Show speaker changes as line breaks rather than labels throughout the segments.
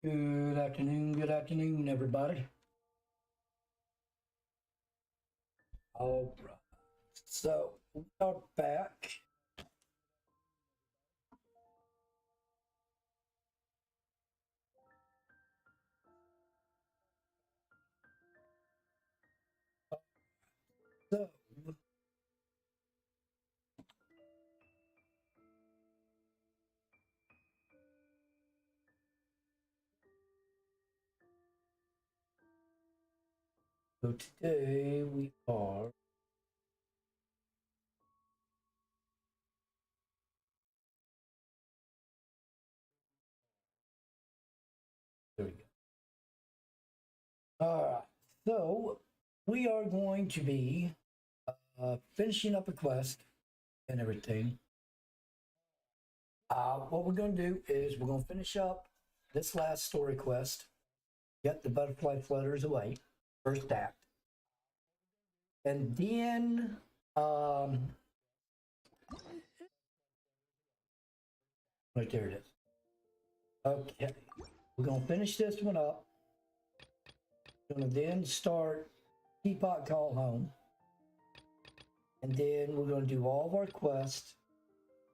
Good afternoon, everybody. All right, so we are back. So, so today we are. There we go. All right, so we are going to be finishing up a quest and everything. What we're going to do is we're going to finish up this last story quest, get the butterfly flutters away, first act, and then right there it is. Okay, we're gonna finish this one up. Gonna then start Teapot Call Home, and then we're gonna do all of our quests,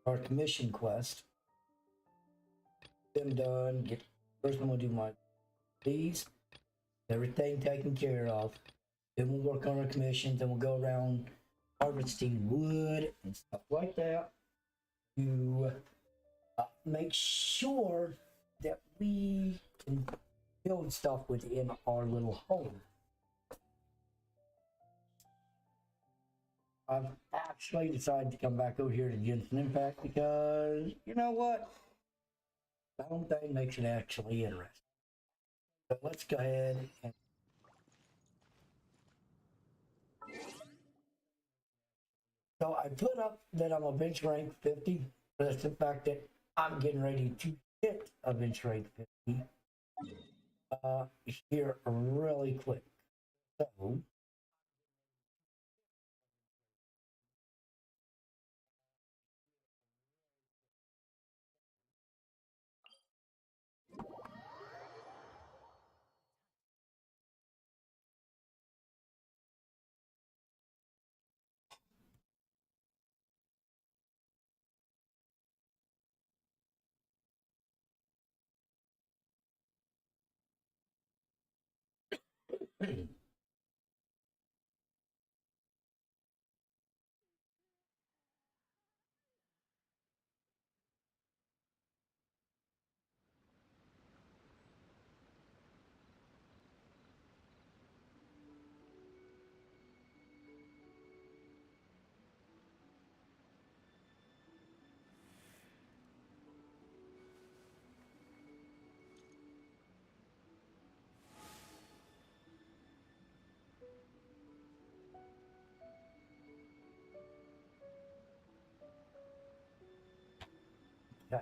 our commission quest. Them done. Get first. I'm gonna do my these, everything taken care of. Then we'll work on our commissions. Then we'll go around harvesting wood and stuff like that to make sure that we can build stuff within our little home. I've actually decided to come back over here to Genshin Impact because you know what? The home thing makes it actually interesting. But let's go ahead and so I put up that I'm a bench rank 50, but that's the fact that I'm getting ready to hit a bench rank 50 here really quick. So yeah.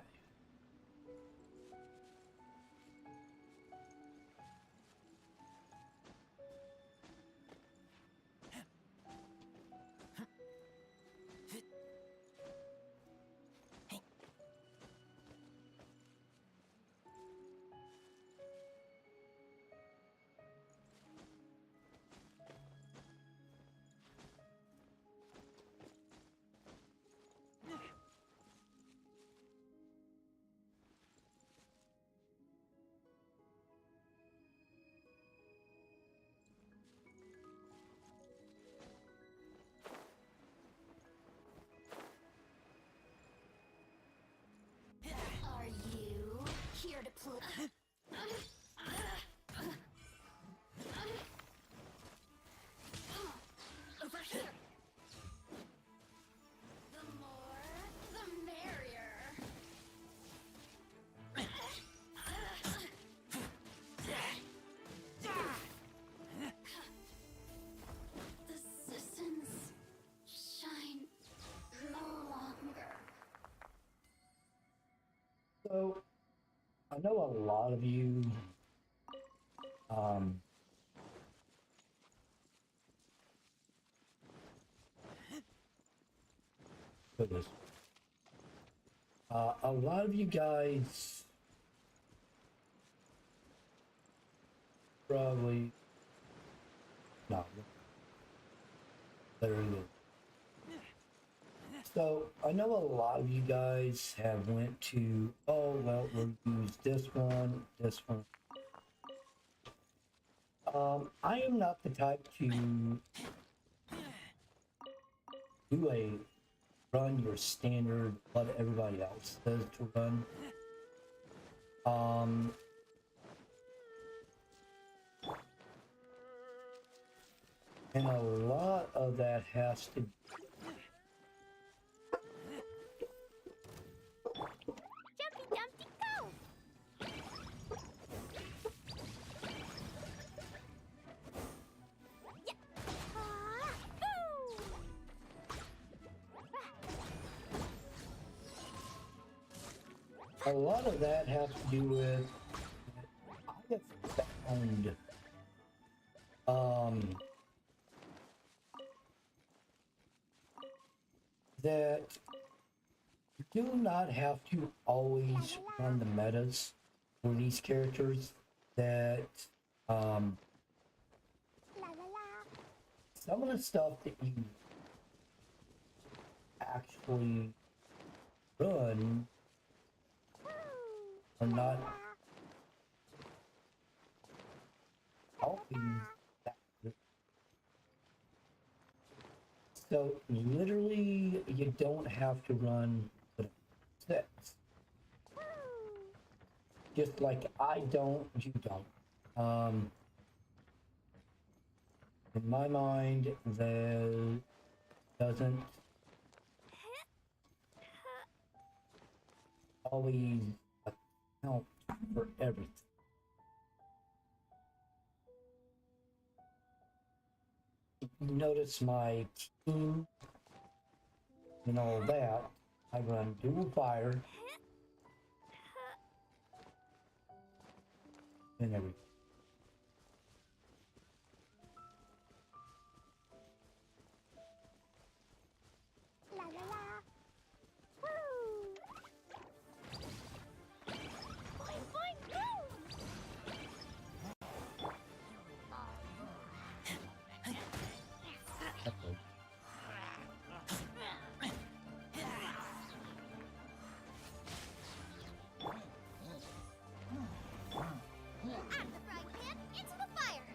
Are you here to play? Over here. The more, the merrier. The citizens shine no longer.
So I know a lot of you um goodness. A lot of you guys probably not. Very good. So I know a lot of you guys have went to, oh well, we'll use this one, this one. I am not the type to do a run your standard what everybody else does to run. And a lot of that has to
Jumpy Dumpty go! Yeah. Boo!
a lot of that has to do with I have found that you do not have to always run the metas for these characters, that
La la la.
some of the stuff that you actually run are not always that good. So literally you don't have to run the sets. Just like I don't, you don't. In my mind, there doesn't always account for everything. If you notice my team and all that, I run dual fire and everything.
La la la. Woo! Boing boing boom!
Okay.
Out of the frying pan, into the fire!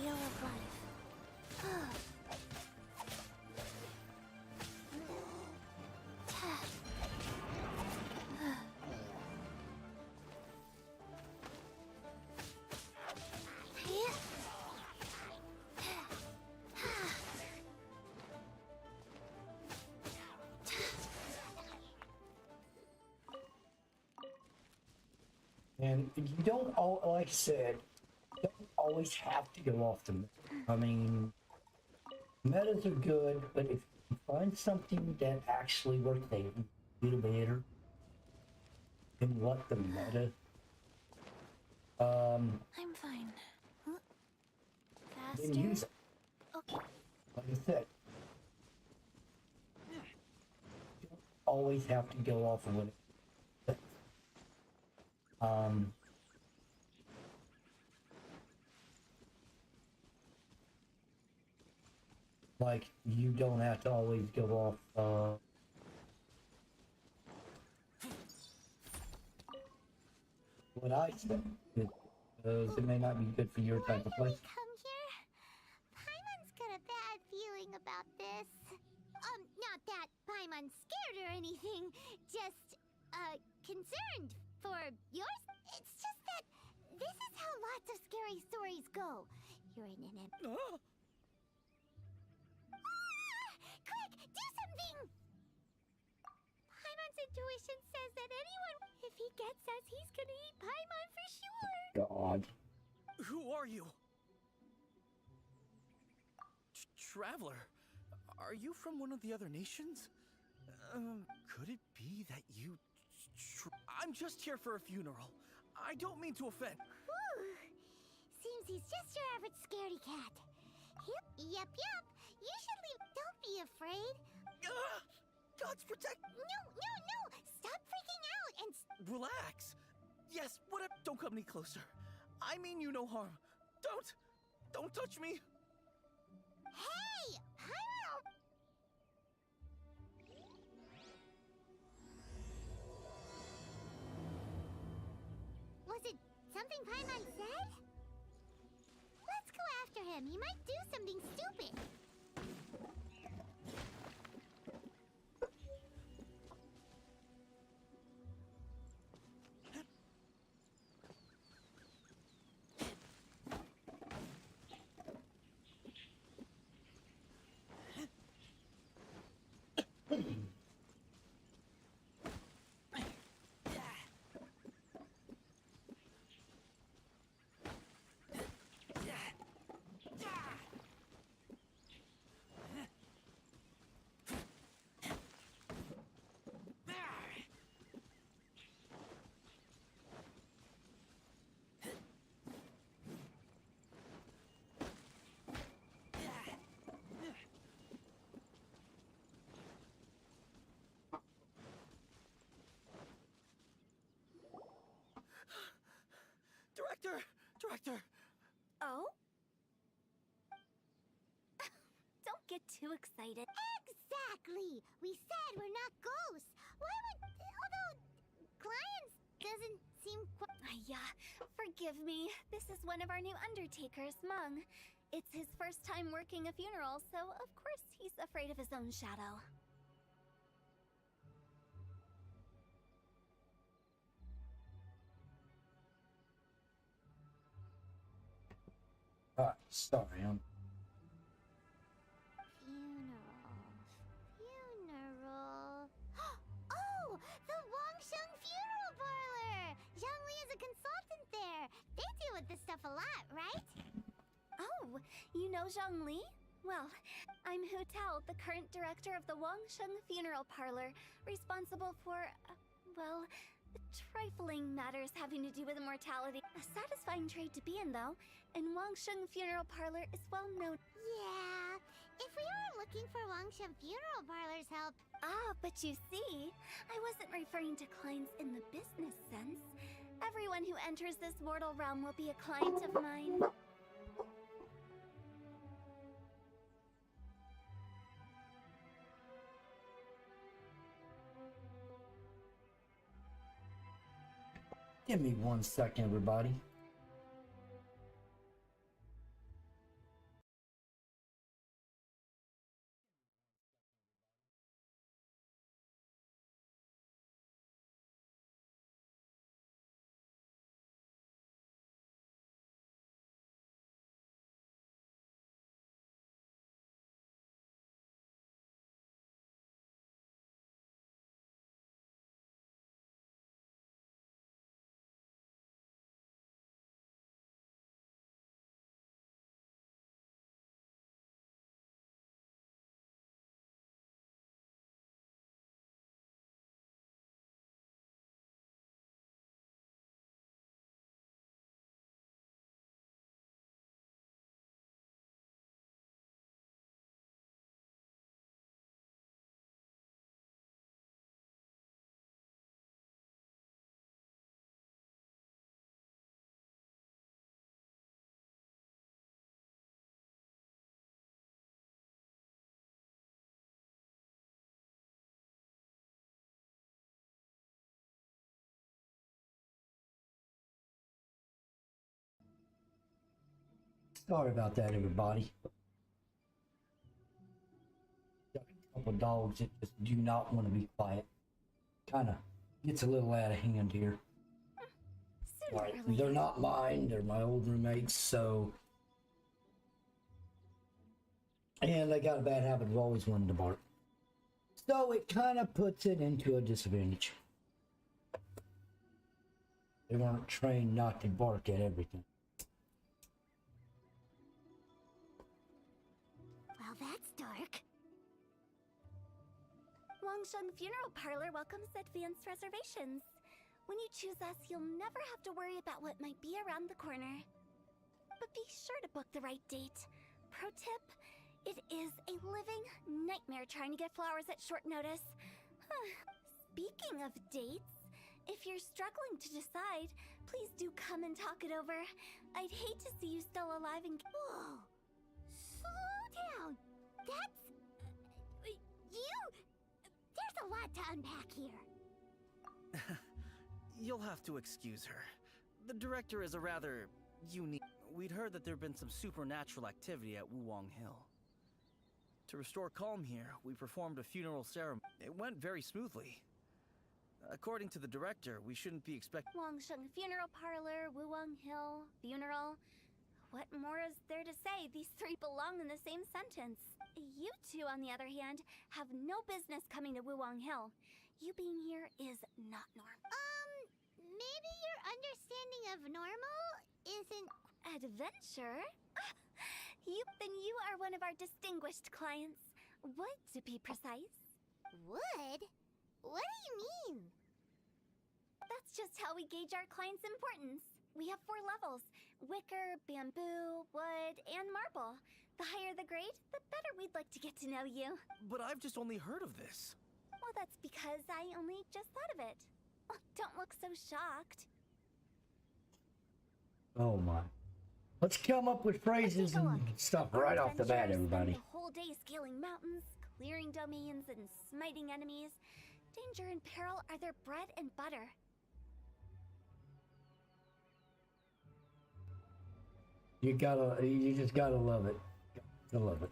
Wheel of life.
And you don't all, like I said, you don't always have to go off the meta. I mean, metas are good, but if you find something that actually works a little better than what the meta,
I'm fine. Huh? Faster?
then use it.
Okay.
Like I said, you don't always have to go off of it. Like you don't have to always go off what I said, because it may not be good for your type of
Why
place.
did we come here? Paimon's got a bad feeling about this. Not that Paimon's scared or anything, just, concerned for yours. It's just that this is how lots of scary stories go. You're in an Ah! Quick, do something! Paimon's intuition says that anyone, if he gets us, he's gonna eat Paimon for sure.
God.
Who are you? Traveler, are you from one of the other nations? Could it be that you... I'm just here for a funeral. I don't mean to offend.
Whew. Seems he's just your average scaredy cat. Yep. You should leave. Don't be afraid.
Gods protect.
No! Stop freaking out and
Relax. Yes, whatever. Don't come any closer. I mean you no harm. Don't touch me.
Hey! Pyro! Was it something Paimon said? Let's go after him. He might do something stupid.
Director.
Oh? Don't get too excited.
Exactly! We said we're not ghosts. Why would... Although... Clients doesn't seem quite...
Yeah, forgive me. This is one of our new undertakers, Mung. It's his first time working a funeral, so of course he's afraid of his own shadow.
Sorry, I'm...
Funeral... Oh! The Wangsheng Funeral Parlor! Zhongli is a consultant there. They deal with this stuff a lot, right?
Oh, you know Zhongli? Well, I'm Hu Tao, the current director of the Wangsheng Funeral Parlor, responsible for, well, trifling matters having to do with immortality. A satisfying trade to be in, though, and Wangsheng Funeral Parlor is well known.
Yeah. If we were looking for Wangsheng Funeral Parlor's help...
Ah, but you see, I wasn't referring to clients in the business sense. Everyone who enters this mortal realm will be a client of mine.
Give me 1 second, everybody. Sorry about that, everybody. Got a couple dogs that just do not want to be quiet. Kind of gets a little out of hand here.
Sooner
Right.
or later.
They're not mine. They're my old roommates, so... And they got a bad habit of always wanting to bark. So it kind of puts it into a disadvantage. They weren't trained not to bark at everything.
Well, that's dark.
Wangsheng Funeral Parlor welcomes advanced reservations. When you choose us, you'll never have to worry about what might be around the corner. But be sure to book the right date. Pro tip, It is a living nightmare trying to get flowers at short notice. Speaking of dates, if you're struggling to decide, please do come and talk it over. I'd hate to see you still alive and...
Whoa! Slow down! That's... you... There's a lot to unpack here.
You'll have to excuse her. The director is a rather unique... We'd heard that there'd been some supernatural activity at Wuwang Hill. To restore calm here, we performed a funeral ceremony. It went very smoothly. According to the director, we shouldn't be expecting...
Wangsheng Funeral Parlor, Wuwang Hill, funeral. What more is there to say? These three belong in the same sentence. You two, on the other hand, have no business coming to Wuwang Hill. You being here is not normal.
Maybe your understanding of normal isn't...
Adventure? Then you are one of our distinguished clients. Would, to be precise.
Wood? What do you mean?
That's just how we gauge our clients' importance. We have 4 levels: wicker, bamboo, wood, and marble. The higher the grade, the better we'd like to get to know you.
But I've just only heard of this.
Well, that's because I only just thought of it. Oh, don't look so shocked.
Oh my. Let's come up with phrases
Take a
and
look.
stuff
Our
right off the bat,
adventurers
everybody.
spend the whole day scaling mountains, clearing domains, and smiting enemies. Danger and peril are their bread and butter.
You just gotta love it. I love it.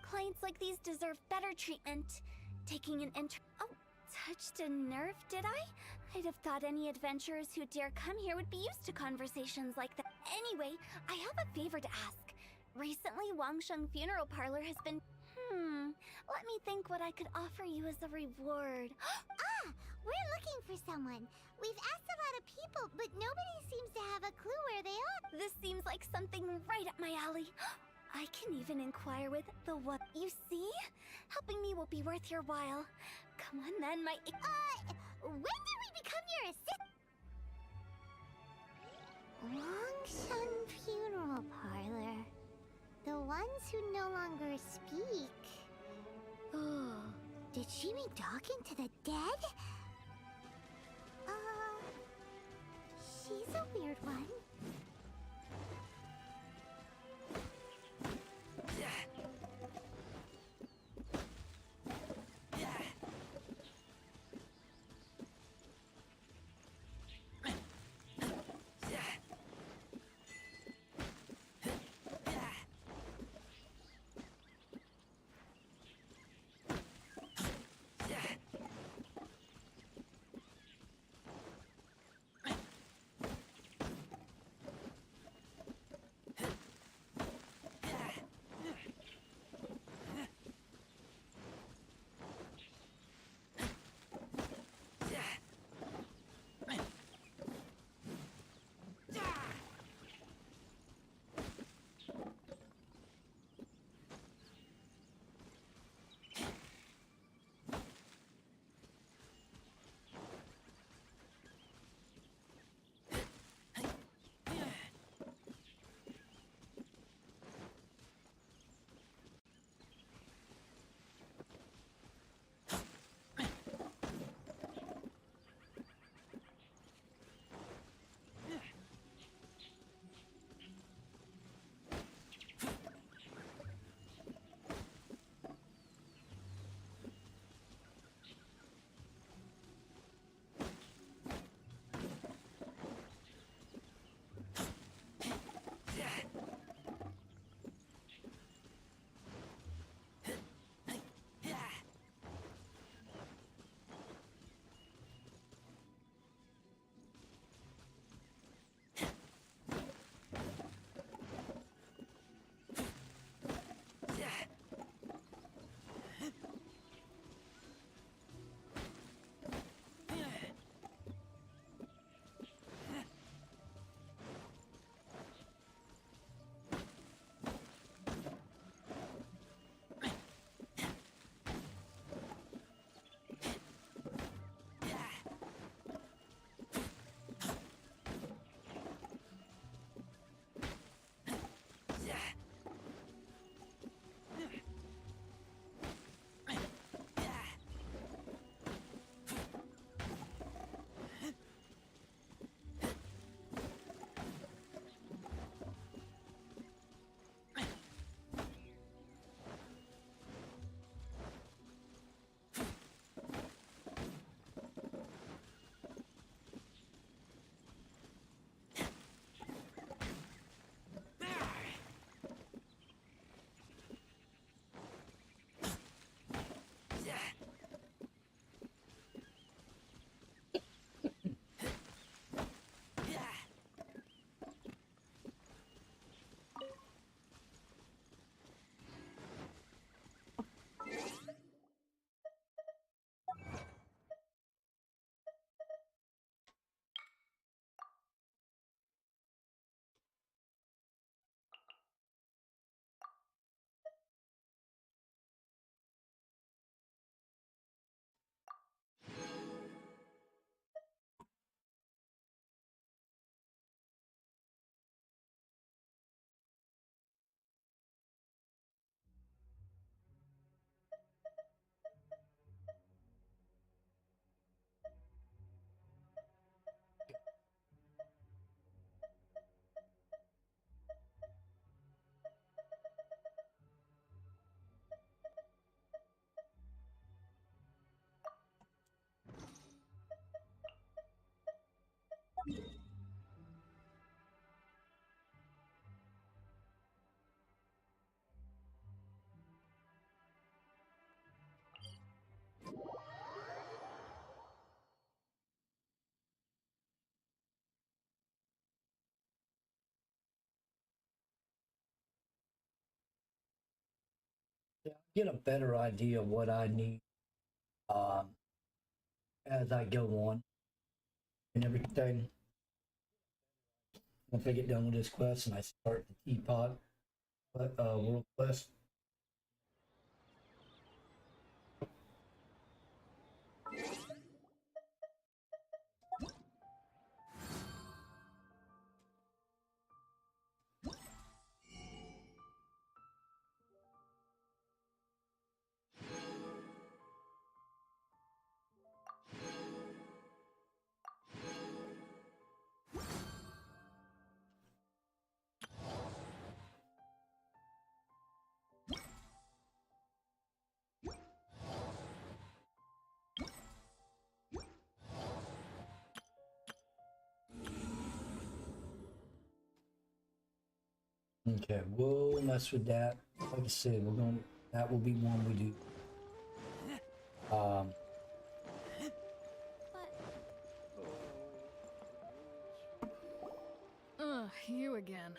Clients like these deserve better treatment. Taking an Oh, touched a nerve, did I? I'd have thought any adventurers who dare come here would be used to conversations like that. Anyway, I have a favor to ask. Recently, Wangsheng Funeral Parlor has been... Let me think what I could offer you as a reward.
We're looking for someone. We've asked a lot of people, but nobody seems to have a clue where they are.
This seems like something right up my alley. I can even inquire with the what. You see? Helping me will be worth your while. Come on then, my...
When did we become your assistant? Longshun Funeral Parlor. The ones who no longer speak. Oh, did she mean talking to the dead? She's a weird one.
get a better idea of what I need um, as I go on and everything. Once I get done with this quest and I start the teapot world quest. Okay, we'll mess with that. Like I said, that will be one we do.
You again.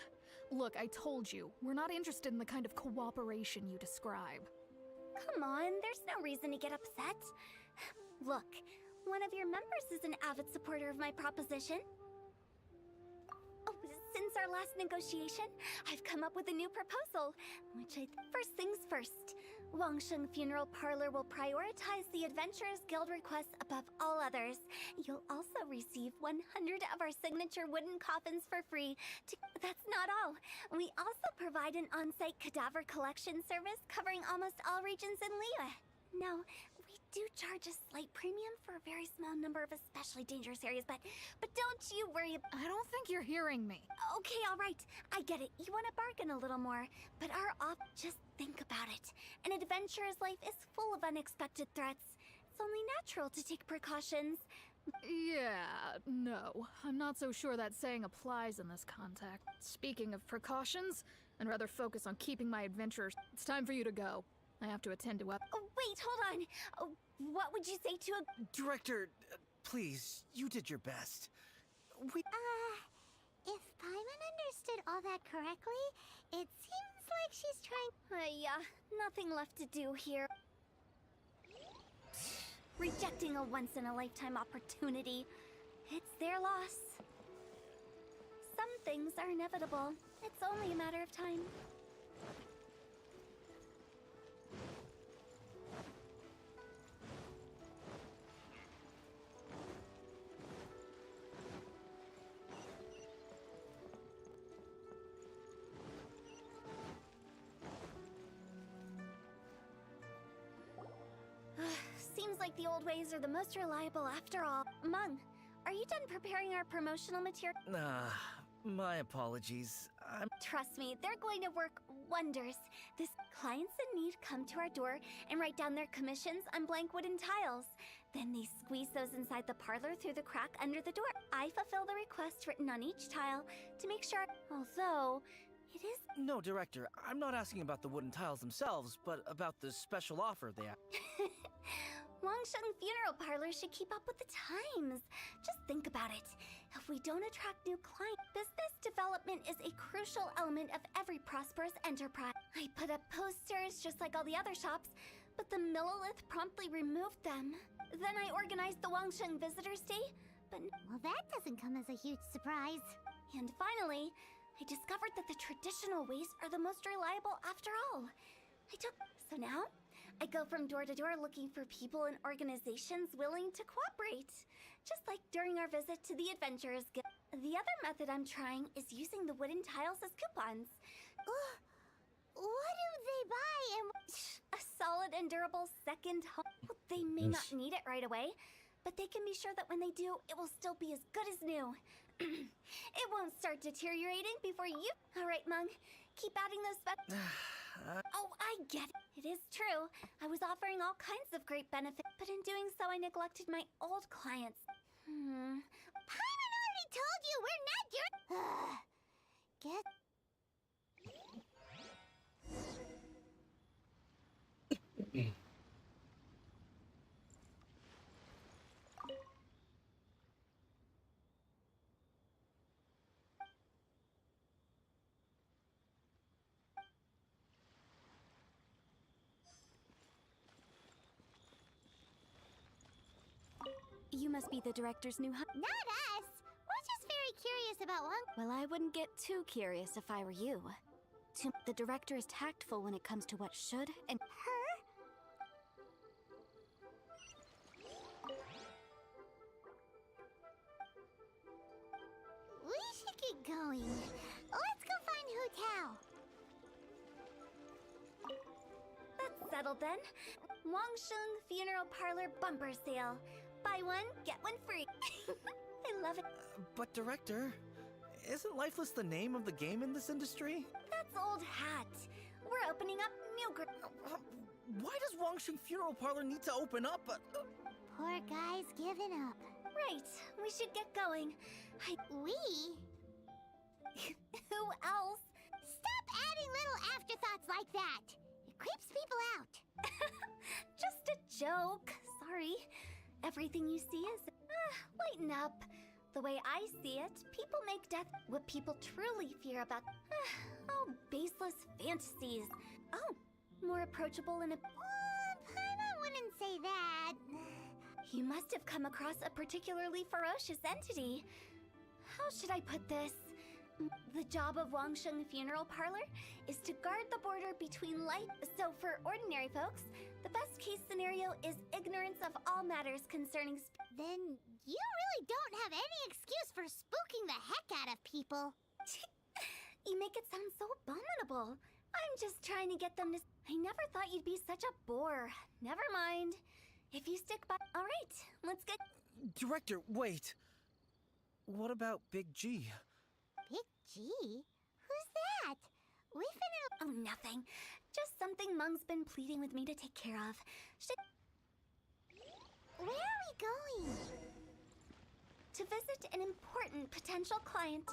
Look, I told you, we're not interested in the kind of cooperation you describe.
Come on, there's no reason to get upset. Look, one of your members is an avid supporter of my proposition. Oh, since our last negotiation, I've come up with a new proposal, first things first. Wangsheng Funeral Parlor will prioritize the Adventurers Guild requests above all others. You'll also receive 100 of our signature wooden coffins for free. That's not all. We also provide an on-site cadaver collection service covering almost all regions in Liyue. Now, we do charge a slight premium for a very small number of especially dangerous areas, but don't you worry.
I don't think you're hearing me.
Okay, all right. I get it. You want to bargain a little more, but just think about it. An adventurer's life is full of unexpected threats. It's only natural to take precautions.
Yeah, no. I'm not so sure that saying applies in this context. Speaking of precautions, I'd rather focus on keeping my adventurers. It's time for you to go. I have to attend to
Oh, wait, hold on. What would you say to a...
Director, please, you did your best.
If Paimon understood all that correctly, it seems like she's trying...
yeah, nothing left to do here. Rejecting a once-in-a-lifetime opportunity. It's their loss. Some things are inevitable. It's only a matter of time. Seems like the old ways are the most reliable after all. Mung, are you done preparing our promotional material?
My apologies.
Trust me, they're going to work wonders. This clients in need come to our door and write down their commissions on blank wooden tiles. Then they squeeze those inside the parlor through the crack under the door. I fulfill the request written on each tile to make sure, although it is...
No, Director, I'm not asking about the wooden tiles themselves, but about the special offer they have.
Wangsheng Funeral Parlor should keep up with the times. Just think about it. If we don't attract new clients, business development is a crucial element of every prosperous enterprise. I put up posters just like all the other shops, but the Millilith promptly removed them. Then I organized the Wangsheng Visitors Day, but...
Well, that doesn't come as a huge surprise.
And finally, I discovered that the traditional ways are the most reliable after all. So now, I go from door to door looking for people and organizations willing to cooperate. Just like during our visit to the Adventurers Guild. The other method I'm trying is using the wooden tiles as coupons.
What do they buy and...
A solid and durable second home. They may not need it right away, but they can be sure that when they do, it will still be as good as new. It won't start deteriorating before you... Alright, Mung. Keep adding those Oh, I get it. It is true. I was offering all kinds of great benefits, but in doing so, I neglected my old clients.
Paimon already told you we're not your... Get...
must be the director's new
Not us. We're just very curious about one.
Well, I wouldn't get too curious if I were you. The director is tactful when it comes to what should and...
Her? We should get going. Let's go find Hu Tao.
That's settled then. Wangsheng Funeral Parlor bumper sale. Buy one, get one free. I love it.
But Director, isn't Lifeless the name of the game in this industry?
That's old hat. We're opening up new
Why does Wangsheng Funeral Parlor need to open up?
Poor guy's given up.
Right, we should get going.
We?
Who else?
Stop adding little afterthoughts like that. It creeps people out.
Just a joke. Sorry. Everything you see is... lighten up. The way I see it, people make death what people truly fear about. Oh, baseless fantasies. Oh, more approachable in a...
Paimon wouldn't say that.
You must have come across a particularly ferocious entity. How should I put this? The job of Wangsheng Funeral Parlor is to guard the border between life. So for ordinary folks, the best case scenario is ignorance of all matters concerning...
Then you really don't have any excuse for spooking the heck out of people.
You make it sound so abominable. I'm just trying to get them to... I never thought you'd be such a bore. Never mind. If you stick by... All right, let's get...
Director, wait. What about Big G?
Big G? Who's that? We've been in...
Oh, nothing. Just something Mung's been pleading with me to take care of.
Where are we going?
To visit an important potential client.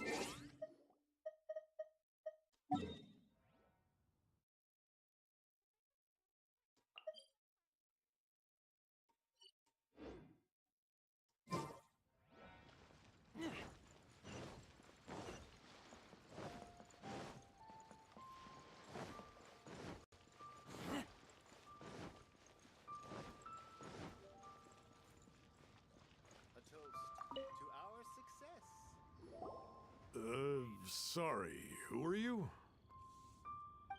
Sorry, who are you?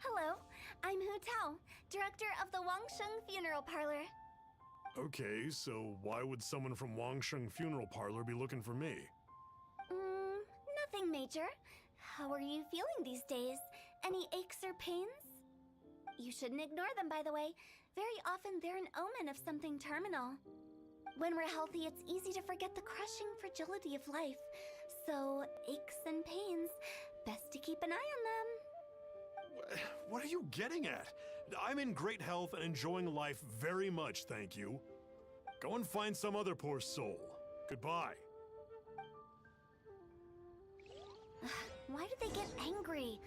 Hello, I'm Hu Tao, director of the Wangsheng Funeral Parlor.
Okay, so why would someone from Wangsheng Funeral Parlor be looking for me?
Nothing major. How are you feeling these days? Any aches or pains? You shouldn't ignore them, by the way. Very often they're an omen of something terminal. When we're healthy, it's easy to forget the crushing fragility of life. So, aches and pains, best to keep an eye on them.
What are you getting at? I'm in great health and enjoying life very much, thank you. Go and find some other poor soul. Goodbye.
Why do they get angry?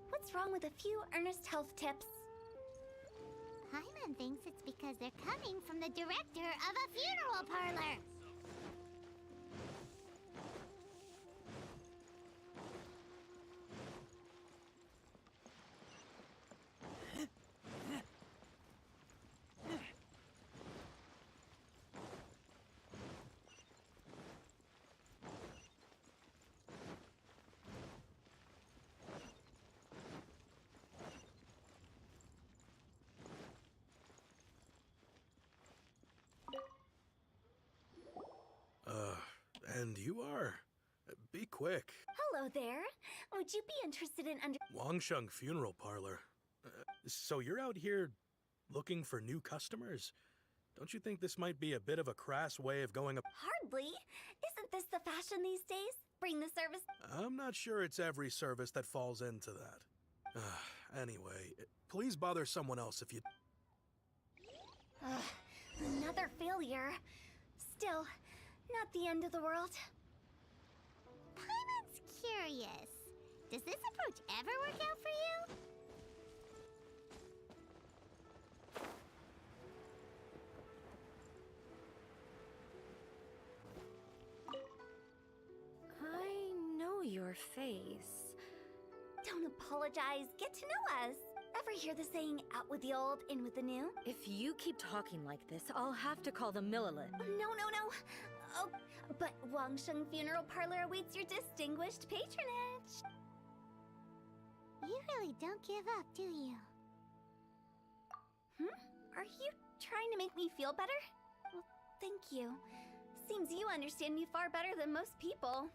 What's wrong with a few earnest health tips?
Paimon thinks it's because they're coming from the director of a funeral parlor.
And you are? Be quick.
Hello there. Would you be interested in
Wangsheng Funeral Parlor. So you're out here looking for new customers? Don't you think this might be a bit of a crass way of going up?
Hardly. Isn't this the fashion these days? Bring the service...
I'm not sure it's every service that falls into that. Anyway, please bother someone else if you...
Another failure. Still, not the end of the world.
Paimon's curious. Does this approach ever work out for you?
I know your face.
Don't apologize. Get to know us. Ever hear the saying, out with the old, in with the new?
If you keep talking like this, I'll have to call the Millilith.
No. But Wangsheng Funeral Parlor awaits your distinguished patronage.
You really don't give up, do you?
Are you trying to make me feel better? Well, thank you. Seems you understand me far better than most people.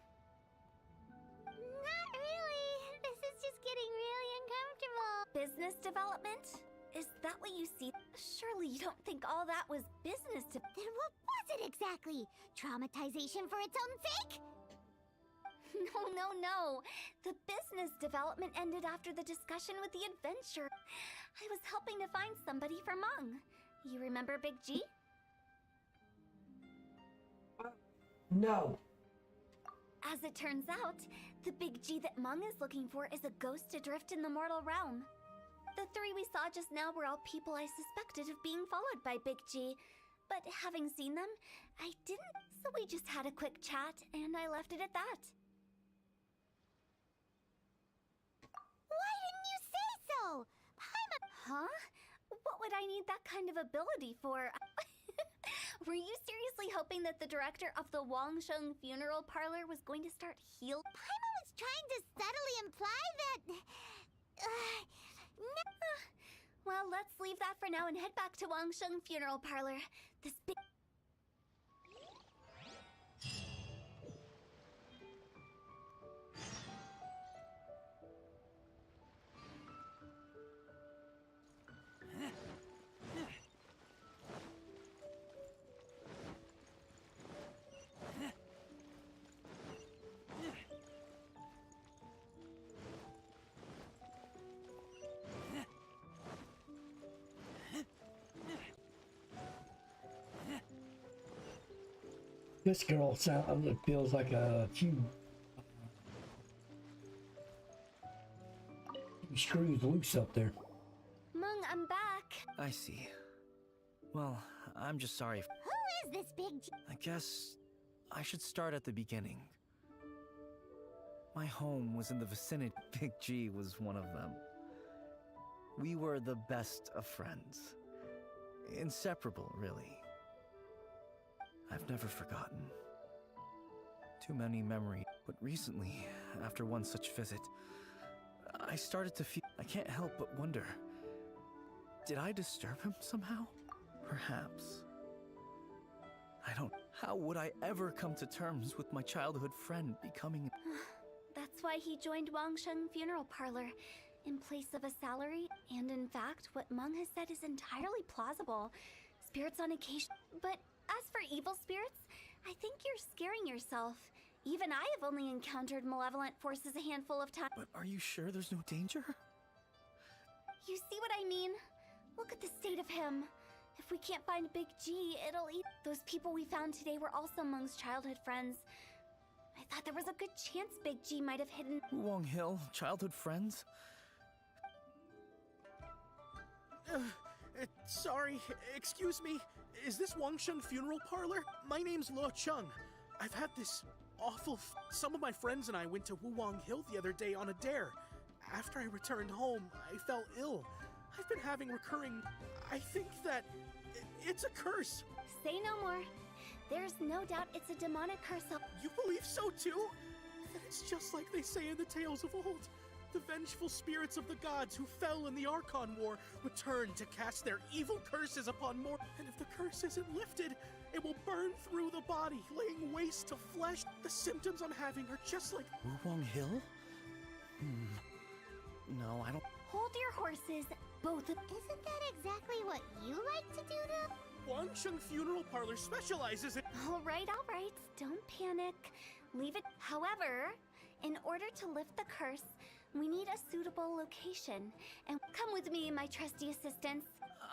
Not really. This is just getting really uncomfortable.
Business development? Is that what you see? Surely you don't think all that was business to—
Then what was it exactly? Traumatization for its own sake?
No. The business development ended after the discussion with the adventure. I was helping to find somebody for Meng. You remember Big G?
No.
As it turns out, the Big G that Meng is looking for is a ghost adrift in the mortal realm. The three we saw just now were all people I suspected of being followed by Big G. But having seen them, I didn't, so we just had a quick chat, and I left it at that.
Why didn't you say so?
Huh? What would I need that kind of ability for? Were you seriously hoping that the director of the Wangsheng Funeral Parlor was going to start healing?
Paimon was trying to subtly imply that...
Well, let's leave that for now and head back to Wangsheng Funeral Parlor. This big...
This girl feels like a few screws loose up there.
Meng, I'm back.
I see. Well, I'm just sorry.
Who is this Big G?
I guess I should start at the beginning. My home was in the vicinity. Big G was one of them. We were the best of friends. Inseparable, really. I've never forgotten. Too many memories. But recently, after one such visit, I started to feel... I can't help but wonder. Did I disturb him somehow? Perhaps. I don't... How would I ever come to terms with my childhood friend becoming...
That's why he joined Wangsheng Funeral Parlor in place of a salary. And in fact, what Meng has said is entirely plausible. Spirits on occasion... But as for evil spirits, I think you're scaring yourself. Even I have only encountered malevolent forces a handful of times.
But are you sure there's no danger?
You see what I mean? Look at the state of him. If we can't find Big G, it'll eat. Those people we found today were also Meng's childhood friends. I thought there was a good chance Big G might have hidden.
Wong Hill, childhood friends?
Sorry, excuse me. Is this Wangsheng Funeral Parlor? My name's Lo Chung. I've had this awful... Some of my friends and I went to Wuwang Hill the other day on a dare. After I returned home, I fell ill. I've been having recurring... I think that... it's a curse.
Say no more. There's no doubt it's a demonic curse.
You believe so too? Then it's just like they say in the tales of old. The vengeful spirits of the gods who fell in the Archon War return to cast their evil curses upon more. And if the curse isn't lifted, it will burn through the body, laying waste to flesh. The symptoms I'm having are just like...
Wong Hill? No, I don't...
Hold your horses, both of...
Isn't that exactly what you like to do to...
Wangsheng Funeral Parlor specializes in...
All right. Don't panic. Leave it. However, in order to lift the curse, we need a suitable location. And come with me, my trusty assistants.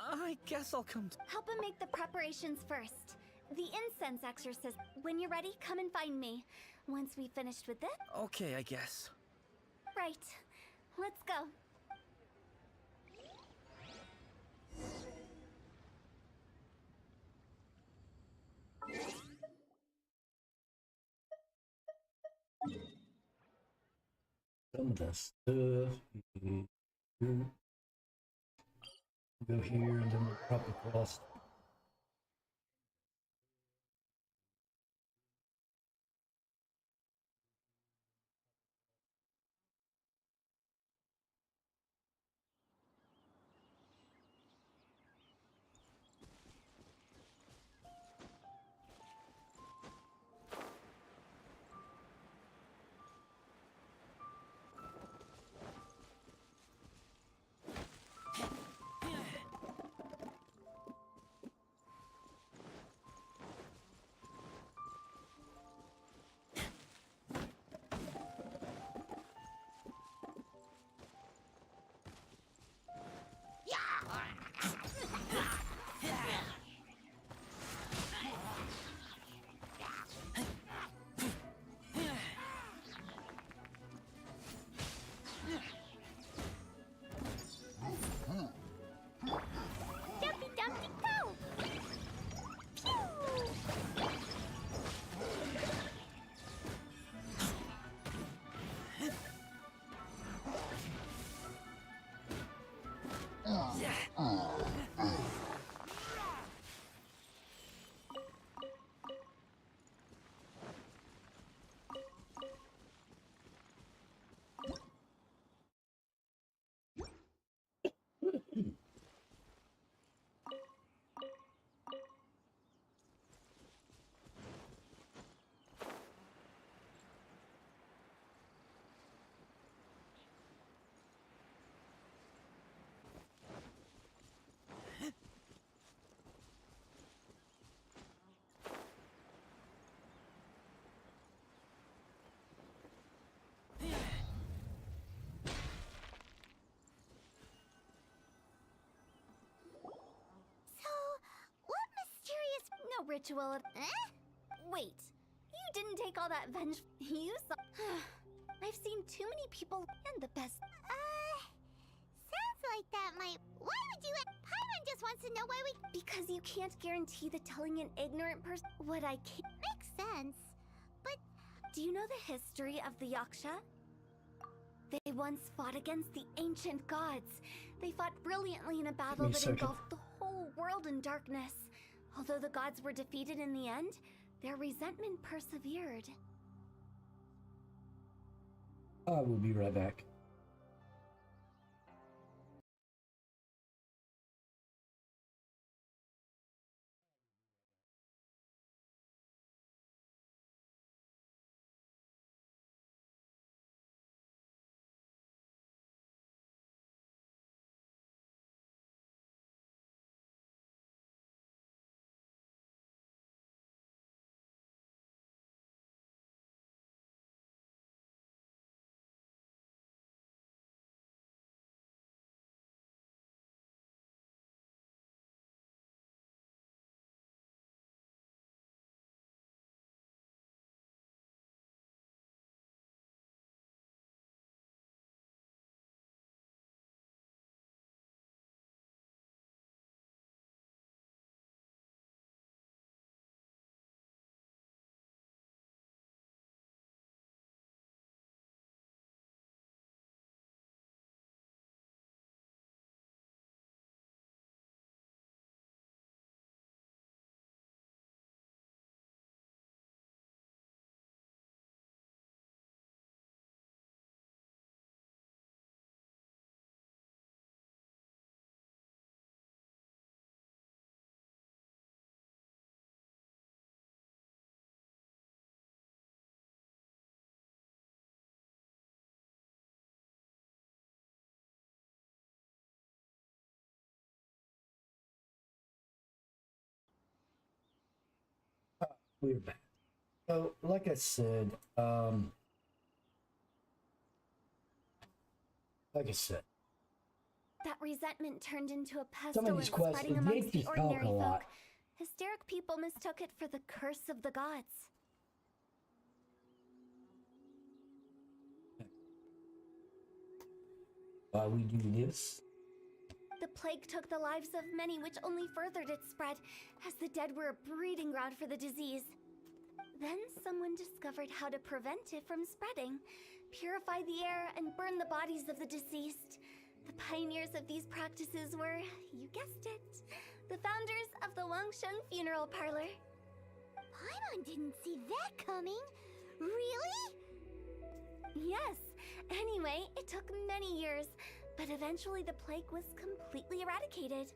I guess I'll come to...
Help him make the preparations first. The incense exorcism. When you're ready, come and find me. Once we've finished with this...
Okay, I guess.
Right. Let's go.
Some of the stuff. Go here and then we'll drop across.
funeral ritual. Wait, you didn't take all that You saw. I've seen too many people and the best.
Sounds like that might. Why would you? Paimon just wants to know why we.
Because you can't guarantee that telling an ignorant person what I can.
Makes sense. But
Do you know the history of the Yaksha? They once fought against the ancient gods. They fought brilliantly in a battle that engulfed the whole world in darkness. Although the gods were defeated in the end, their resentment persevered.
I will be right back. We're back. So, like I said,
That resentment turned into a
some of these
pestilence
quests,
spreading
it
amongst
makes
the
you talk
ordinary
a lot.
folk. Hysteric people mistook it for the curse of the gods.
Why we do this?
The plague took the lives of many, which only furthered its spread, as the dead were a breeding ground for the disease. Then someone discovered how to prevent it from spreading, purify the air, and burn the bodies of the deceased. The pioneers of these practices were, you guessed it, the founders of the Wangsheng Funeral Parlor.
Paimon didn't see that coming. Really?
Yes. Anyway, it took many years, but eventually the plague was completely eradicated.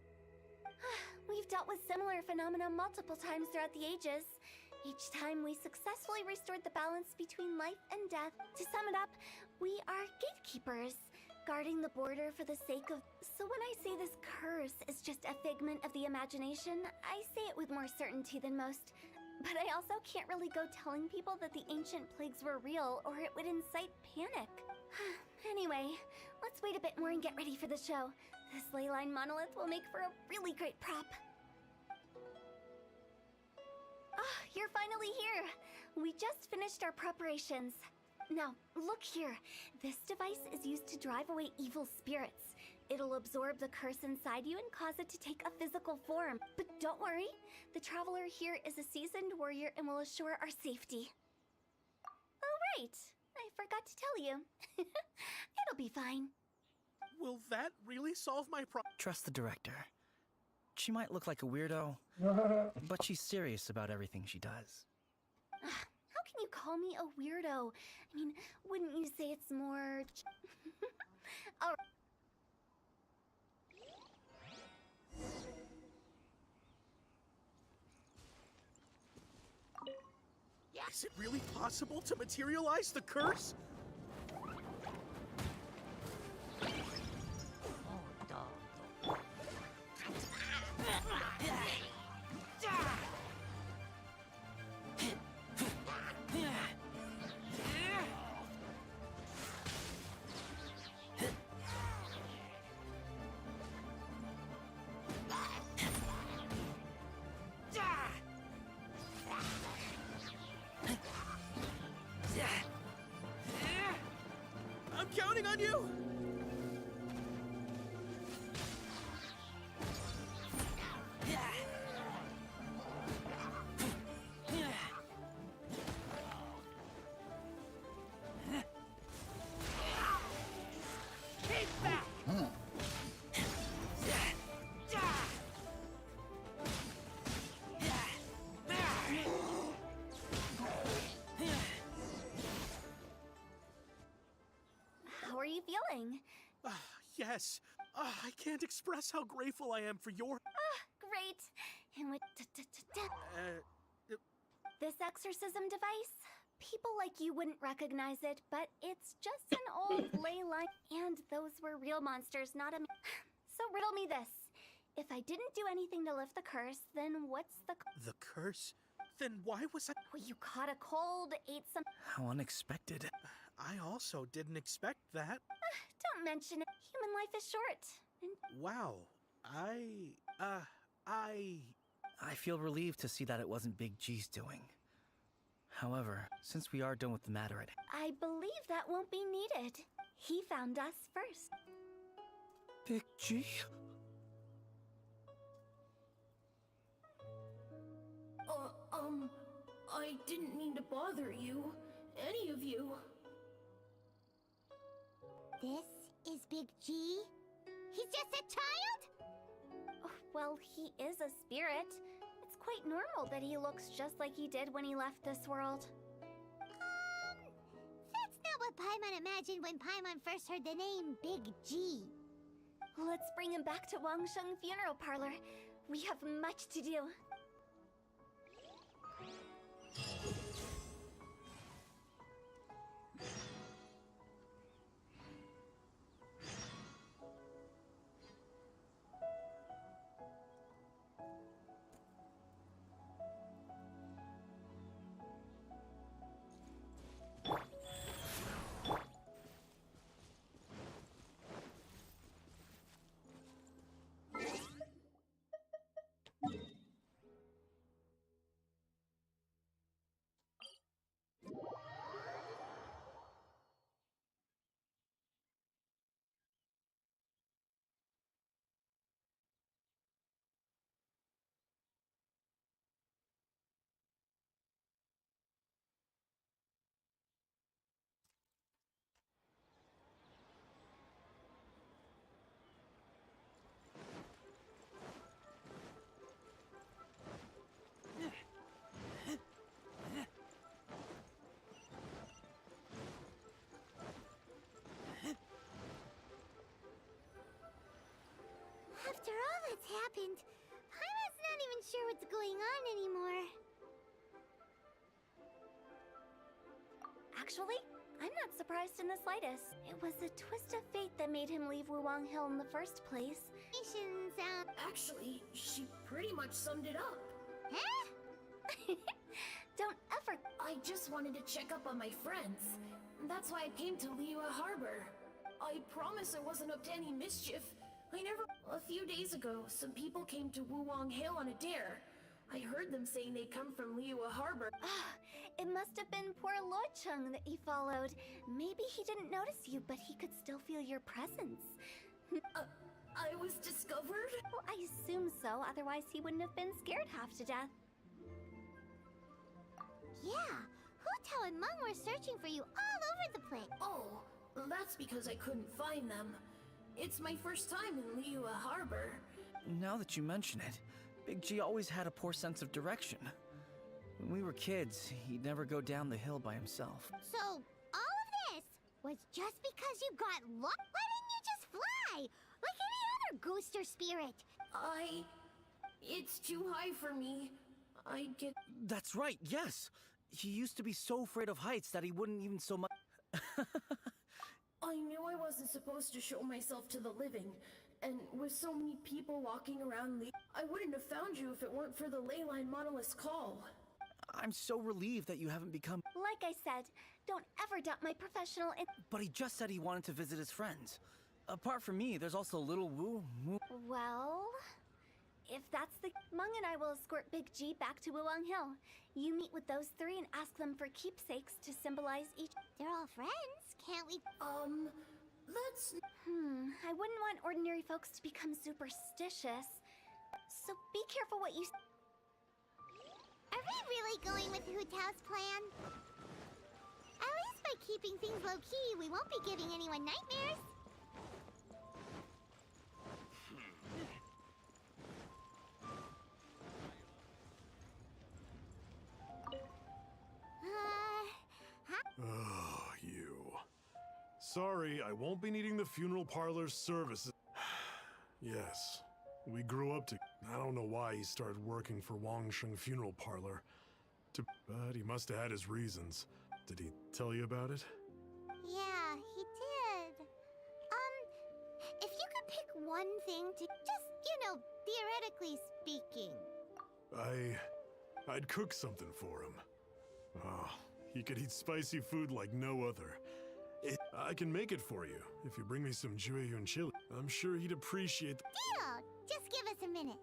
We've dealt with similar phenomena multiple times throughout the ages. Each time we successfully restored the balance between life and death. To sum it up, we are gatekeepers, guarding the border for the sake of... So when I say this curse is just a figment of the imagination, I say it with more certainty than most. But I also can't really go telling people that the ancient plagues were real, or it would incite panic. Anyway, let's wait a bit more and get ready for the show. This leyline monolith will make for a really great prop. Ah, you're finally here! We just finished our preparations. Now, look here. This device is used to drive away evil spirits. It'll absorb the curse inside you and cause it to take a physical form. But don't worry, the traveler here is a seasoned warrior and will assure our safety. Oh, right. I forgot to tell you. It'll be fine.
Will that really solve my problem?
Trust the director. She might look like a weirdo, but she's serious about everything she does.
How can you call me a weirdo? I mean, wouldn't you say it's more... All right.
Is it really possible to materialize the curse? on you!
How are you feeling?
Yes. I can't express how grateful I am for your...
Great. And with
Uh,
this exorcism device, people like you wouldn't recognize it, but it's just an old ley line. And those were real monsters, not a... So riddle me this. If I didn't do anything to lift the curse, then what's the...
the curse? Then why was I...
Well, you caught a cold, ate some...
How unexpected.
I also didn't expect that.
Don't mention it. Human life is short. And
Wow.
I feel relieved to see that it wasn't Big G's doing. However, since we are done with the matter at
I believe that won't be needed. He found us first.
Big G?
I didn't mean to bother you. Any of you.
This is Big G? He's just a child?
Oh, well, he is a spirit. It's quite normal that he looks just like he did when he left this world.
That's not what Paimon imagined when Paimon first heard the name Big G.
Let's bring him back to Wangsheng Funeral Parlor. We have much to do.
After all that's happened, Paimon's not even sure what's going on anymore.
Actually, I'm not surprised in the slightest. It was a twist of fate that made him leave Wuwang Hill in the first place.
Nations,
Actually, she pretty much summed it up.
huh?
Don't ever...
I just wanted to check up on my friends. That's why I came to Liyue Harbor. I promise I wasn't up to any mischief. A few days ago, some people came to Wuwang Hill on a dare. I heard them saying they come from Liyue Harbor.
It must have been poor Luocheng that he followed. Maybe he didn't notice you, but he could still feel your presence.
I was discovered?
Well, I assume so, otherwise he wouldn't have been scared half to death.
Yeah, Hu Tao and Meng were searching for you all over the place.
Oh, that's because I couldn't find them. It's my first time in Liyue Harbor.
Now that you mention it, Big G always had a poor sense of direction. When we were kids, he'd never go down the hill by himself.
So, all of this was just because you got lost? Why didn't you just fly? Like any other ghost or spirit?
It's too high for me. I'd get...
That's right, yes! He used to be so afraid of heights that he wouldn't even so much...
I knew I wasn't supposed to show myself to the living, and with so many people walking around, I wouldn't have found you if it weren't for the Leyline Monolith's call.
I'm so relieved that you haven't become...
Like I said, don't ever doubt my professional
But he just said he wanted to visit his friends. Apart from me, there's also little Wu...
Well... If that's the... Meng and I will escort Big G back to Wuwang Hill. You meet with those three and ask them for keepsakes to symbolize each...
They're all friends, can't we?
That's
I wouldn't want ordinary folks to become superstitious. So be careful what you
Are we really going with Hu Tao's plan? At least by keeping things low-key, we won't be giving anyone nightmares.
Oh, you. Sorry, I won't be needing the funeral parlor's services. Yes, we grew up to. I don't know why he started working for Wangsheng Funeral Parlor. But he must have had his reasons. Did he tell you about it?
Yeah, he did. If you could pick one thing to just, theoretically speaking.
I'd cook something for him. Oh, he could eat spicy food like no other. I can make it for you if you bring me some Jueyun chili. I'm sure he'd appreciate.
Deal! Just give us a minute.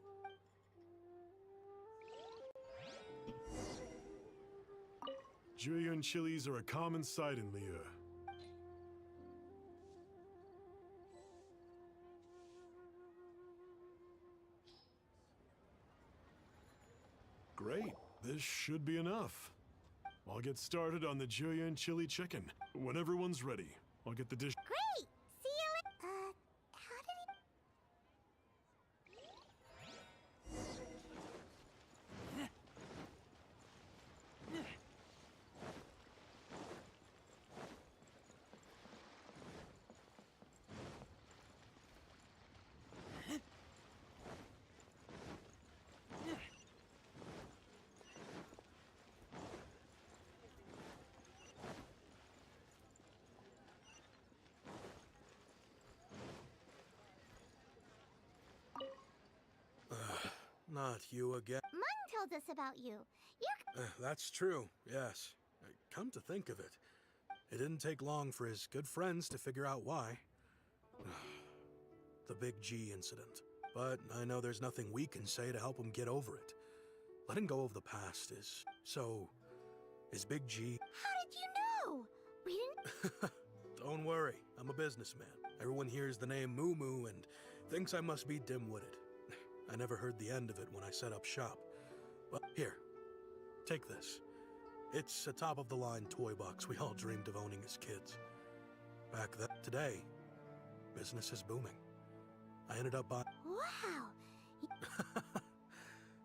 Jueyun chilies are a common sight in Liyue. Great, this should be enough. I'll get started on the Jueyun chili chicken. When everyone's ready, I'll get the dish.
Great! See you later. How did he...
Not you again.
Mung told us about you. You're...
That's true, yes. Come to think of it, it didn't take long for his good friends to figure out why. The Big G incident. But I know there's nothing we can say to help him get over it. Letting go of the past is... So... Is Big G...
How did you know? We didn't...
Don't worry, I'm a businessman. Everyone hears the name Moo Moo and thinks I must be dim-witted. I never heard the end of it when I set up shop. But here, take this. It's a top-of-the-line toy box we all dreamed of owning as kids. Back then, today, business is booming. I ended up buying...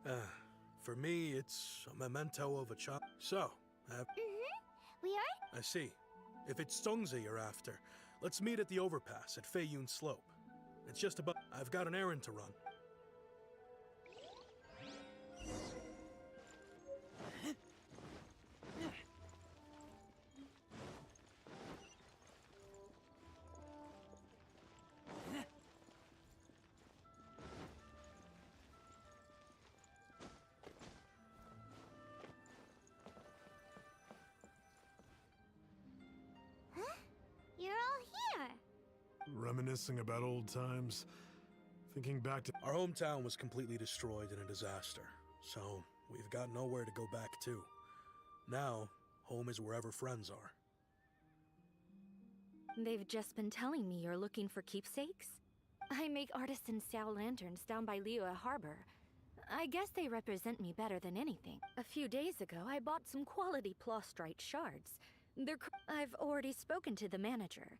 Wow!
For me, it's a memento of a child. So,
We are...
I see. If it's Songzi you're after, let's meet at the overpass at Feiyun Slope. It's just about... I've got an errand to run.
You're all here.
Reminiscing about old times. Thinking back to.
Our hometown was completely destroyed in a disaster, so we've got nowhere to go back to. Now, home is wherever friends are.
They've just been telling me you're looking for keepsakes? I make artisan Xiao lanterns down by Liyue Harbor. I guess they represent me better than anything. A few days ago, I bought some quality plastrite shards. I've already spoken to the manager.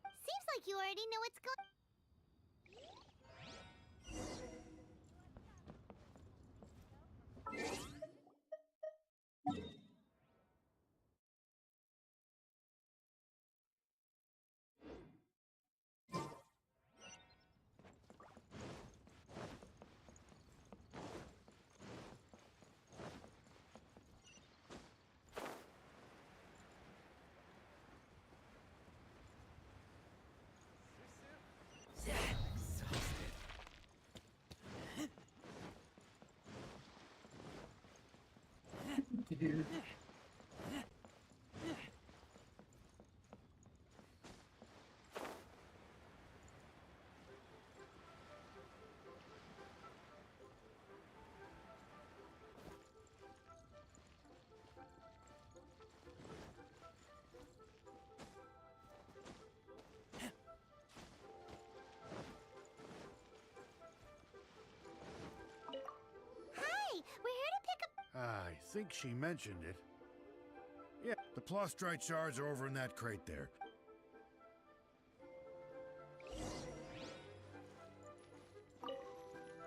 Seems like you already know what's going...
I think she mentioned it. Yeah, the plustrite shards are over in that crate there.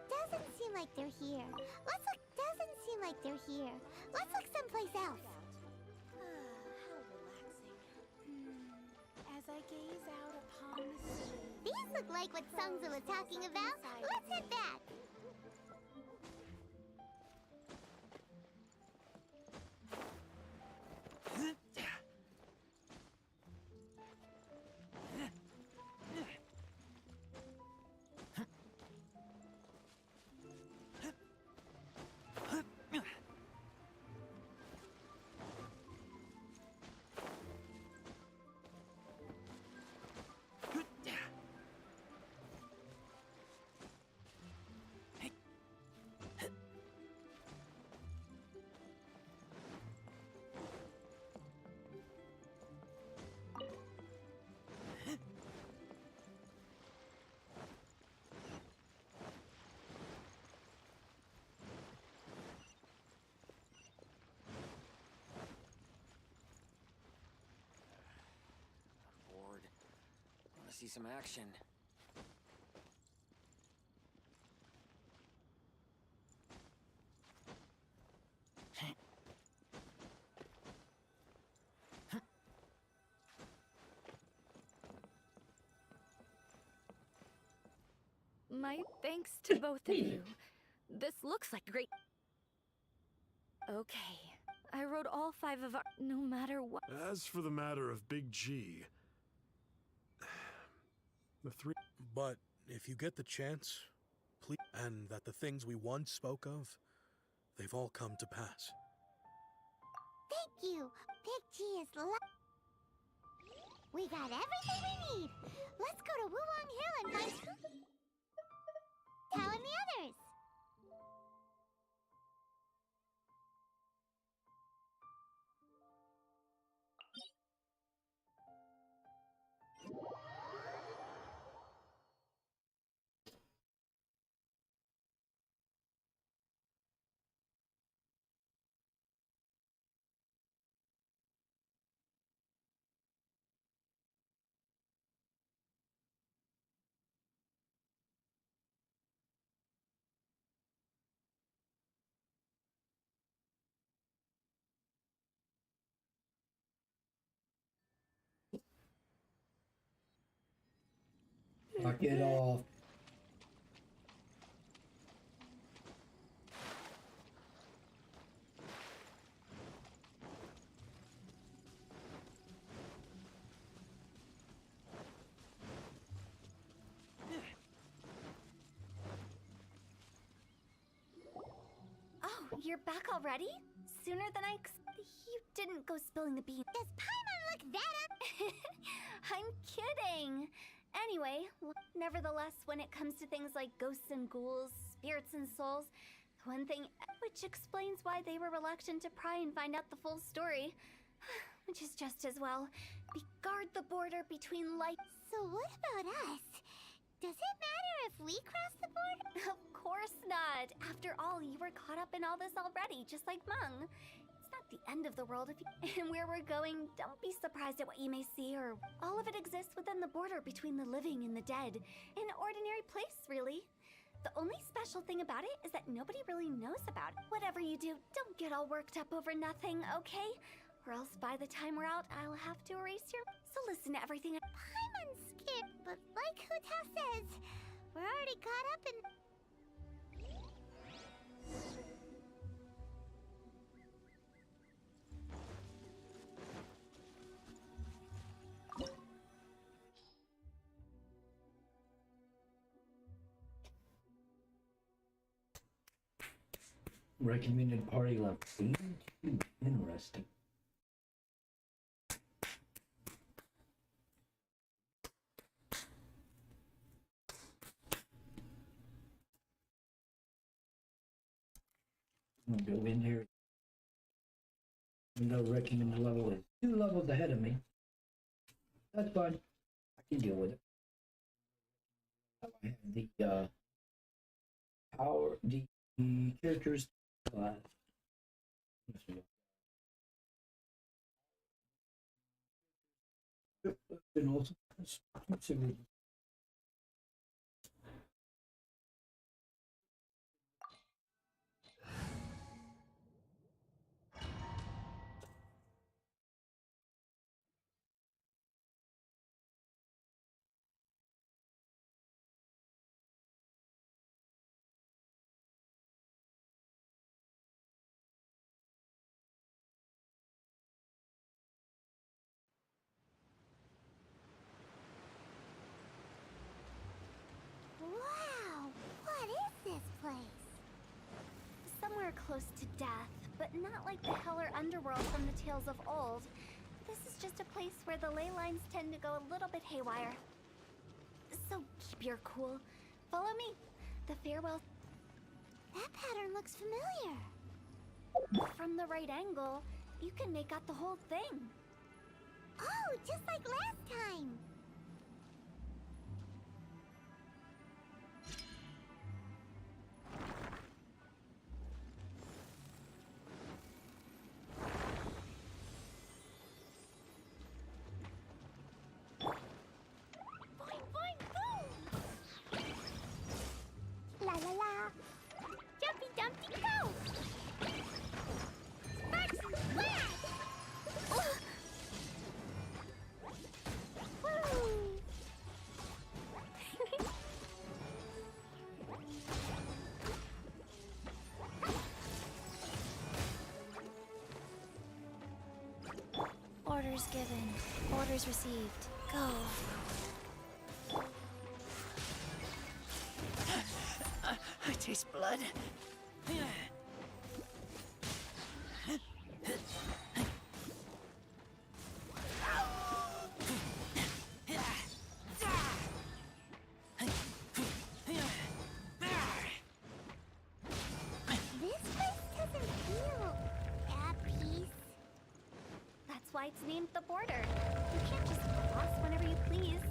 Doesn't seem like they're here. Let's look. Doesn't seem like they're here. Let's look someplace else.
How relaxing. As I gaze out upon the sea.
These look like what Sungza was talking about. Let's head back.
Bored. Want to see some action.
My thanks to both of you. This looks like great. Okay. I wrote all 5 of our. No matter what.
As for the matter of Big G, the 3.
But if you get the chance, please, and that the things we once spoke of, they've all come to pass.
Thank you. Big G is We got everything we need. Let's go to Wulong Hill and find Tao and the others.
Knock it off.
Oh, you're back already? Sooner than I You didn't go spilling the beans.
Does Paimon look that up?
I'm kidding. Anyway, nevertheless, when it comes to things like ghosts and ghouls, spirits and souls, one thing which explains why they were reluctant to pry and find out the full story, which is just as well. Guard the border between light.
So what about us? Does it matter if we cross the border?
Of course not. After all, you were caught up in all this already, just like Mung. It's not the end of the world if you... And where we're going, don't be surprised at what you may see, or... All of it exists within the border between the living and the dead. An ordinary place, really. The only special thing about it is that nobody really knows about it. Whatever you do, don't get all worked up over nothing, okay? Or else by the time we're out, I'll have to erase your... So listen to everything
Paimon's scared, but like Huta says, we're already caught up in...
Recommended party level 82. Interesting. I'm gonna go in here. No recommended level is 2 levels ahead of me. That's fine. I can deal with it. I have the power, the characters And also,
Wow! What is this place?
Somewhere close to death, but not like the hell or underworld from the tales of old. This is just a place where the ley lines tend to go a little bit haywire. So keep your cool. Follow me. The farewell.
That pattern looks familiar.
From the right angle, you can make out the whole thing.
Oh, just like last time. Boing, boing, boom! La la la! Jumpy Dumpty go! Sparks and splash! Woo!
Orders given. Orders received. Go.
I taste blood.
This place doesn't feel at peace.
That's why it's named the border. You can't just cross whenever you please.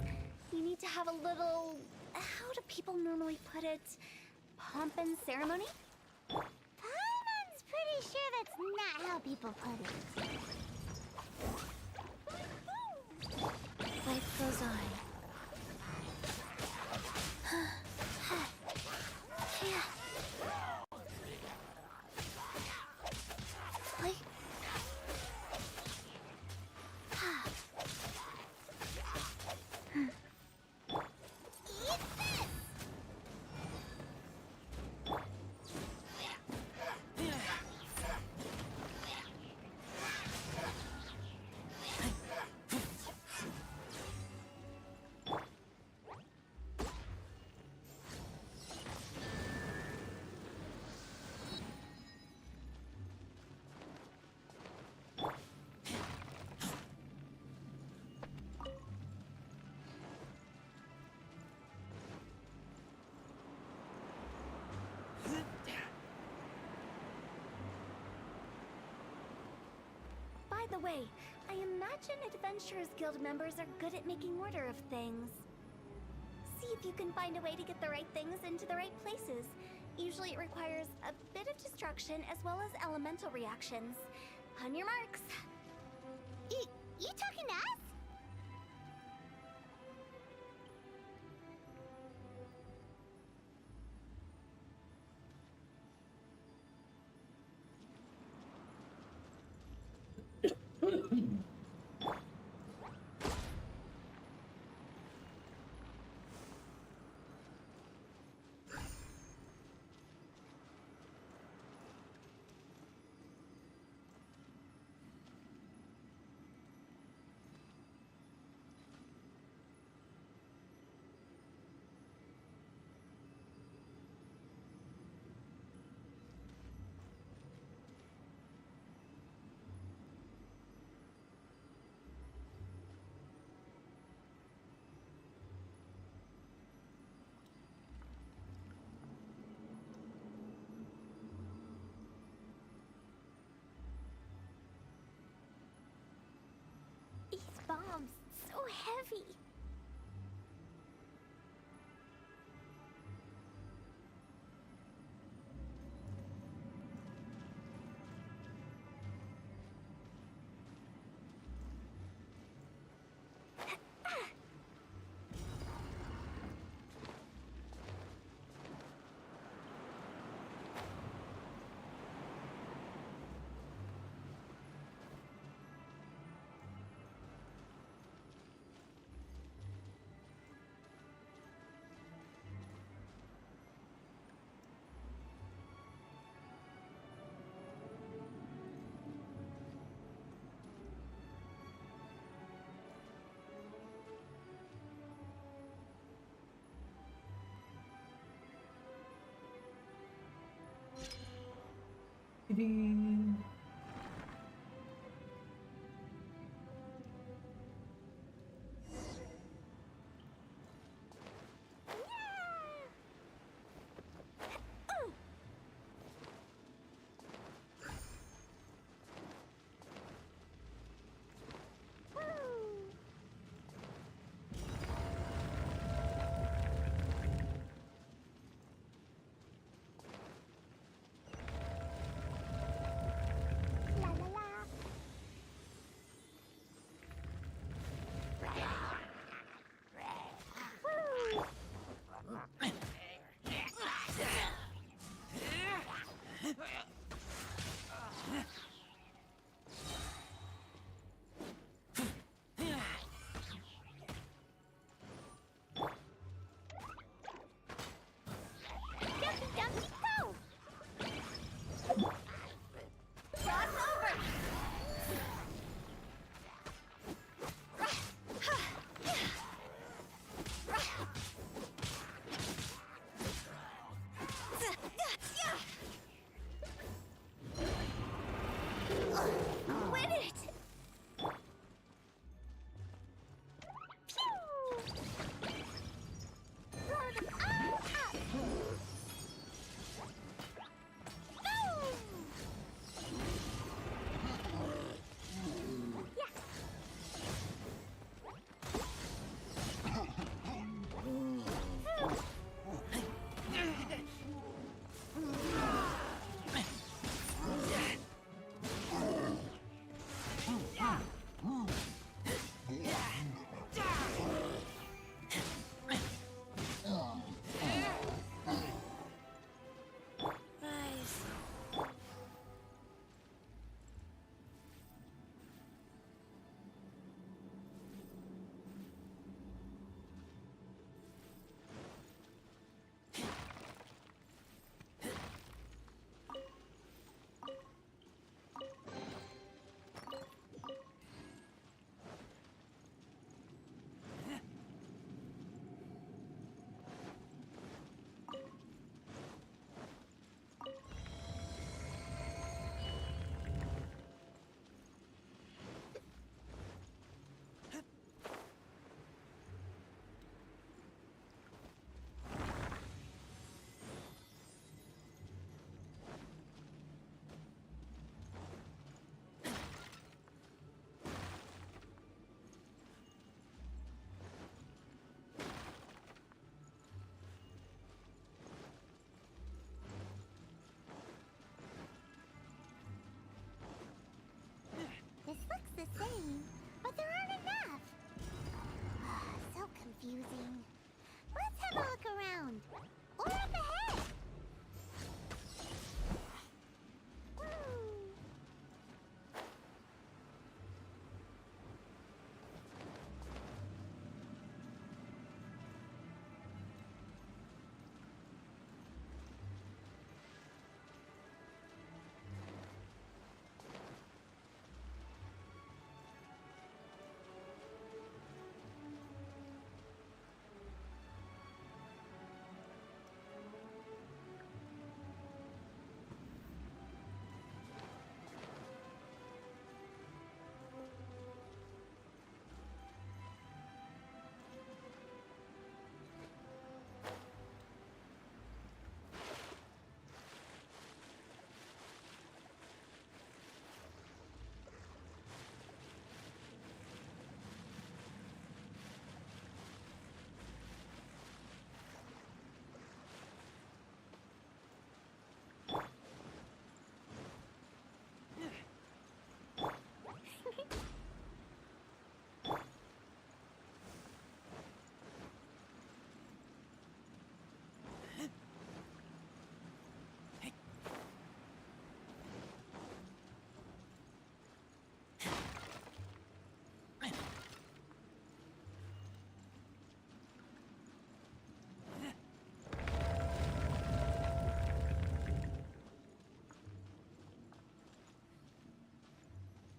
You need to have a little... How do people normally put it? Pomp and ceremony?
Paimon's pretty sure that's not how people put it.
Life goes on. Wait.
Eat this!
By the way, I imagine Adventurers Guild members are good at making order of things. See if you can find a way to get the right things into the right places. Usually it requires a bit of destruction as well as elemental reactions. On your marks.
You talking to us? These bombs, so heavy.
Doo-doo.
La la la. Jumpy, jumpy, go! Cross over! Win it! Phew! Throw them all up! Boom! Yeah! This looks the same, but there aren't enough. So confusing. Let's have a look around. Or up ahead.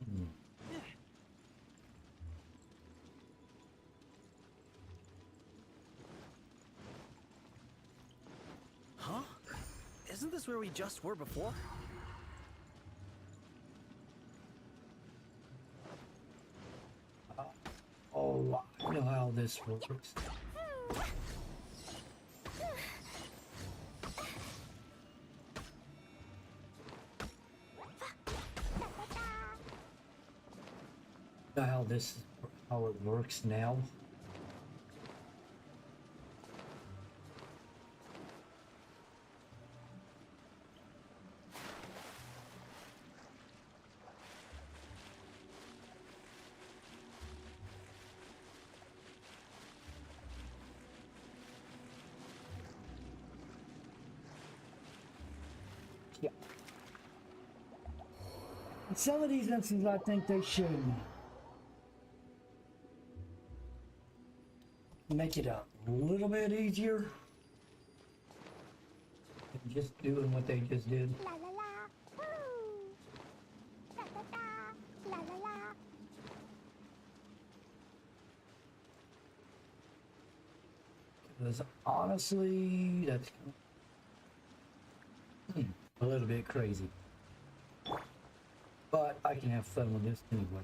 Woo.
Huh? Isn't this where we just were before?
this works. How this how it works now. Yeah. In some of these instances, I think they should make it a little bit easier than just doing what they just did.
La la la. Woo. Da da da. La la la.
Because honestly, that's a little bit crazy. But I can have fun with this anyway.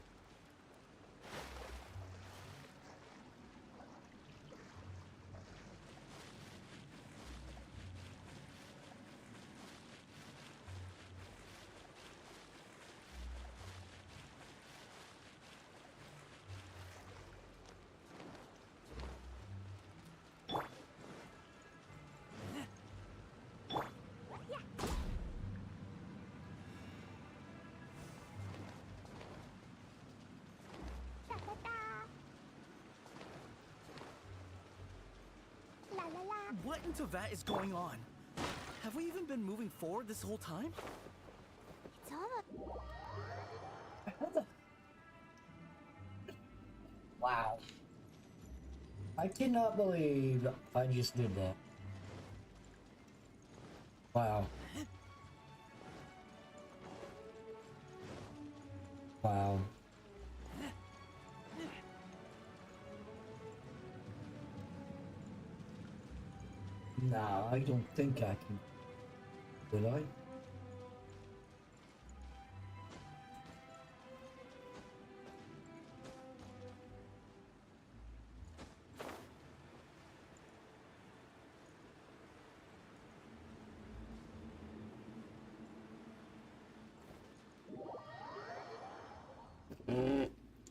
Da da da. La la la.
What in Tevat is going on? Have we even been moving forward this whole time?
It's all
Wow. I cannot believe I just did that. Wow. Wow. Nah, I don't think I can. Will I?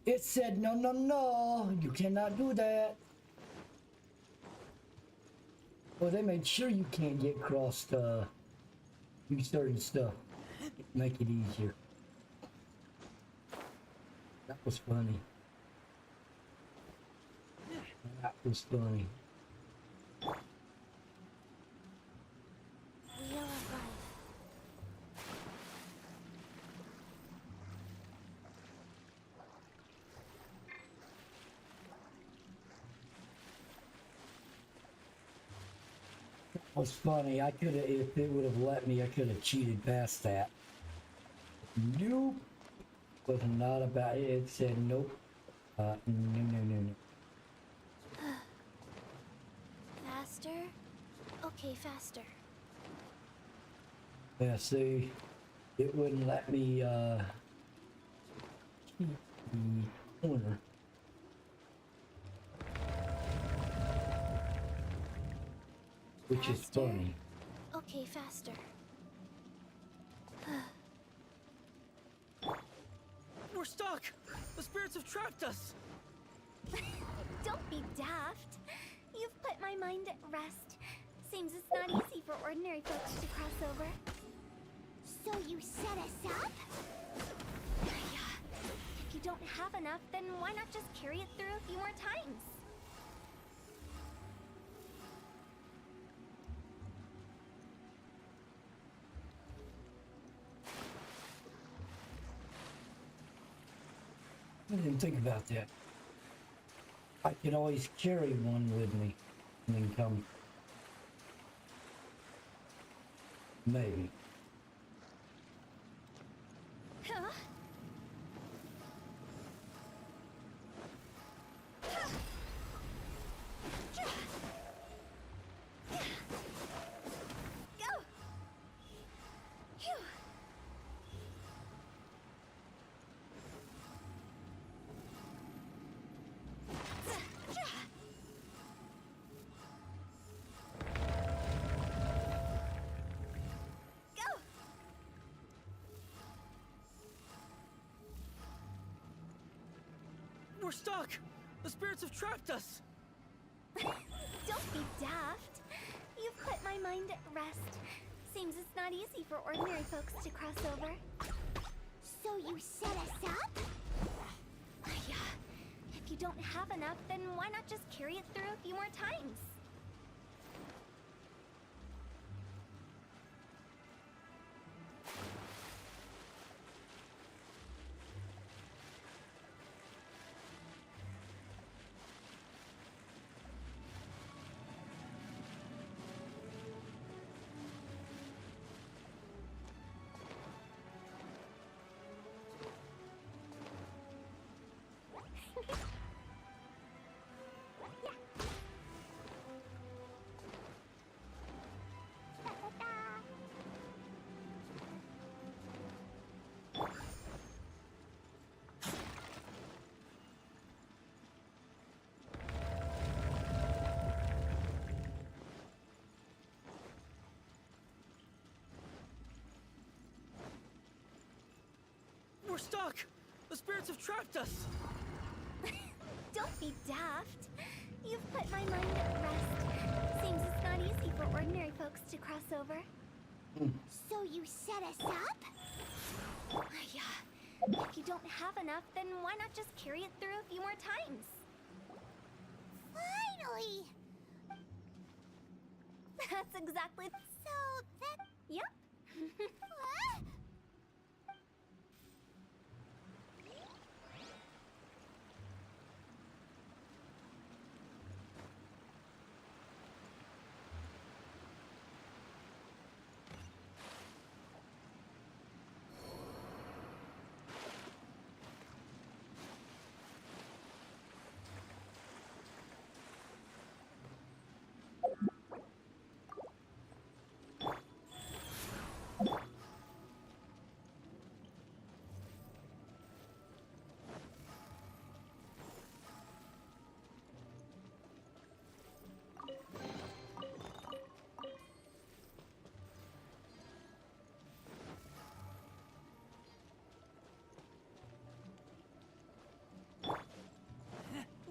It said no, no, no, you cannot do that. Well, they made sure you can't get across do certain stuff. Make it easier. That was funny. That was funny.
Wheel of life.
Was funny. I could have, if it would have let me, I could have cheated past that. Nope. Was not about it. It said nope. No, no, no, no.
Faster? Okay, faster.
Yeah, see, it wouldn't let me keep the corner. Which is
Faster?
funny.
Okay, faster.
We're stuck! The spirits have trapped us!
Don't be daft. You've put my mind at rest. Seems it's not easy for ordinary folks to cross over.
So you set us up?
Yeah. If you don't have enough, then why not just carry it through a few more times?
I didn't think about that. I could always carry one with me and then come. Maybe.
Huh? Go! Phew.
We're stuck! The spirits have trapped us!
Don't be daft. You've put my mind at rest. Seems it's not easy for ordinary folks to cross over.
So you set us up?
Yeah. If you don't have enough, then why not just carry it through a few more times?
We're stuck! The spirits have trapped us!
Don't be daft. You've put my mind at rest. Seems it's not easy for ordinary folks to cross over.
So you set us up?
Yeah. If you don't have enough, then why not just carry it through a few more times?
Finally!
That's exactly...
So that...
Yep.
What?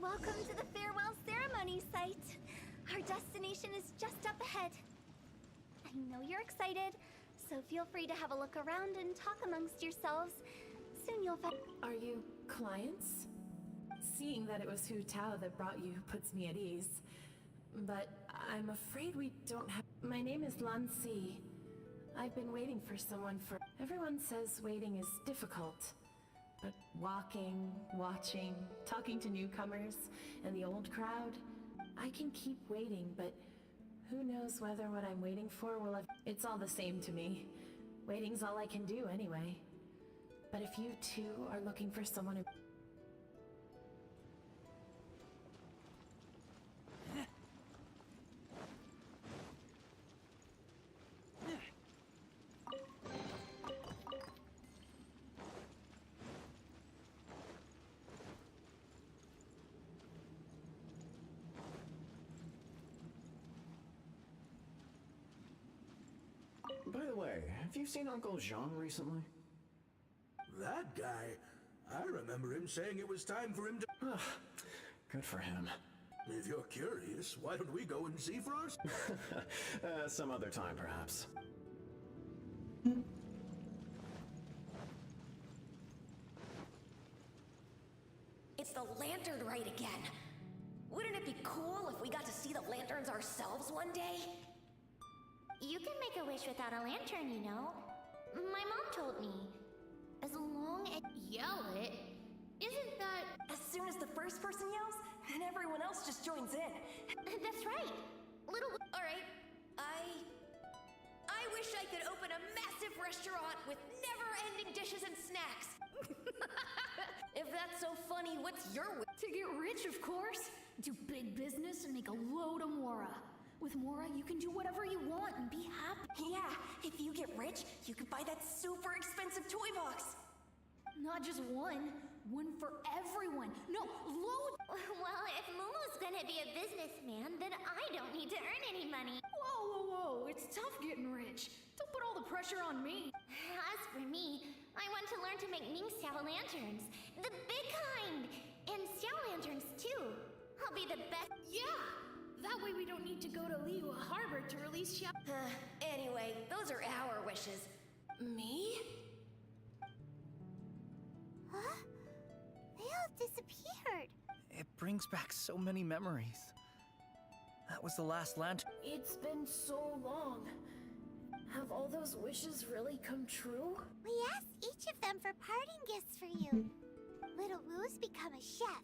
Welcome to the farewell ceremony site. Our destination is just up ahead. I know you're excited, so feel free to have a look around and talk amongst yourselves. Soon you'll find...
Are you clients? Seeing that it was Hu Tao that brought you puts me at ease. But I'm afraid we don't have... My name is Lan Si. I've been waiting for someone for... Everyone says waiting is difficult. But walking, watching, talking to newcomers, and the old crowd, I can keep waiting, but who knows whether what I'm waiting for will have... It's all the same to me. Waiting's all I can do anyway. But if you too are looking for someone who...
By the way, have you seen Uncle Jean recently?
That guy? I remember him saying it was time for him to...
Good for him.
If you're curious, why don't we go and see for ourselves?
Some other time, perhaps.
It's the lantern rite again. Wouldn't it be cool if we got to see the lanterns ourselves one day?
You can make a wish without a lantern, you know. My mom told me. As long as yell it, isn't that...
As soon as the first person yells, and everyone else just joins in.
That's right. Little...
Alright, I wish I could open a massive restaurant with never-ending dishes and snacks. If that's so funny, what's your wish?
To get rich, of course. Do big business and make a load of Mora. With Mora, you can do whatever you want and be happy.
Yeah, if you get rich, you could buy that super expensive toy box.
Not just one. One for everyone. No, loads.
Well, if Momo's gonna be a businessman, then I don't need to earn any money.
Whoa, whoa, whoa. It's tough getting rich. Don't put all the pressure on me.
As for me, I want to learn to make Ming Xiao lanterns. The big kind. And Xiao
the best.
Yeah! That way we don't need to go to Liyue Harbor to release Xiao.
Anyway, those are our wishes.
Me?
Huh? They all disappeared.
It brings back so many memories. That was the last lantern.
It's been so long. Have all those wishes really come true?
We asked each of them for parting gifts for you. Little Wu's become a chef.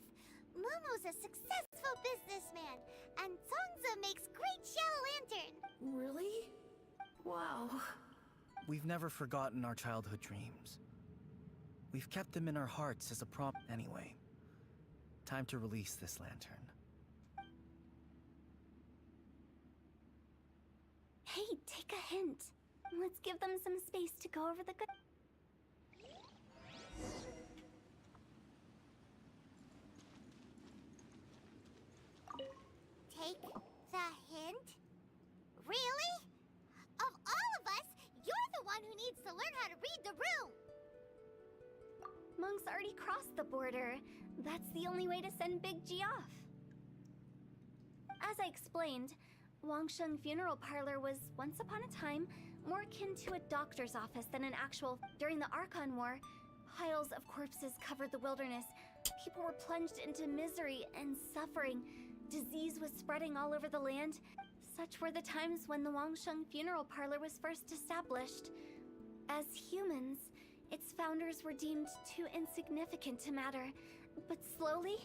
Mumu's a successful businessman. And Zongza makes great shell lantern.
Really? Wow.
We've never forgotten our childhood dreams. We've kept them in our hearts as a prompt anyway. Time to release this lantern.
Hey, take a hint. Let's give them some space to go over the good.
Take the hint? Really? Of all of us, you're the one who needs to learn how to read the room.
Monk's already crossed the border. That's the only way to send Big G off. As I explained, Wangsheng Funeral Parlor was, once upon a time, more akin to a doctor's office than an actual... During the Archon War, piles of corpses covered the wilderness. People were plunged into misery and suffering. Disease was spreading all over the land. Such were the times when the Wangsheng Funeral Parlor was first established. As humans, its founders were deemed too insignificant to matter. But slowly...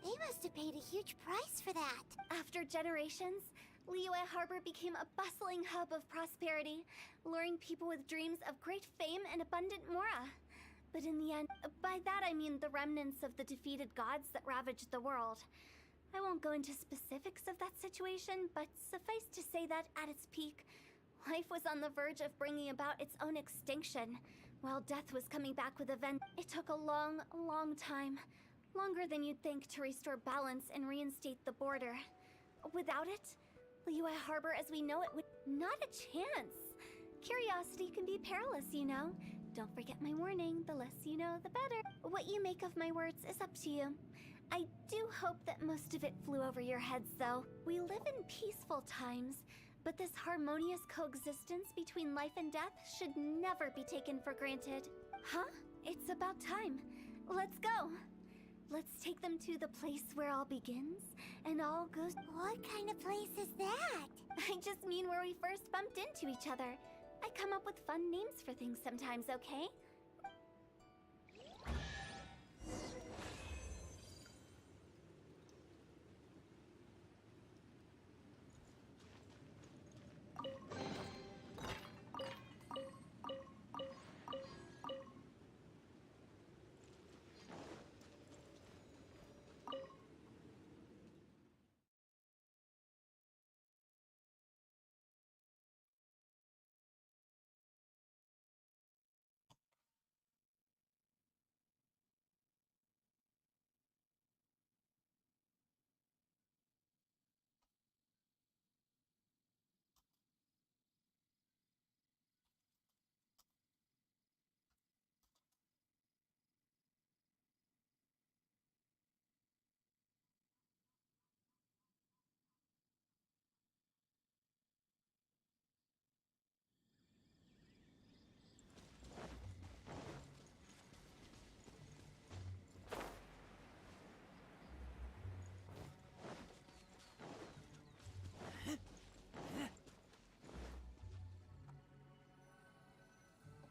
They must have paid a huge price for that.
After generations, Liyue Harbor became a bustling hub of prosperity, luring people with dreams of great fame and abundant mora. But in the end, by that I mean the remnants of the defeated gods that ravaged the world. I won't go into specifics of that situation, but suffice to say that at its peak, life was on the verge of bringing about its own extinction, while death was coming back with a vengeance. It took a long, long time, longer than you'd think, to restore balance and reinstate the border. Without it, Liyue Harbor as we know it would... Not a chance! Curiosity can be perilous, you know. Don't forget my warning, the less you know, the better. What you make of my words is up to you. I do hope that most of it flew over your heads, though. We live in peaceful times, but this harmonious coexistence between life and death should never be taken for granted. Huh? It's about time. Let's go. Let's take them to the place where all begins and all goes...
What kind of place is that?
I just mean where we first bumped into each other. I come up with fun names for things sometimes, okay?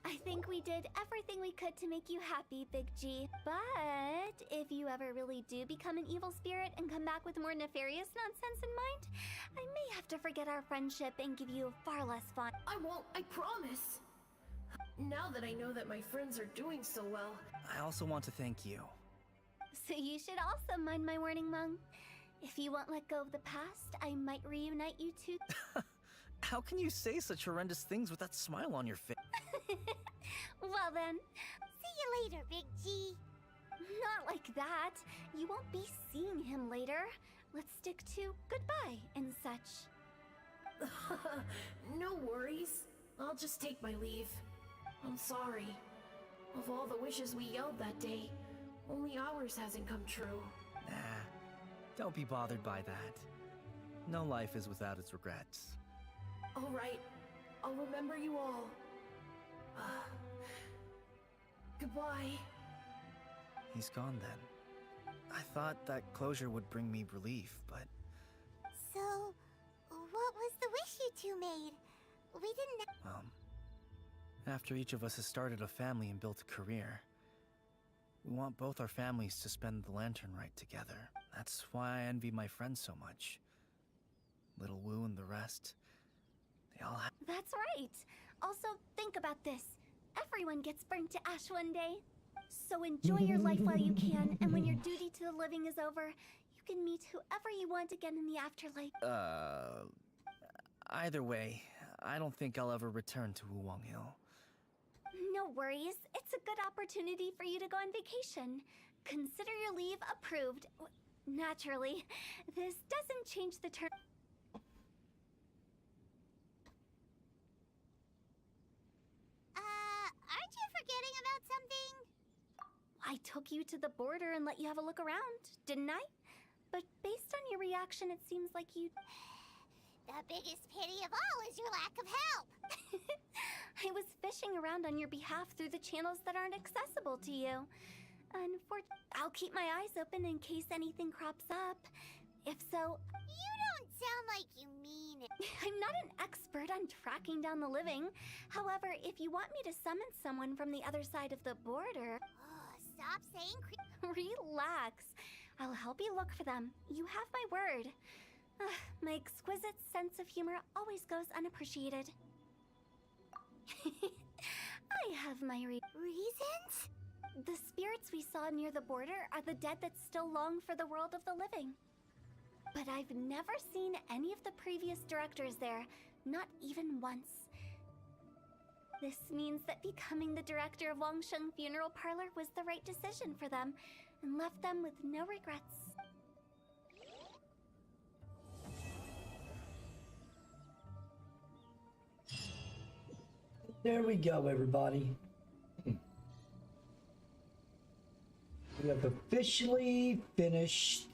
I think we did everything we could to make you happy, Big G. But if you ever really do become an evil spirit and come back with more nefarious nonsense in mind, I may have to forget our friendship and give you far less fun.
I won't, I promise. Now that I know that my friends are doing so well...
I also want to thank you.
So you should also mind my warning, Mung. If you won't let go of the past, I might reunite you two.
How can you say such horrendous things with that smile on your face?
Well then, see you later, Big G.
Not like that. You won't be seeing him later. Let's stick to goodbye and such.
No worries. I'll just take my leave. I'm sorry. Of all the wishes we yelled that day, only ours hasn't come true.
Nah, Don't be bothered by that. No life is without its regrets.
All right, I'll remember you all. Goodbye.
He's gone then. I thought that closure would bring me relief, but
So, what was the wish you two made? We didn't.
after each of us has started a family and built a career, we want both our families to spend the lantern rite together. That's why I envy my friends so much. Little Wu and the rest, they all have.
That's right. Also, think about this. Everyone gets burnt to ash one day. So enjoy your life while you can, and when your duty to the living is over, you can meet whoever you want again in the afterlife.
Either way, I don't think I'll ever return to Wuwang Hill.
No worries. It's a good opportunity for you to go on vacation. Consider your leave approved. Naturally, this doesn't change the term.
Aren't you forgetting about something?
I took you to the border and let you have a look around, didn't I? But based on your reaction, it seems like you...
The biggest pity of all is your lack of help.
I was fishing around on your behalf through the channels that aren't accessible to you. I'll keep my eyes open in case anything crops up. If so...
You don't sound like you mean it.
I'm not an expert on tracking down the living. However, if you want me to summon someone from the other side of the border...
Stop saying
Relax. I'll help you look for them. You have my word. My exquisite sense of humor always goes unappreciated. I have my
reasons?
The spirits we saw near the border are the dead that still long for the world of the living. But I've never seen any of the previous directors there, not even once. This means that becoming the director of Wangsheng Funeral Parlor was the right decision for them, and left them with no regrets.
There we go, everybody. We have officially finished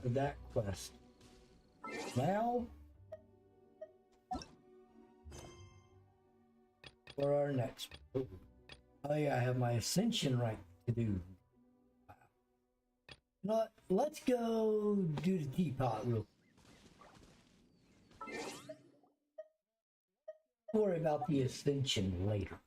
that quest. Now, for our next. Oh yeah, I have my ascension right to do. Let's go do the teapot real quick. Worry about the ascension later.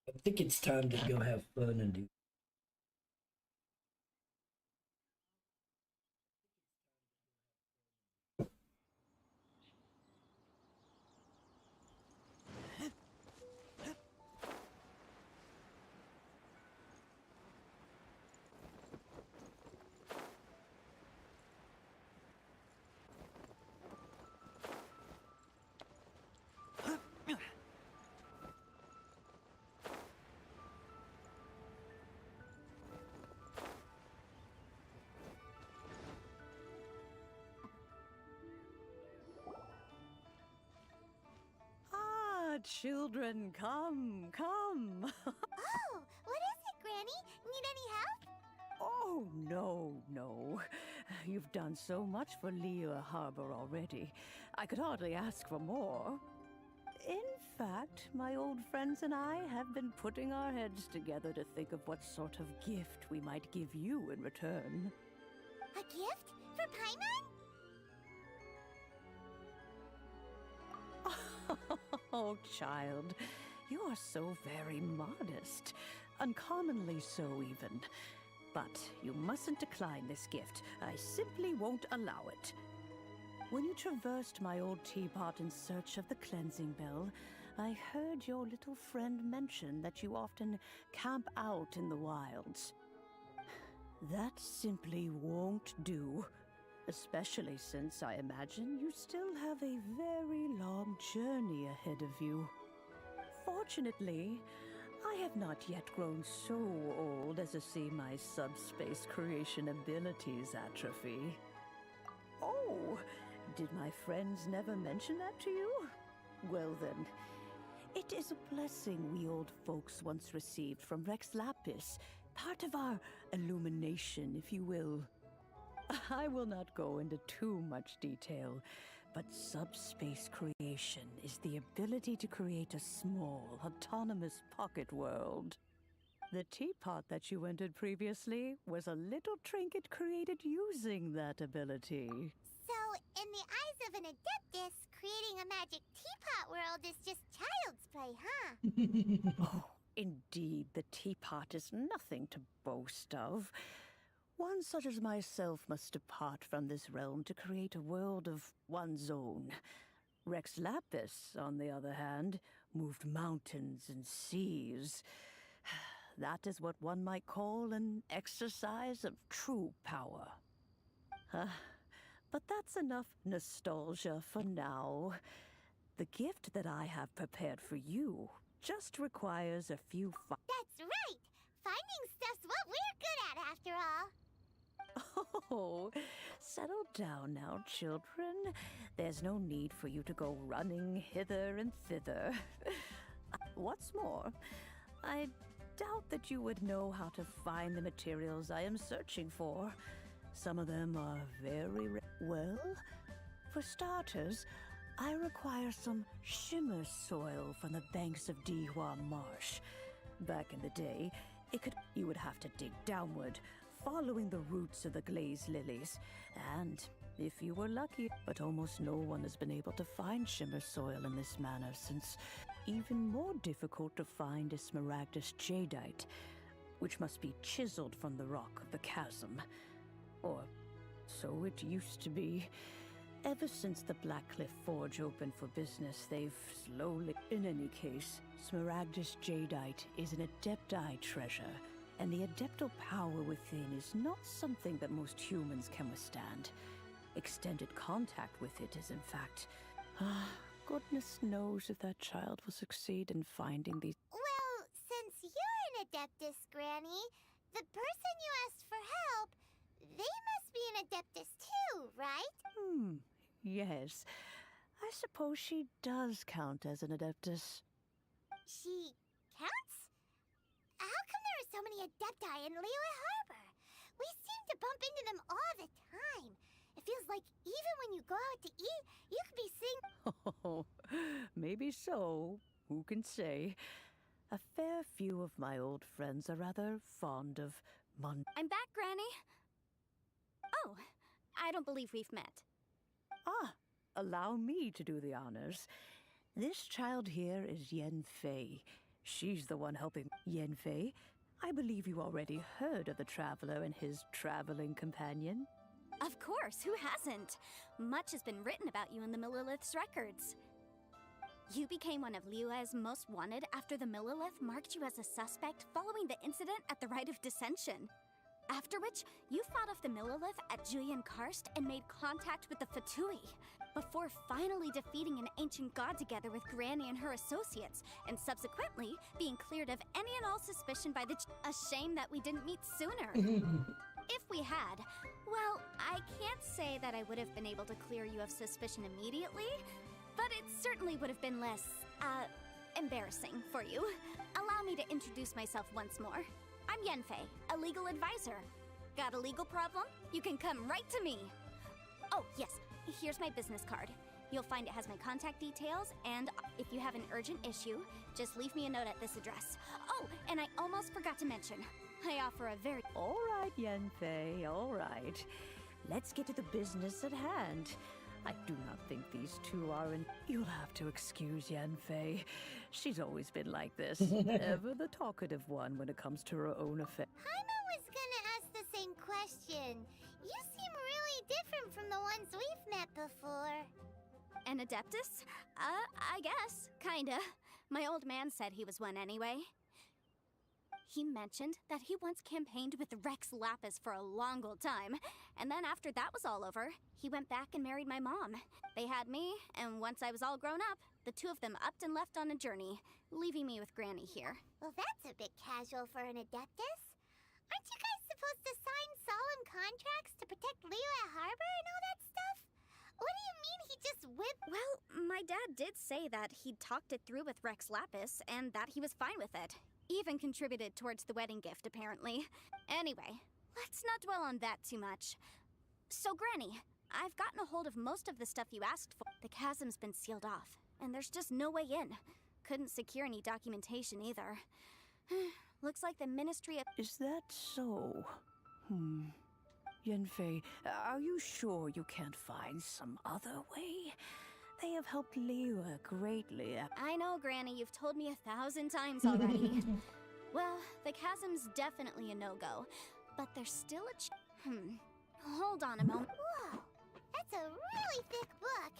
I think it's time to go have fun and do.
Children, come, come.
Oh, what is it, Granny? Need any help?
Oh, no. You've done so much for Liyue Harbor already. I could hardly ask for more. In fact, my old friends and I have been putting our heads together to think of what sort of gift we might give you in return.
A gift? For Paimon?
Oh, child, you are so very modest. Uncommonly so, even. But you mustn't decline this gift. I simply won't allow it. When you traversed my old teapot in search of the cleansing bell, I heard your little friend mention that you often camp out in the wilds. That simply won't do. Especially since I imagine you still have a very long journey ahead of you. Fortunately, I have not yet grown so old as to see my subspace creation abilities atrophy. Oh, did my friends never mention that to you? Well then, it is a blessing we old folks once received from Rex Lapis, part of our illumination, if you will. I will not go into too much detail, but subspace creation is the ability to create a small, autonomous pocket world. The teapot that you entered previously was a little trinket created using that ability.
So, in the eyes of an Adeptus, creating a magic teapot world is just child's play, huh?
Oh, indeed, the teapot is nothing to boast of. One such as myself must depart from this realm to create a world of one's own. Rex Lapis, on the other hand, moved mountains and seas. That is what one might call an exercise of true power. But that's enough nostalgia for now. The gift that I have prepared for you just requires a few
That's right! Finding stuff's what we're good at, after all.
Oh, settle down now, children. There's no need for you to go running hither and thither. What's more, I doubt that you would know how to find the materials I am searching for. Some of them are very well, for starters, I require some shimmer soil from the banks of Dihua Marsh. Back in the day, you would have to dig downward, following the roots of the glazed lilies, and if you were lucky, but almost no one has been able to find shimmer soil in this manner since even more difficult to find is smaragdus jadeite, which must be chiseled from the rock of the chasm. Or so it used to be. Ever since the Blackcliff Forge opened for business, they've slowly... In any case, smaragdus jadeite is an adepti treasure, and the adeptal power within is not something that most humans can withstand. Extended contact with it is, in fact... goodness knows if that child will succeed in finding these...
Well, since you're an Adeptus, Granny, the person you asked for help, they must be an Adeptus too, right?
Yes. I suppose she does count as an Adeptus.
She counts? How come there are so many Adepti in Liyue Harbor? We seem to bump into them all the time. It feels like even when you go out to eat, you could be seeing...
Oh, maybe so. Who can say? A fair few of my old friends are rather fond of
I'm back, Granny. Oh, I don't believe we've met.
Allow me to do the honors. This child here is Yen Fei. She's the one helping Yen Fei. I believe you already heard of the Traveler and his traveling companion.
Of course, who hasn't? Much has been written about you in the Millilith's records. You became one of Liyue's most wanted after the Millilith marked you as a suspect following the incident at the Rite of Dissension. After which, you fought off the Millilith at Julian Karst and made contact with the Fatui, before finally defeating an ancient god together with Granny and her associates, and subsequently being cleared of any and all suspicion by the A shame that we didn't meet sooner. If we had, well, I can't say that I would have been able to clear you of suspicion immediately, but it certainly would have been less, embarrassing for you. Allow me to introduce myself once more. I'm Yenfei, a legal advisor. Got a legal problem? You can come right to me. Oh, yes, here's my business card. You'll find it has my contact details, and if you have an urgent issue, just leave me a note at this address. Oh, and I almost forgot to mention, I offer a very...
All right, Yenfei, all right. Let's get to the business at hand. I do not think these two are in... You'll have to excuse Yenfei. She's always been like this. Ever the talkative one when it comes to her own affairs.
Paimon was gonna ask the same question. You seem really different from the ones we've met before.
An Adeptus? I guess. Kinda. My old man said he was one anyway. He mentioned that he once campaigned with Rex Lapis for a long old time, and then after that was all over, he went back and married my mom. They had me, and once I was all grown up, the two of them upped and left on a journey, leaving me with Granny here.
Well, that's a bit casual for an Adeptus. Aren't you guys supposed to sign solemn contracts to protect Liyue Harbor and all that stuff? What do you mean he just whipped?
Well, my dad did say that he'd talked it through with Rex Lapis, and that he was fine with it. Even contributed towards the wedding gift, apparently. Anyway, let's not dwell on that too much. So, Granny, I've gotten a hold of most of the stuff you asked for. The chasm's been sealed off, and there's just no way in. Couldn't secure any documentation either. Looks like the Ministry of...
Is that so? Yanfei, are you sure you can't find some other way? They have helped Liyue greatly.
I know, Granny, you've told me 1,000 times already. Well, the chasm's definitely a no-go, but there's still a Hold on a moment.
Whoa, that's a really thick book.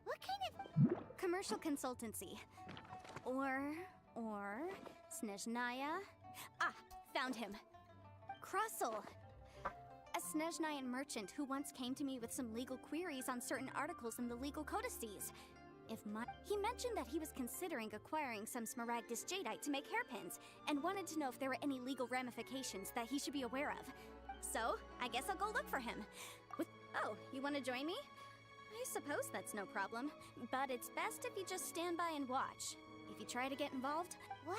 What kind of...
Commercial consultancy. Or... Snezhnaya? Ah, found him. Krusel. A Snezhnayan merchant who once came to me with some legal queries on certain articles in the legal codices. He mentioned that he was considering acquiring some Smaragdus jadeite to make hairpins, and wanted to know if there were any legal ramifications that he should be aware of. So, I guess I'll go look for him. Oh, you want to join me? I suppose that's no problem, but it's best if you just stand by and watch. If you try to get involved...
Wow.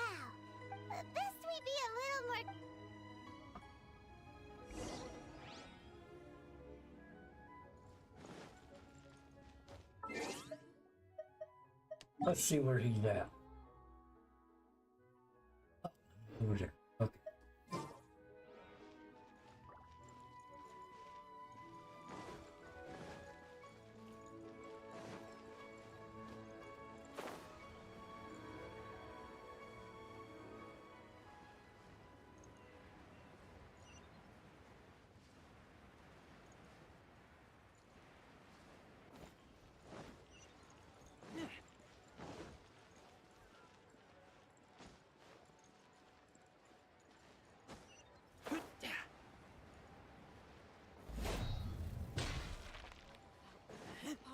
Best we be a little more...
Let's see where he's at. Oh, over there.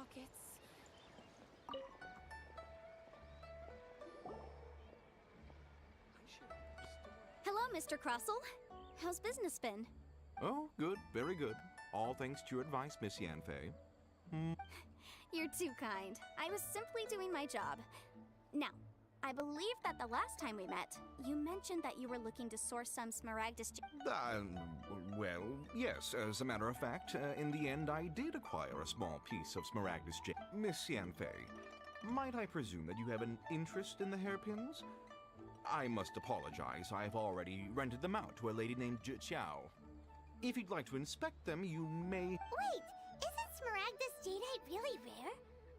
Okay.
Hello, Mr. Crossell. How's business been?
Oh, good, very good. All thanks to your advice, Miss Yanfei.
You're too kind. I was simply doing my job. Now, I believe that the last time we met, you mentioned that you were looking to source some Smaragdus...
Well, yes, as a matter of fact, in the end I did acquire a small piece of Smaragdus jade. Miss Yanfei, might I presume that you have an interest in the hairpins? I must apologize, I've already rented them out to a lady named Zhiqiao. If you'd like to inspect them, you may...
Wait, isn't Smaragdus jadeite really rare?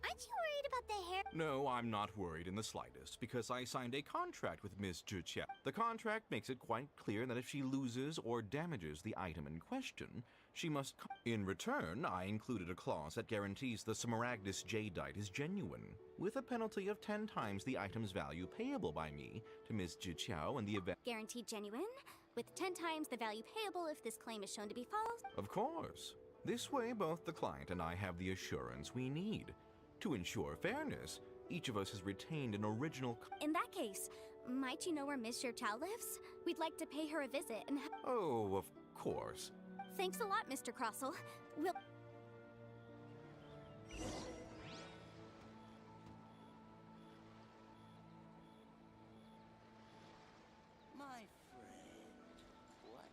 Aren't you worried about the hair?
No, I'm not worried in the slightest, because I signed a contract with Ms. Zhiqiao. The contract makes it quite clear that if she loses or damages the item in question, she must... In return, I included a clause that guarantees the Smaragdus jadeite is genuine, with a penalty of 10 times the item's value payable by me to Ms. Zhiqiao in the event...
Guaranteed genuine, with 10 times the value payable if this claim is shown to be false?
Of course. This way, both the client and I have the assurance we need. To ensure fairness, each of us has retained an original...
In that case, might you know where Miss Zhiqiao lives? We'd like to pay her a visit and...
Oh, of course.
Thanks a lot, Mr. Crossell. We'll...
My friend, what?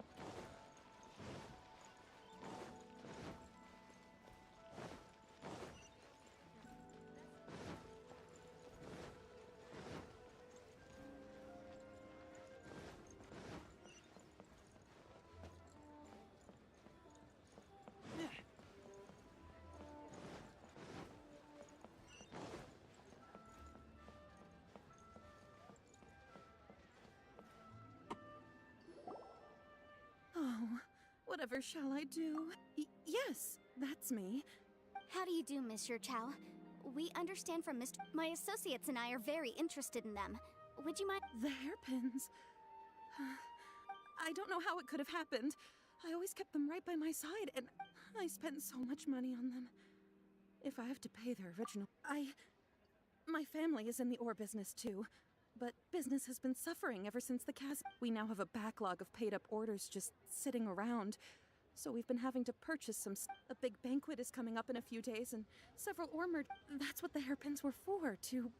Oh, whatever shall I do? Yes, that's me.
How do you do, Miss Zhiqiao? We understand from Mr. My associates and I are very interested in them. Would you mind...
The hairpins. I don't know how it could have happened. I always kept them right by my side, and I spent so much money on them. If I have to pay their original... My family is in the ore business too, but business has been suffering ever since the chasm. We now have a backlog of paid-up orders just sitting around, so we've been having to purchase some... A big banquet is coming up in a few days, and several ore That's what the hairpins were for, to...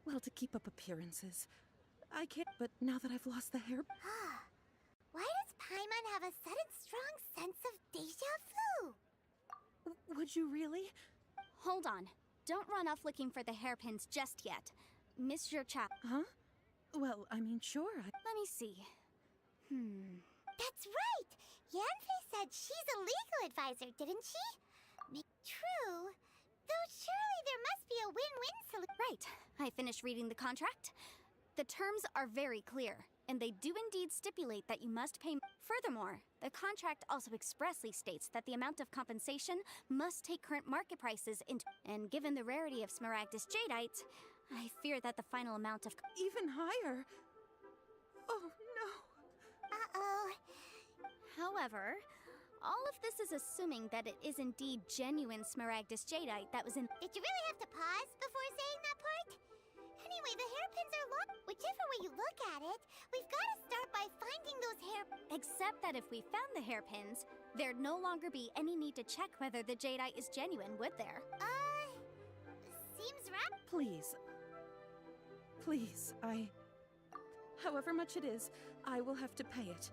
Well, to keep up appearances. I can't... But now that I've lost the hair...
Why does Paimon have a sudden strong sense of deja vu?
Would you really?
Hold on. Don't run off looking for the hairpins just yet. Mr. Chow.
Huh? Well, I mean, sure.
Let me see.
That's right! Yanfei said she's a legal advisor, didn't she? True. Though surely there must be a win-win solution.
Right. I finished reading the contract. The terms are very clear, and they do indeed stipulate that you must pay. Furthermore, the contract also expressly states that the amount of compensation must take current market prices into. And given the rarity of Smaragdus jadeite, I fear that the final amount of.
Even higher? Oh, no.
Uh-oh.
However, all of this is assuming that it is indeed genuine Smaragdus jadeite that was in.
Did you really have to pause before saying that part? Anyway, the hairpins are locked. Whichever way you look at it, we've got to start by finding those hair...
Except that if we found the hairpins, there'd no longer be any need to check whether the jadeite is genuine, would there?
Seems right.
Please. Please, However much it is, I will have to pay it.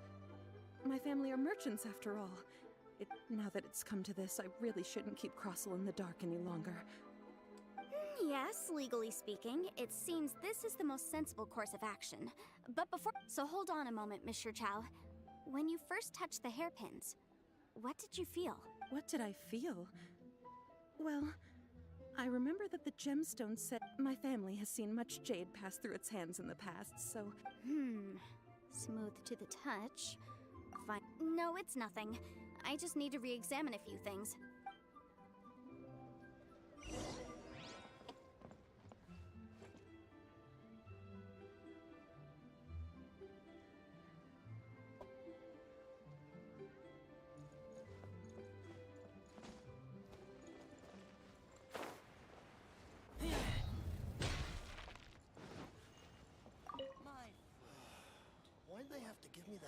My family are merchants, after all. Now that it's come to this, I really shouldn't keep Crossel in the dark any longer.
Yes, legally speaking, it seems this is the most sensible course of action. But before... So hold on a moment, Mr. Chow. When you first touched the hairpins, what did you feel?
What did I feel? Well, I remember that the gemstone said my family has seen much jade pass through its hands in the past, so...
Smooth to the touch. Fine. No, it's nothing. I just need to re-examine a few things.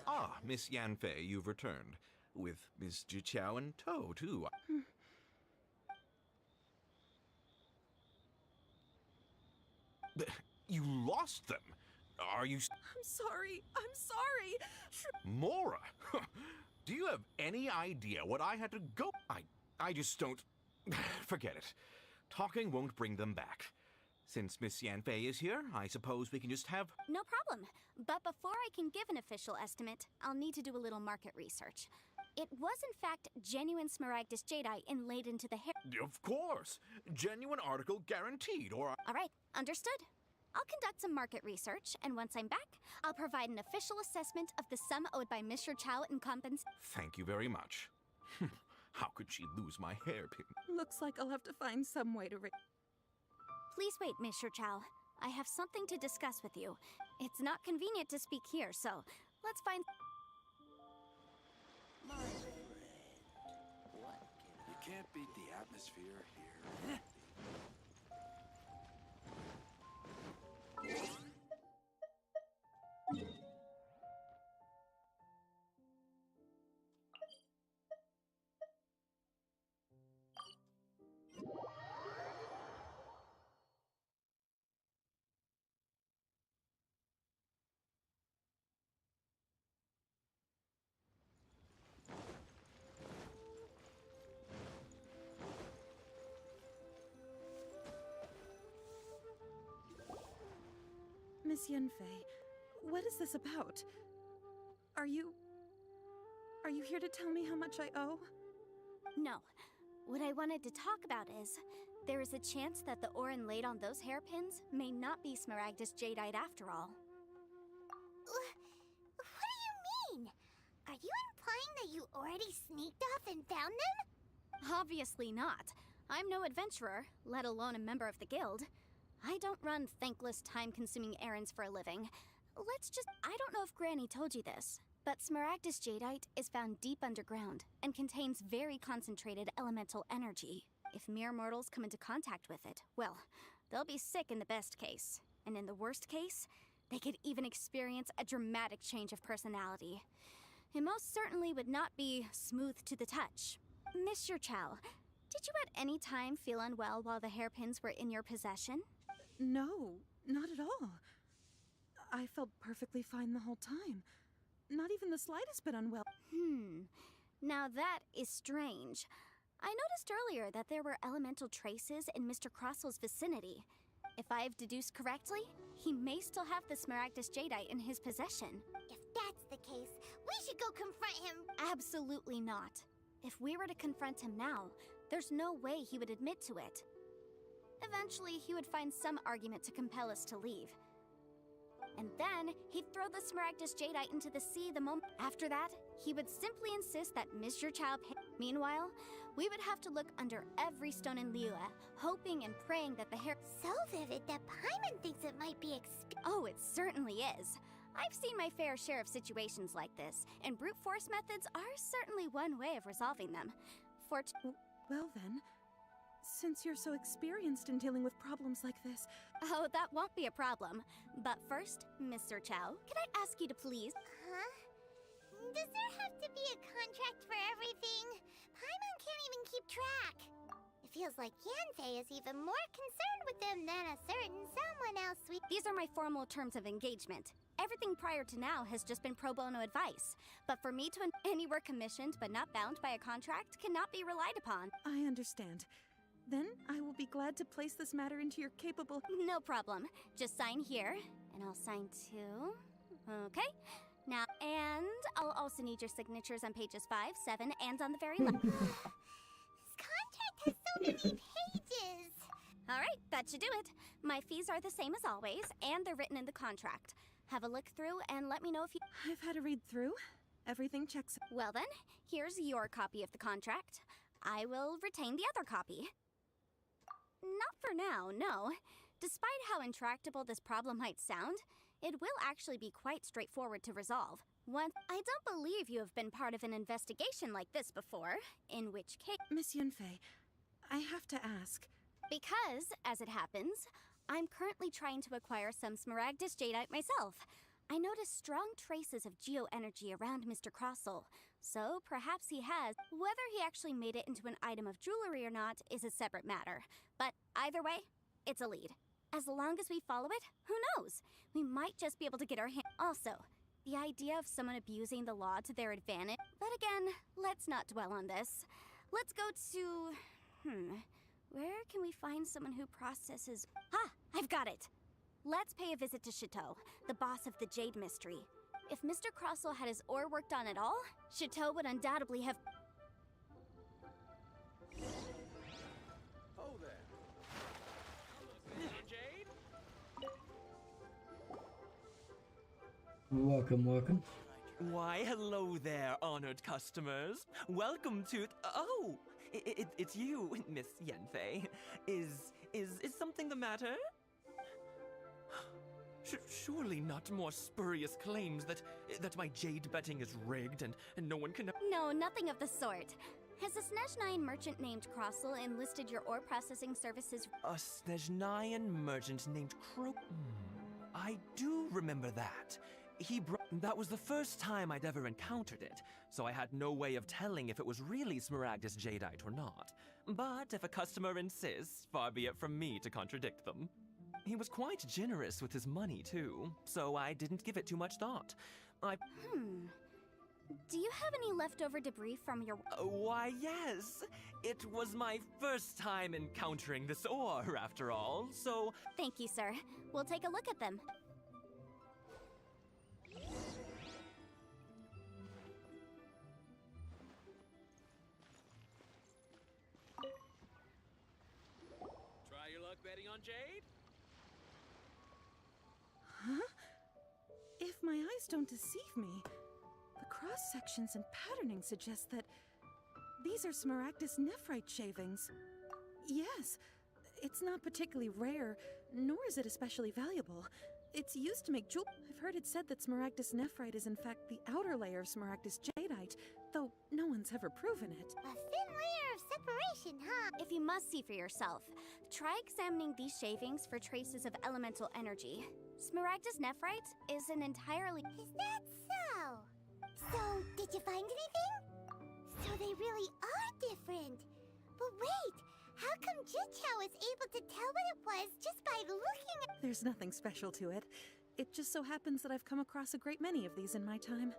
Ah, Miss Yanfei, you've returned. With Miss Jiqiao in tow, too. You lost them? Are you...
I'm sorry. I'm sorry.
Mora! Do you have any idea what I had to go... I just don't... Forget it. Talking won't bring them back. Since Miss Yanfei is here, I suppose we can just have...
No problem. But before I can give an official estimate, I'll need to do a little market research. It was in fact genuine Smaragdus jadeite inlaid into the hair...
Of course! Genuine article guaranteed, or...
Alright, understood. I'll conduct some market research, and once I'm back, I'll provide an official assessment of the sum owed by Mr. Chow in
Thank you very much. How could she lose my hairpin?
Looks like I'll have to find some way to...
Please wait, Mr. Chow. I have something to discuss with you. It's not convenient to speak here, so let's find...
My friend, what
You can't beat the atmosphere here.
Miss Yanfei, what is this about? Are you here to tell me how much I owe?
No. What I wanted to talk about is, there is a chance that the ore inlaid on those hairpins may not be Smaragdus jadeite after all.
What do you mean? Are you implying that you already sneaked off and found them?
Obviously not. I'm no adventurer, let alone a member of the guild. I don't run thankless, time-consuming errands for a living. I don't know if Granny told you this, but Smaragdus jadeite is found deep underground and contains very concentrated elemental energy. If mere mortals come into contact with it, well, they'll be sick in the best case. And in the worst case, they could even experience a dramatic change of personality. It most certainly would not be smooth to the touch. Monsieur Chow, did you at any time feel unwell while the hairpins were in your possession?
No, not at all. I felt perfectly fine the whole time. Not even the slightest bit unwell.
Now that is strange. I noticed earlier that there were elemental traces in Mr. Crossel's vicinity. If I have deduced correctly, he may still have the Smaragdus jadeite in his possession.
If that's the case, we should go confront him.
Absolutely not. If we were to confront him now, there's no way he would admit to it. Eventually, he would find some argument to compel us to leave. And then, he'd throw the Smaragdus jadeite into the sea the moment. After that, he would simply insist that Mr. Chow pay. Meanwhile, we would have to look under every stone in Liyue, hoping and praying that the hair—
So vivid that Paimon thinks it might be
Oh, it certainly is. I've seen my fair share of situations like this, and brute force methods are certainly one way of resolving them.
Well then, since you're so experienced in dealing with problems like this—
Oh, that won't be a problem. But first, Mr. Chow, can I ask you to please—
Huh? Does there have to be a contract for everything? Paimon can't even keep track. It feels like Yanfei is even more concerned with them than a certain someone else we—
These are my formal terms of engagement. Everything prior to now has just been pro bono advice. But for me to— any work commissioned but not bound by a contract cannot be relied upon.
I understand. Then I will be glad to place this matter into your capable—
No problem. Just sign here, and I'll sign too. Okay. Now, and I'll also need your signatures on pages 5, 7, and on the very last.
This contract has so many pages.
All right, that should do it. My fees are the same as always, and they're written in the contract. Have a look through and let me know if you—
I've had a read through. Everything checks.
Well then, here's your copy of the contract. I will retain the other copy. Not for now, no. Despite how intractable this problem might sound, it will actually be quite straightforward to resolve. I don't believe you have been part of an investigation like this before, in which case—
Miss Yunfei, I have to ask.
Because, as it happens, I'm currently trying to acquire some Smaragdus jadeite myself. I noticed strong traces of geo-energy around Mr. Crossel, so perhaps he has. Whether he actually made it into an item of jewelry or not is a separate matter. But either way, it's a lead. As long as we follow it, who knows? We might just be able to get our hand— Also, the idea of someone abusing the law to their advantage— But again, let's not dwell on this. Let's go to— Where can we find someone who processes— I've got it! Let's pay a visit to Chateau, the boss of the Jade Mystery. If Mr. Crossel had his ore worked on at all, Chateau would undoubtedly have—
Oh there. Jade?
Welcome, welcome.
Why, hello there, honored customers. Welcome to— Oh! It's you, Miss Yanfei. Is something the matter? Surely not more spurious claims that my jade betting is rigged and no one can—
No, nothing of the sort. Has a Snezhnayan merchant named Crossel enlisted your ore processing services?
A Snezhnayan merchant named I do remember that. That was the first time I'd ever encountered it, so I had no way of telling if it was really Smaragdus jadeite or not. But if a customer insists, far be it from me to contradict them. He was quite generous with his money, too, so I didn't give it too much thought.
Do you have any leftover debris from your—
Why, yes. It was my first time encountering this ore, after all, so—
Thank you, sir. We'll take a look at them.
Try your luck betting on Jade?
Huh? If my eyes don't deceive me, the cross-sections and patterning suggest that these are Smaragdus nephrite shavings. Yes, it's not particularly rare, nor is it especially valuable. It's used to make jewel. I've heard it said that Smaragdus nephrite is in fact the outer layer of Smaragdus jadeite, though no one's ever proven it.
A thin layer of separation, huh?
If you must see for yourself, try examining these shavings for traces of elemental energy. Smaragdus nephrite is an entirely...
Is that so? So, did you find anything? So they really are different. But wait, how come Jichao was able to tell what it was just by looking at...
There's nothing special to it. It just so happens that I've come across a great many of these in my time.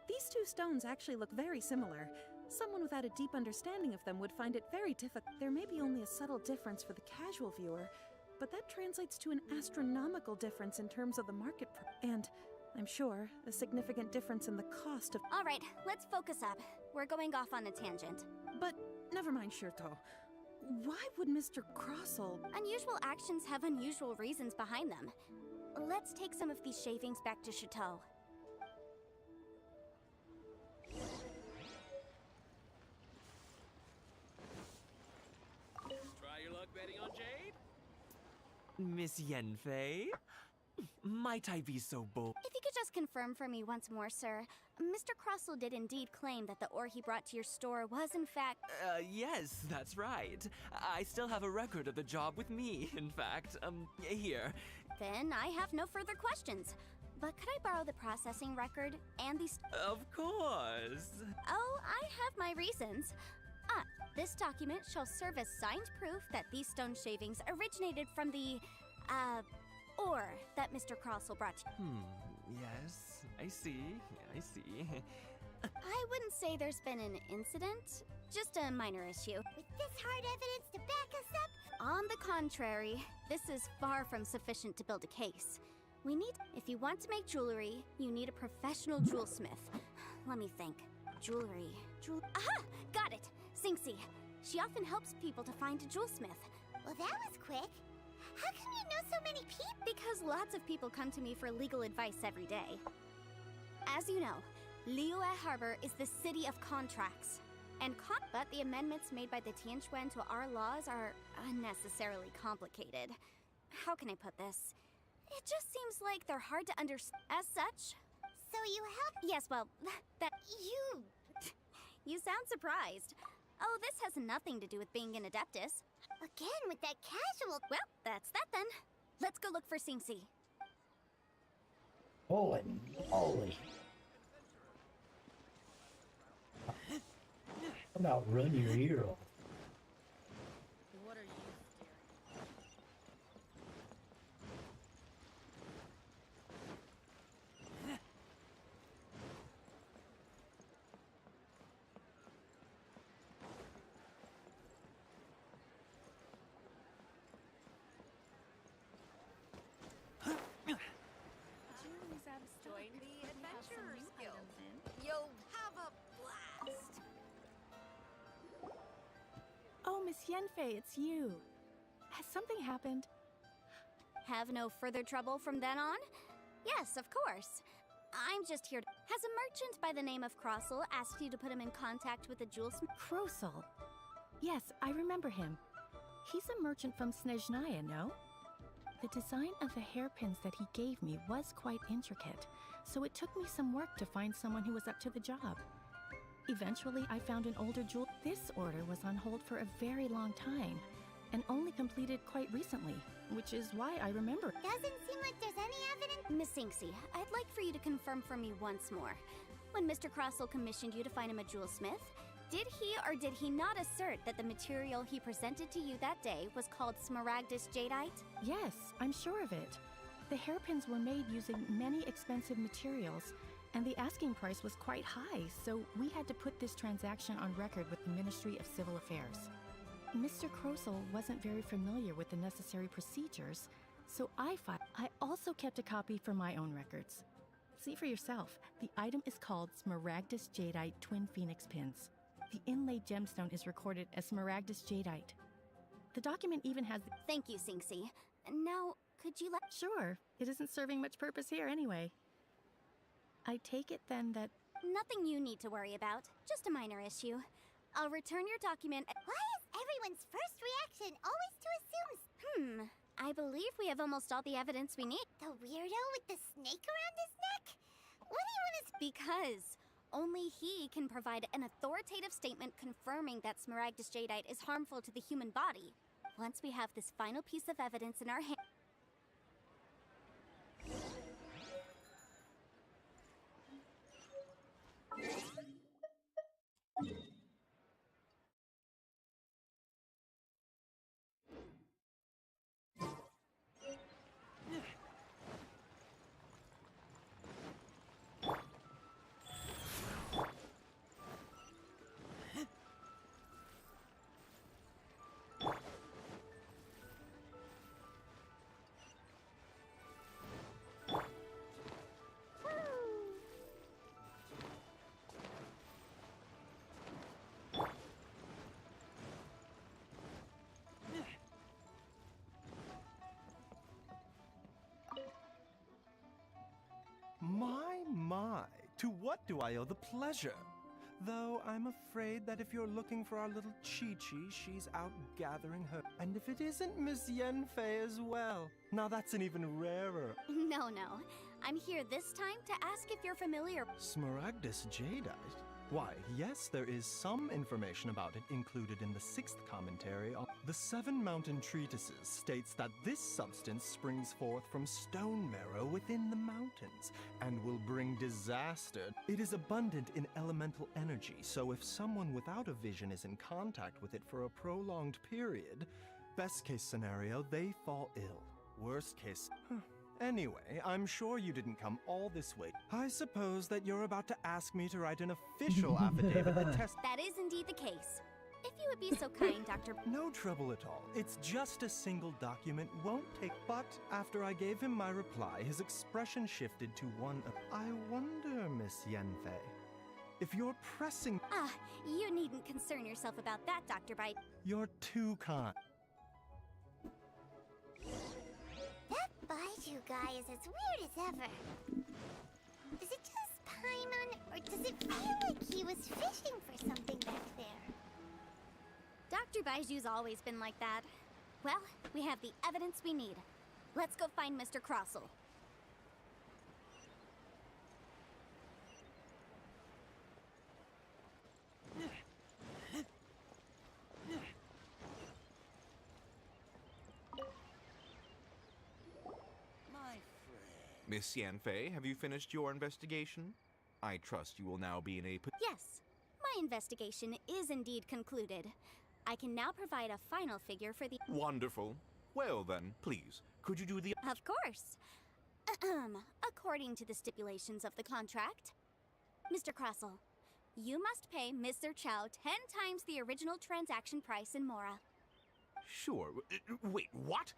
These two stones actually look very similar. Someone without a deep understanding of them would find it very difficult. There may be only a subtle difference for the casual viewer, but that translates to an astronomical difference in terms of the market and, I'm sure, a significant difference in the cost of...
All right, let's focus up. We're going off on a tangent.
But never mind, Shirto. Why would Mr. Crossell...
Unusual actions have unusual reasons behind them. Let's take some of these shavings back to Chateau.
Try your luck betting on Jade?
Miss Yenfei? Might I be so bold?
If you could just confirm for me once more, sir. Mr. Crossell did indeed claim that the ore he brought to your store was in fact...
Yes, that's right. I still have a record of the job with me, in fact. Here.
Then I have no further questions. But could I borrow the processing record and these...
Of course.
Oh, I have my reasons. This document shall serve as signed proof that these stone shavings originated from the, ore that Mr. Crossell brought you.
Yes, I see.
I wouldn't say there's been an incident, just a minor issue.
With this hard evidence to back us up?
On the contrary, this is far from sufficient to build a case. We need... If you want to make jewelry, you need a professional jewelsmith. Let me think. Jewelry... Aha! Got it! Xingxi. She often helps people to find a jewelsmith.
Well, that was quick. How come you know so many people?
Because lots of people come to me for legal advice every day. As you know, Liyue Harbor is the city of contracts. But the amendments made by the Tianquan to our laws are unnecessarily complicated. How can I put this? It just seems like they're hard to understand. As such...
So you help?
Yes, well, that... You sound surprised. Oh, this has nothing to do with being an adeptus.
Again, with that casual...
Well, that's that then. Let's go look for Xingxi.
Holy moly. How about run your ear off?
What are you
Join the Adventurers Guild. You'll have a blast.
Oh, Miss Yenfei, it's you. Has something happened?
Have no further trouble from then on? Yes, of course. I'm just here to... Has a merchant by the name of Crossell asked you to put him in contact with a jewelsmith?
Crossell. Yes, I remember him. He's a merchant from Snezhnaya, no? The design of the hairpins that he gave me was quite intricate, so it took me some work to find someone who was up to the job. Eventually, I found an older jewel. This order was on hold for a very long time, and only completed quite recently, which is why I remember it.
Doesn't seem like there's any evidence.
Miss Xingxi, I'd like for you to confirm for me once more. When Mr. Crossell commissioned you to find him a jewelsmith, did he or did he not assert that the material he presented to you that day was called Smaragdus jadeite?
Yes, I'm sure of it. The hairpins were made using many expensive materials, and the asking price was quite high, so we had to put this transaction on record with the Ministry of Civil Affairs. Mr. Crossell wasn't very familiar with the necessary procedures, so I also kept a copy for my own records. See for yourself, the item is called Smaragdus jadeite Twin Phoenix Pins. The inlaid gemstone is recorded as Smaragdus jadeite. The document even has...
Thank you, Xingxi. Now, could you let...
Sure, it isn't serving much purpose here anyway. I take it then that...
Nothing you need to worry about, just a minor issue. I'll return your document...
Why is everyone's first reaction always to assume...
I I believe we have almost all the evidence we need.
The weirdo with the snake around his neck? What do you want to...
Because only he can provide an authoritative statement confirming that Smaragdus Jadeite is harmful to the human body. Once we have this final piece of evidence in our hands...
My, to what do I owe the pleasure? Though I'm afraid that if you're looking for our little Chi-Chi, she's out gathering her. And if it isn't Miss Yanfei as well, now that's an even rarer.
No. I'm here this time to ask if you're familiar...
Smaragdus Jadeite? Why, yes, there is some information about it included in the 6th commentary on... The 7 Mountain Treatises states that this substance springs forth from stone marrow within the mountains and will bring disaster. It is abundant in elemental energy, so if someone without a vision is in contact with it for a prolonged period, best case scenario, they fall ill. Worst case... Anyway, I'm sure you didn't come all this way. I suppose that you're about to ask me to write an official affidavit that tests...
That is indeed the case. If you would be so kind, Dr.
No trouble at all. It's just a single document, won't take... But after I gave him my reply, his expression shifted to one of... I wonder, Miss Yanfei, if you're pressing...
You needn't concern yourself about that, Dr. Bite.
You're too kind.
That Baiju guy is as weird as ever. Is it just Paimon, or does it feel like he was fishing for something back there?
Dr. Baiju's always been like that. Well, we have the evidence we need. Let's go find Mr. Crossel.
Miss Yanfei, have you finished your investigation? I trust you will now be in a...
Yes, my investigation is indeed concluded. I can now provide a final figure for the...
Wonderful. Well then, please, could you do the...
Of course. According to the stipulations of the contract, Mr. Crossel, you must pay Mr. Chow 10 times the original transaction price in Mora.
Sure. Wait, what?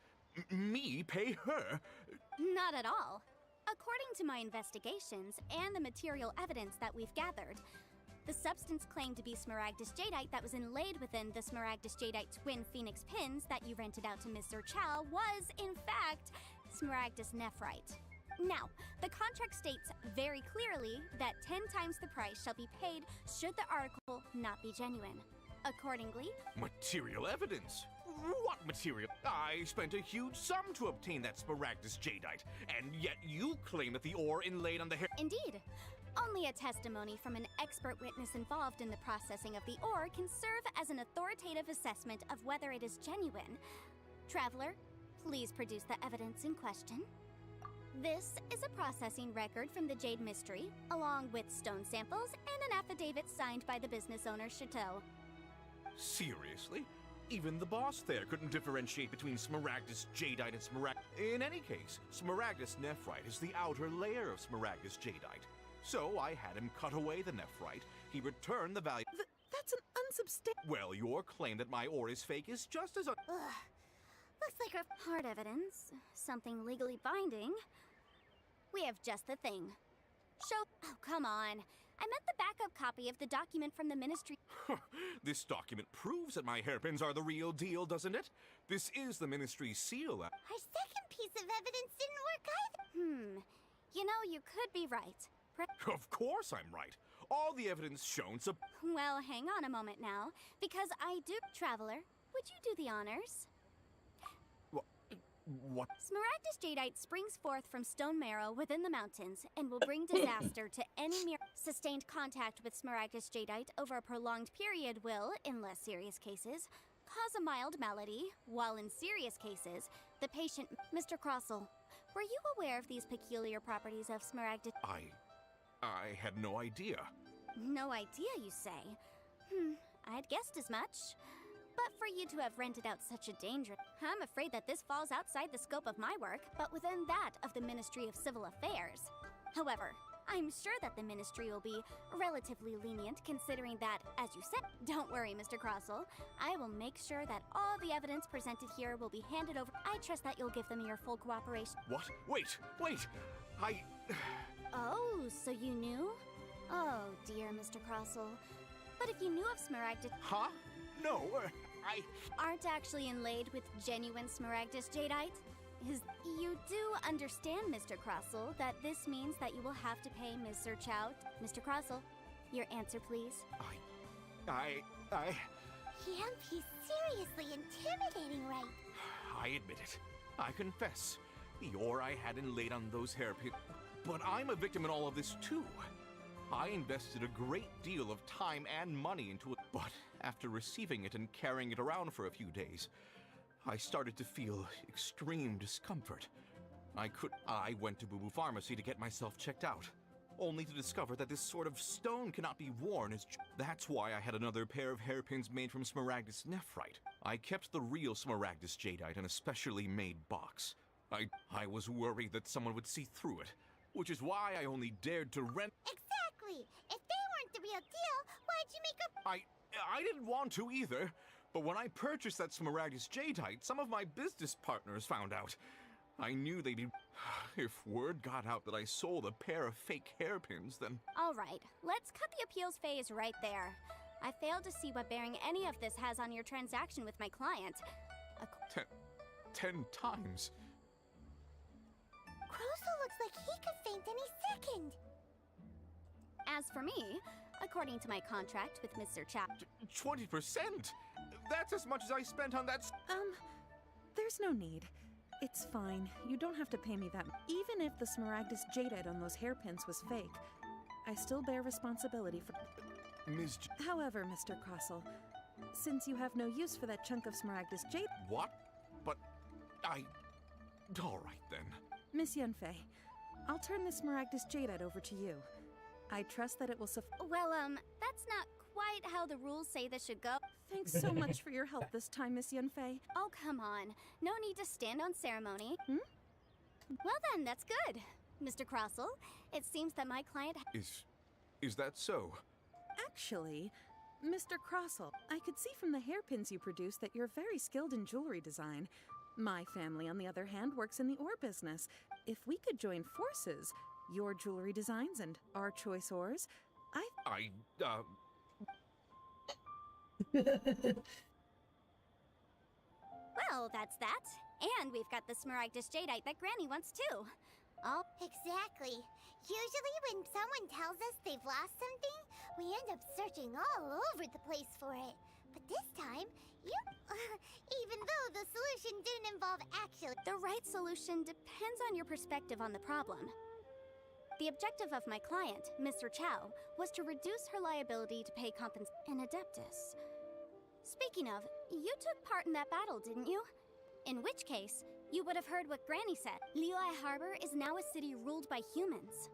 Me pay her?
Not at all. According to my investigations and the material evidence that we've gathered, the substance claimed to be Smaragdus Jadeite that was inlaid within the Smaragdus Jadeite twin phoenix pins that you rented out to Mr. Chow was, in fact, Smaragdus Nephrite. Now, the contract states very clearly that 10 times the price shall be paid should the article not be genuine. Accordingly...
Material evidence? What material? I spent a huge sum to obtain that Smaragdus Jadeite, and yet you claim that the ore inlaid on the hair...
Indeed. Only a testimony from an expert witness involved in the processing of the ore can serve as an authoritative assessment of whether it is genuine. Traveler, please produce the evidence in question. This is a processing record from the Jade Mystery, along with stone samples and an affidavit signed by the business owner, Chateau.
Seriously? Even the boss there couldn't differentiate between Smaragdus Jadeite and Smaragdus... In any case, Smaragdus Nephrite is the outer layer of Smaragdus Jadeite. So I had him cut away the nephrite. He returned the value...
That's an unsubstantiated...
Well, your claim that my ore is fake is just as...
Looks like our hard evidence. Something legally binding. We have just the thing. Oh, come on. I meant the backup copy of the document from the ministry.
This document proves that my hairpins are the real deal, doesn't it? This is the ministry's seal.
Our second piece of evidence didn't work either.
You know, you could be right.
Of course I'm right. All the evidence shown
Well, hang on a moment now, because I do... Traveler, would you do the honors?
What?
Smaragdus jadeite springs forth from stone marrow within the mountains and will bring disaster to any mere sustained contact with Smaragdus jadeite over a prolonged period will, in less serious cases, cause a mild malady, while in serious cases, the patient... Mr. Crossell, were you aware of these peculiar properties of Smaragdus?
I had no idea.
No idea, you say? I'd guessed as much. But for you to have rented out such a dangerous... I'm afraid that this falls outside the scope of my work, but within that of the Ministry of Civil Affairs. However, I'm sure that the Ministry will be relatively lenient considering that, as you said... Don't worry, Mr. Crossell. I will make sure that all the evidence presented here will be handed over... I trust that you'll give them your full cooperation.
What? Wait!
Oh, so you knew? Oh, dear, Mr. Crossell. But if you knew of Smaragdus...
Huh? No,
aren't actually inlaid with genuine Smaragdus jadeite? You do understand, Mr. Crossell, that this means that you will have to pay Ms. Zerchow. Mr. Crossell, your answer, please.
He's seriously intimidating, right?
I admit it. I confess. The ore I had inlaid on those hairpins. But I'm a victim in all of this, too. I invested a great deal of time and money into it, but after receiving it and carrying it around for a few days, I started to feel extreme discomfort. I went to Boo Boo Pharmacy to get myself checked out, only to discover that this sort of stone cannot be worn as... That's why I had another pair of hairpins made from Smaragdus nephrite. I kept the real Smaragdus jadeite in a specially made box. I was worried that someone would see through it, which is why I only dared to rent...
Exactly! If they weren't the real deal, why'd you make a...
I didn't want to either, but when I purchased that Smaragdus jadeite, some of my business partners found out. I knew they'd be... If word got out that I sold a pair of fake hairpins, then...
All right, let's cut the appeals phase right there. I failed to see what bearing any of this has on your transaction with my client.
10 times.
Crossell looks like he could faint any second.
As for me, according to my contract with Ms. Zerchow...
20%? That's as much as I spent on that...
There's no need. It's fine. You don't have to pay me that. Even if the Smaragdus jadeite on those hairpins was fake, I still bear responsibility for... However, Mr. Crossell, since you have no use for that chunk of Smaragdus jade...
What? But all right, then.
Miss Yunfei, I'll turn the Smaragdus jadeite over to you. I trust that it will
Well, that's not quite how the rules say this should go.
Thanks so much for your help this time, Miss Yunfei.
Oh, come on. No need to stand on ceremony. Well then, that's good. Mr. Crossell, it seems that my client...
Is that so?
Actually, Mr. Crossell, I could see from the hairpins you produce that you're very skilled in jewelry design. My family, on the other hand, works in the ore business. If we could join forces, your jewelry designs and our choice ores,
Well, that's that. And we've got the Smaragdus jadeite that Granny wants too.
Exactly. Usually when someone tells us they've lost something, we end up searching all over the place for it. But this time, even though the solution didn't involve actually...
The right solution depends on your perspective on the problem. The objective of my client, Mr. Chow, was to reduce her liability to pay an Adeptus. Speaking of, you took part in that battle, didn't you? In which case, you would have heard what Granny said. Liyue Harbor is now a city ruled by humans.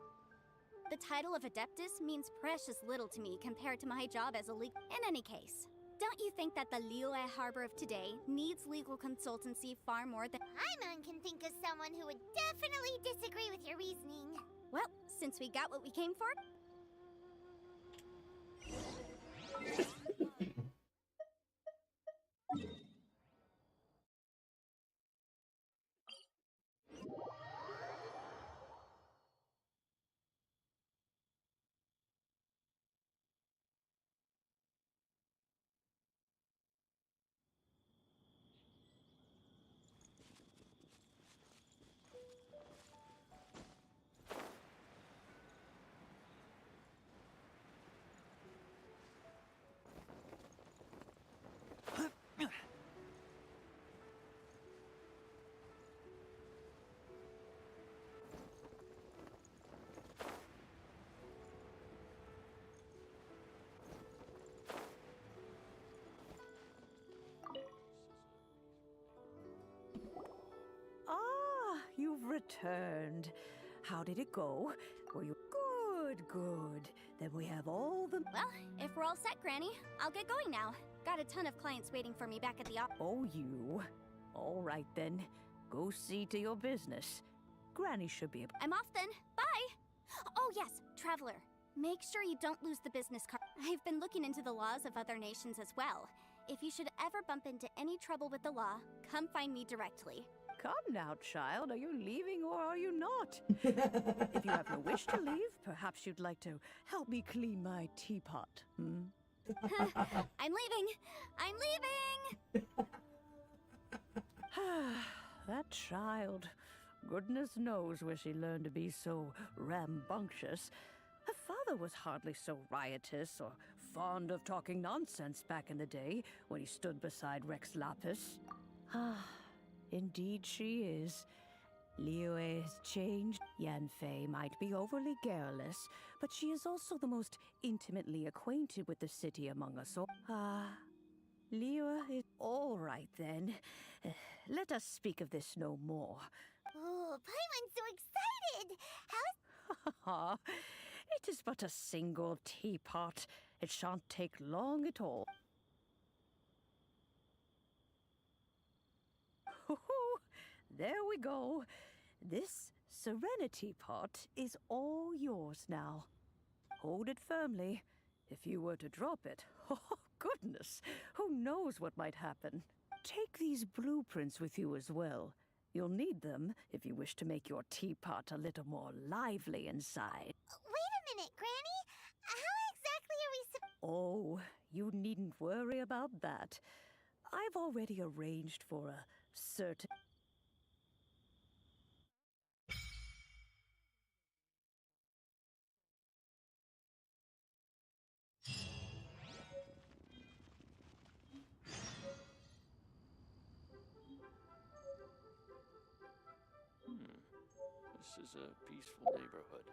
The title of Adeptus means precious little to me compared to my job as a legal... In any case, don't you think that the Liyue Harbor of today needs legal consultancy far more than...
Paimon can think of someone who would definitely disagree with your reasoning.
Well, since we got what we came for...
returned. How did it go? Were you good? Good. Then we have all the.
Well, if we're all set, Granny, I'll get going now. Got a ton of clients waiting for me back at the op.
Oh, you. All right then. Go see to your business. Granny should be able.
I'm off then. Bye! Oh, yes, Traveler. Make sure you don't lose the business card. I've been looking into the laws of other nations as well. If you should ever bump into any trouble with the law, come find me directly.
Come now, child. Are you leaving or are you not? If you have no wish to leave, perhaps you'd like to help me clean my teapot, hmm?
I'm leaving! I'm leaving!
That child. Goodness knows where she learned to be so rambunctious. Her father was hardly so riotous or fond of talking nonsense back in the day when he stood beside Rex Lapis. Ah, indeed she is. Liyue has changed. Yanfei might be overly garrulous, but she is also the most intimately acquainted with the city among us all. Liyue is all right then. Let us speak of this no more.
Oh, Paimon's so excited! How's...
It is but a single teapot. It shan't take long at all. There we go. This Serenity pot is all yours now. Hold it firmly. If you were to drop it, oh goodness, who knows what might happen. Take these blueprints with you as well. You'll need them if you wish to make your teapot a little more lively inside.
Wait a minute, Granny! How exactly are we
Oh, you needn't worry about that. I've already arranged for a certain...
This is a peaceful neighborhood.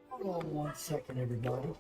Hold on 1 second, everybody.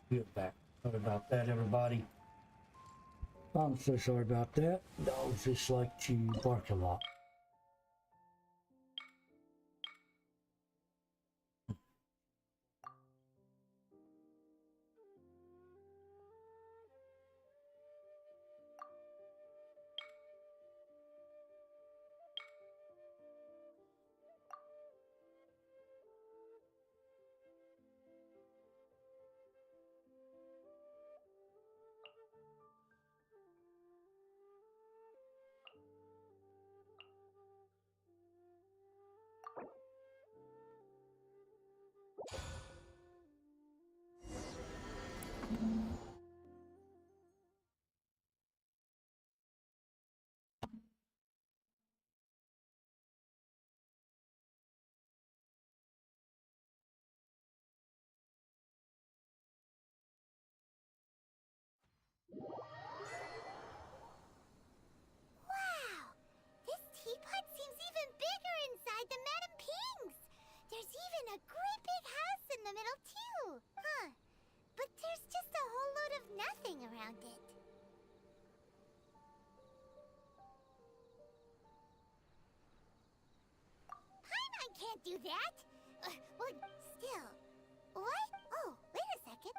We're back. Sorry about that, everybody. I'm so sorry about that. Dogs just like to bark a lot.
Wow! This teapot seems even bigger inside than Madame Ping's! There's even a great big house in the middle, too! Huh. But there's just a whole load of nothing around it. Paimon can't do that! Well, still. What? Oh, wait a second.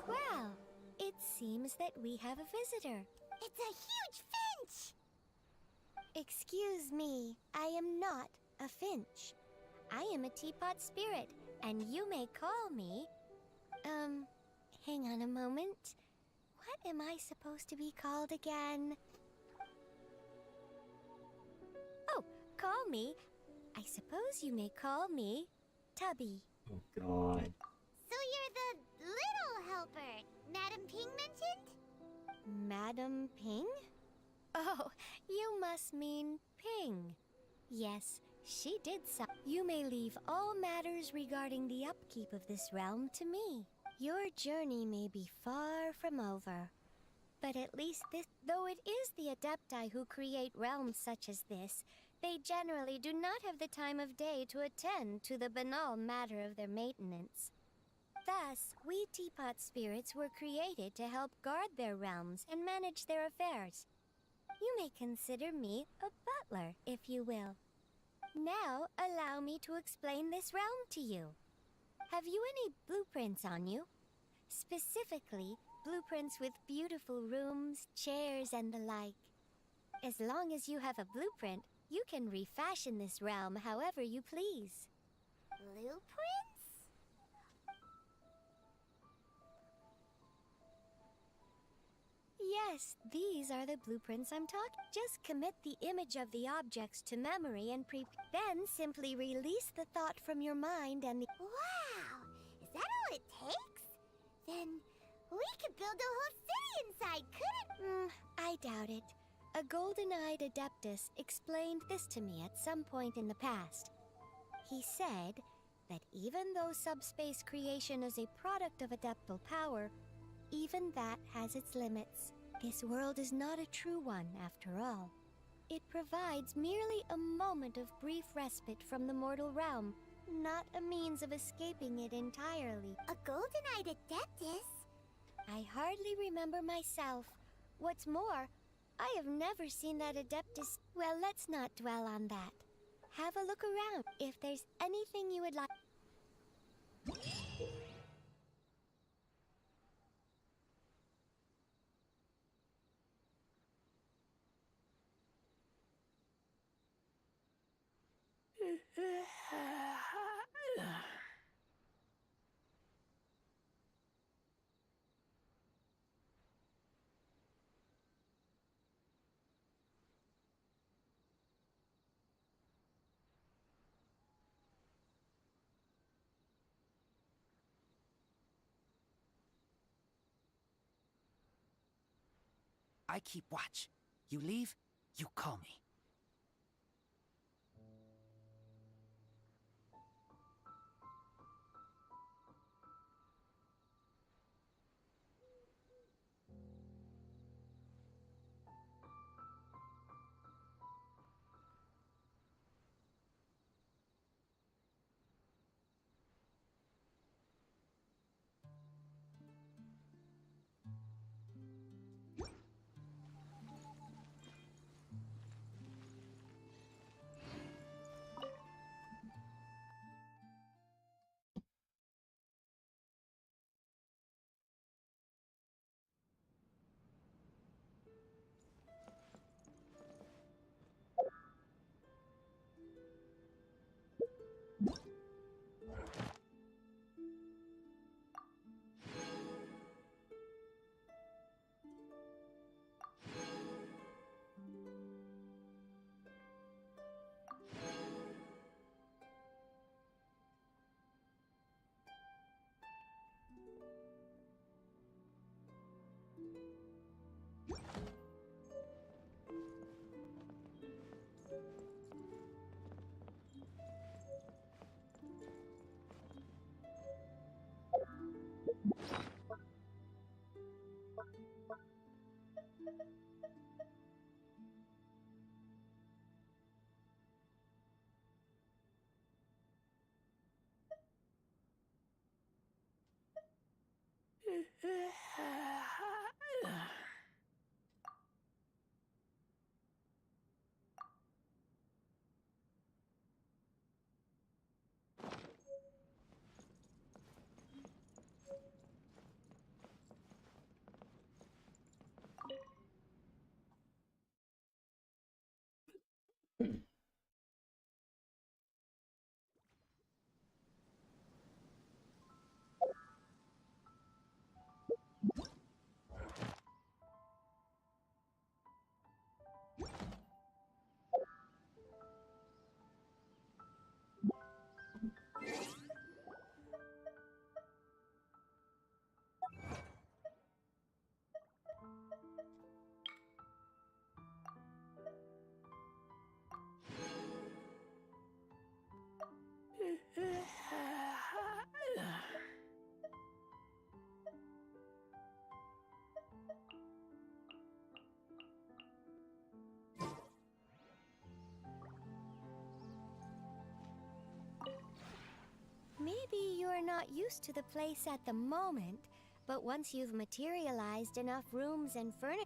Well, it seems that we have a visitor.
It's a huge finch!
Excuse me, I am not a finch. I am a teapot spirit, and you may call me... hang on a moment. What am I supposed to be called again? Oh, call me. I suppose you may call me Tubby.
Oh, God.
So you're the little helper Madame Ping mentioned?
Madam Ping? Oh, you must mean Ping. Yes, she did so. You may leave all matters regarding the upkeep of this realm to me. Your journey may be far from over. But at least though it is the Adepti who create realms such as this, they generally do not have the time of day to attend to the banal matter of their maintenance. Thus, we teapot spirits were created to help guard their realms and manage their affairs. You may consider me a butler, if you will. Now, allow me to explain this realm to you. Have you any blueprints on you? Specifically, blueprints with beautiful rooms, chairs, and the like. As long as you have a blueprint, you can refashion this realm however you please.
Blueprints?
Yes, these are the blueprints I'm talking. Just commit the image of the objects to memory and then simply release the thought from your mind and the...
Wow! Is that all it takes? Then we could build a whole city inside, couldn't...
I doubt it. A golden-eyed adeptus explained this to me at some point in the past. He said that even though subspace creation is a product of adeptal power, even that has its limits. This world is not a true one, after all. It provides merely a moment of brief respite from the mortal realm, not a means of escaping it entirely.
A golden-eyed adeptus?
I hardly remember myself. What's more, I have never seen that adeptus. Well, let's not dwell on that. Have a look around. If there's anything you would like...
I keep watch. You leave, you call me.
Maybe you're not used to the place at the moment, but once you've materialized enough rooms and furniture...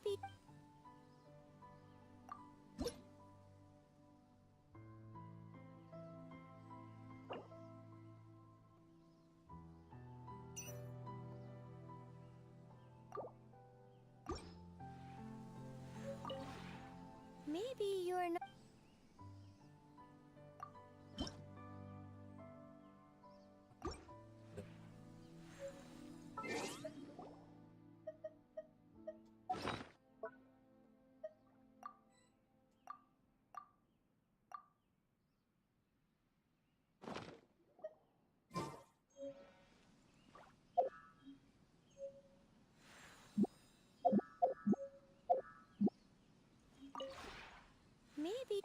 Maybe. Maybe you're not. Maybe.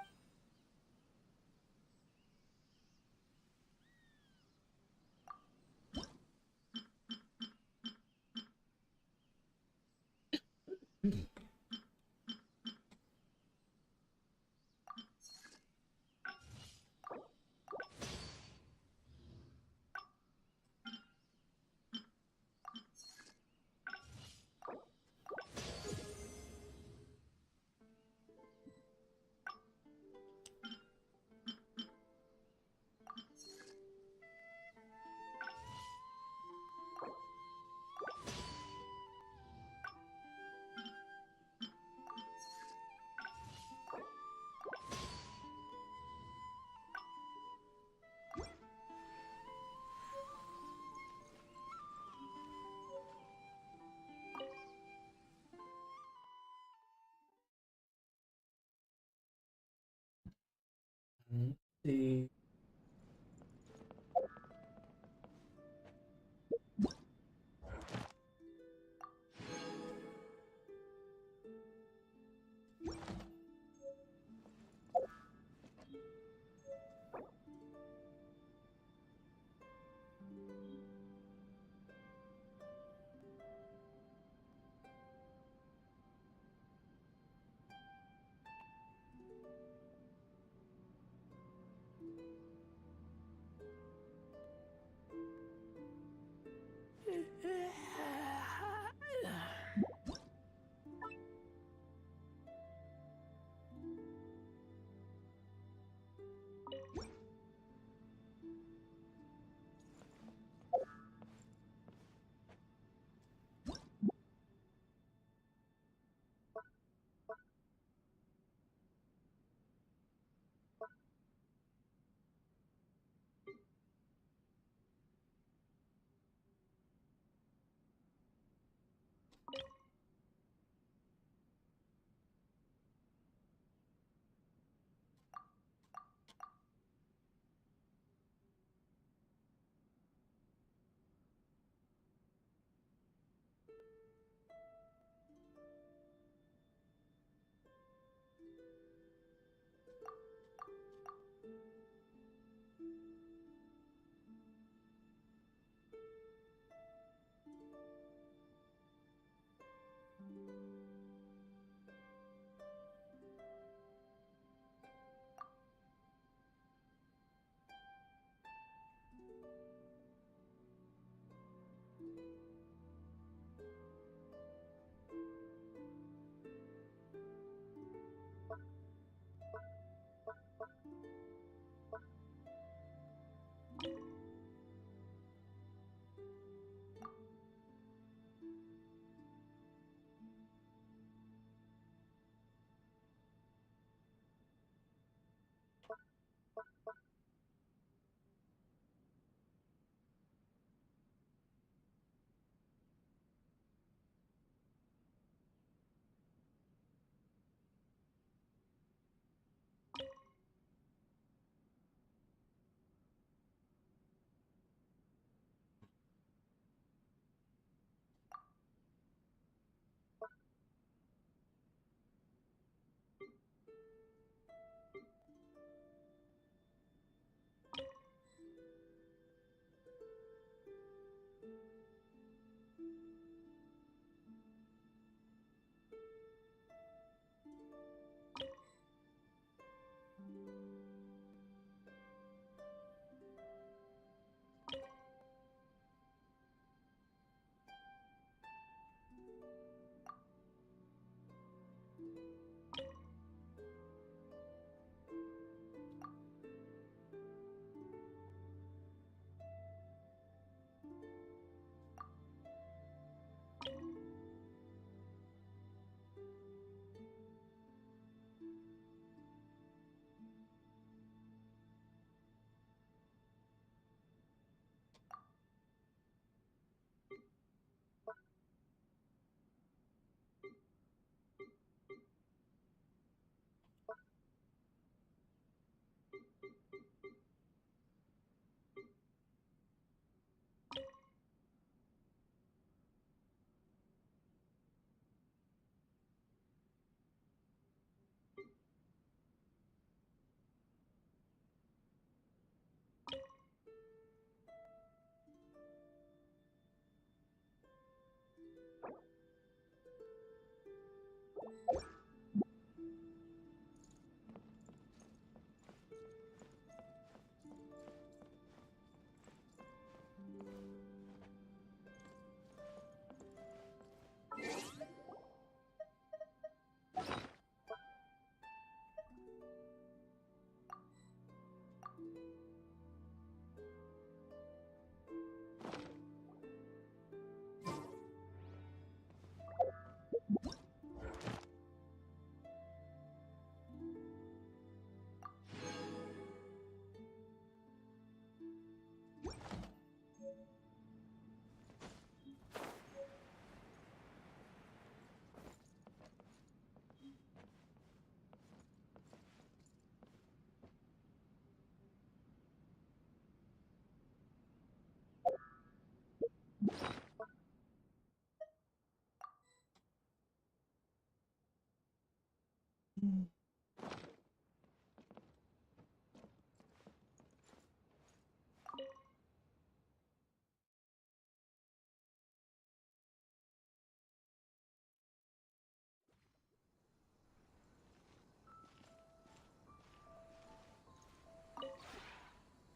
The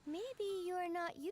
Maybe you're not you.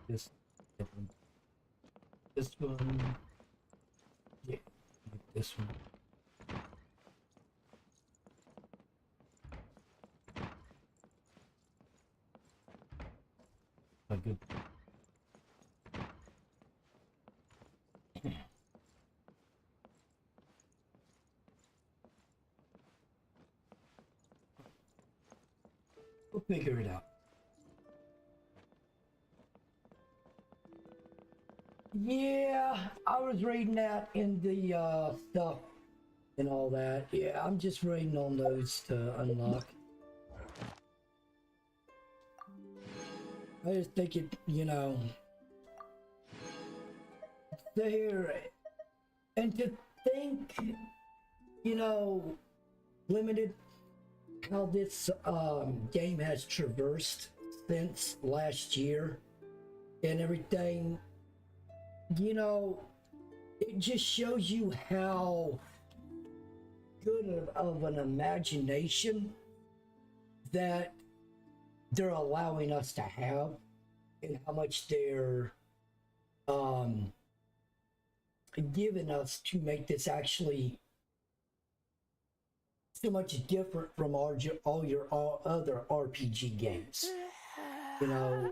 this this one. Yeah, this one. Good. We'll figure it out. Yeah, I was reading that in the stuff and all that. Yeah, I'm just waiting on those to unlock. I just think it, you know, there, and to think, you know, limited how this game has traversed since last year and everything, you know, it just shows you how good of an imagination that they're allowing us to have, and how much they're giving us to make this actually so much different from all your other RPG games. You know,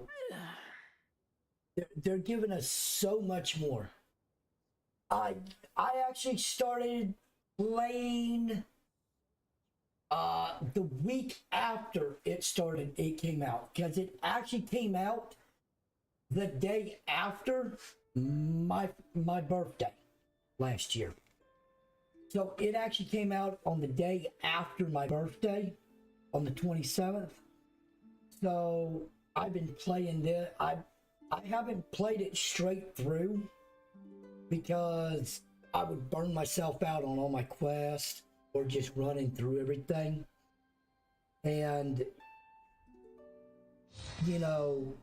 they're giving us so much more. I actually started playing the week after it came out, because it actually came out the day after my birthday last year. So it actually came out on the day after my birthday, on the 27th. So I've been playing this. I haven't played it straight through because I would burn myself out on all my quests or just running through everything. And, you know,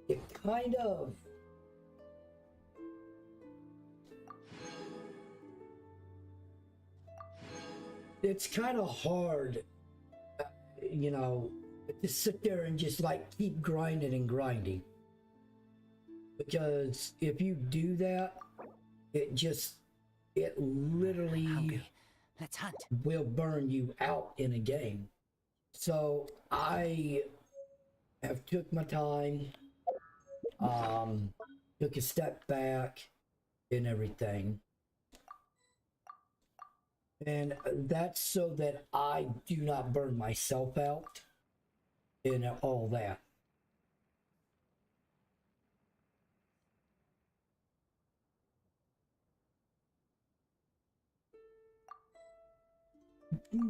it kind of, it's kind of hard, you know, to sit there and just like keep grinding and grinding. Because if you do that, it literally
Let's hunt.
Will burn you out in a game. So I have took my time, took a step back and everything. And that's so that I do not burn myself out and all that.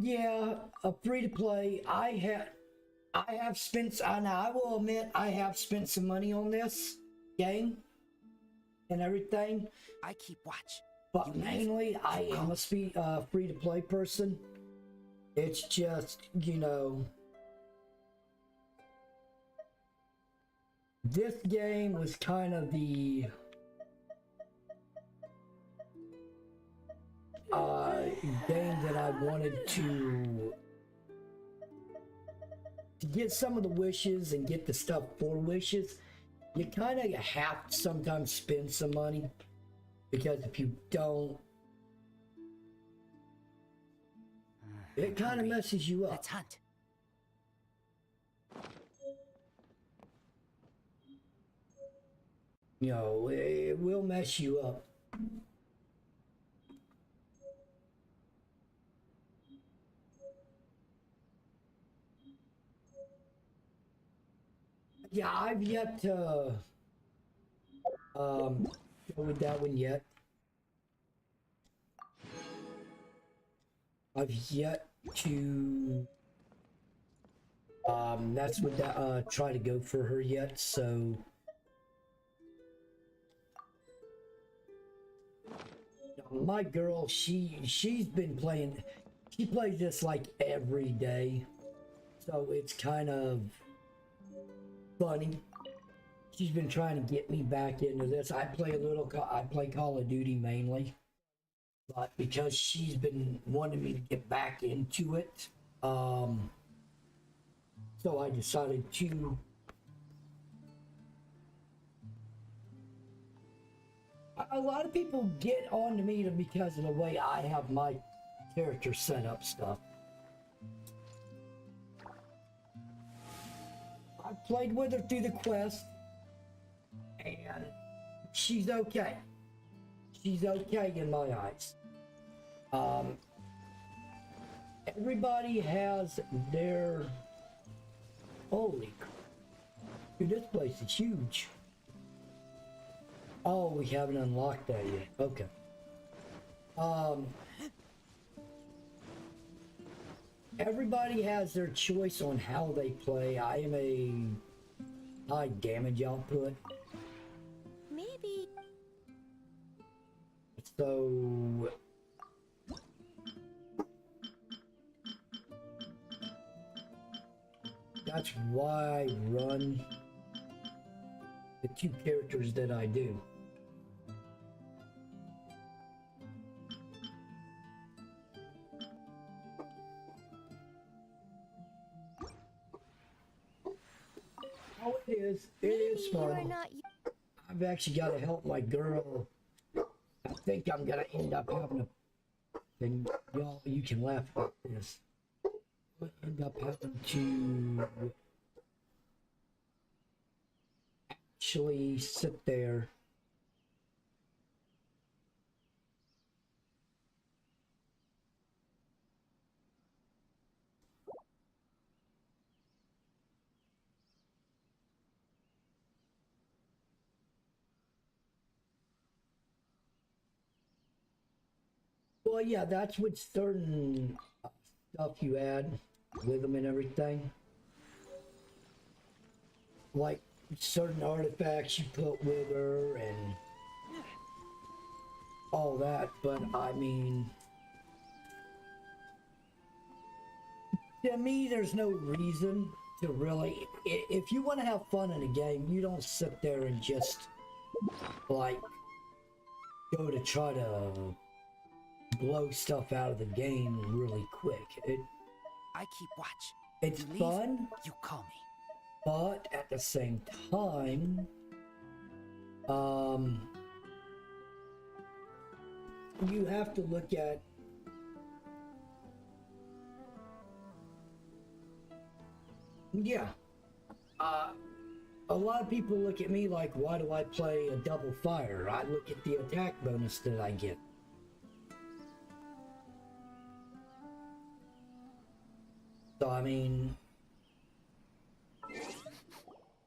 Yeah, a free to play. I have spent, and I will admit, I have spent some money on this game and everything.
I keep watch.
But mainly, I am a free to play person. It's just, you know, this game was kind of the game that I wanted to get some of the wishes and get the stuff for wishes. You kind of have to sometimes spend some money, because if you don't, it kind of messes you up.
Let's hunt.
You know, it will mess you up. Yeah, I've yet to go with that one yet. I've yet to that's what that try to go for her yet, so my girl, she's been playing, she plays this like every day, so it's kind of funny. She's been trying to get me back into this. I play Call of Duty mainly, but because she's been wanting me to get back into it, so I decided to A lot of people get on to me because of the way I have my character set up stuff. I played with her through the quest, and she's okay. She's okay in my eyes. Everybody has their... Holy crap. Dude, this place is huge. Oh, we haven't unlocked that yet. Okay. Everybody has their choice on how they play. I am a high damage output.
Maybe.
So... That's why I run the two characters that I do. Oh, it is fun. I've actually got to help my girl. I think I'm gonna end up having a... And y'all, you can laugh about this. I end up having to actually sit there well, yeah, that's with certain stuff you add with them and everything. Like certain artifacts you put with her and all that, but I mean, to me, there's no reason to really, if you want to have fun in a game, you don't sit there and just, like, go to try to blow stuff out of the game really quick.
I keep watch.
It's
You leave,
fun,
you call me.
but at the same time, you have to look at a lot of people look at me like, why do I play a double fire? I look at the attack bonus that I get. So I mean,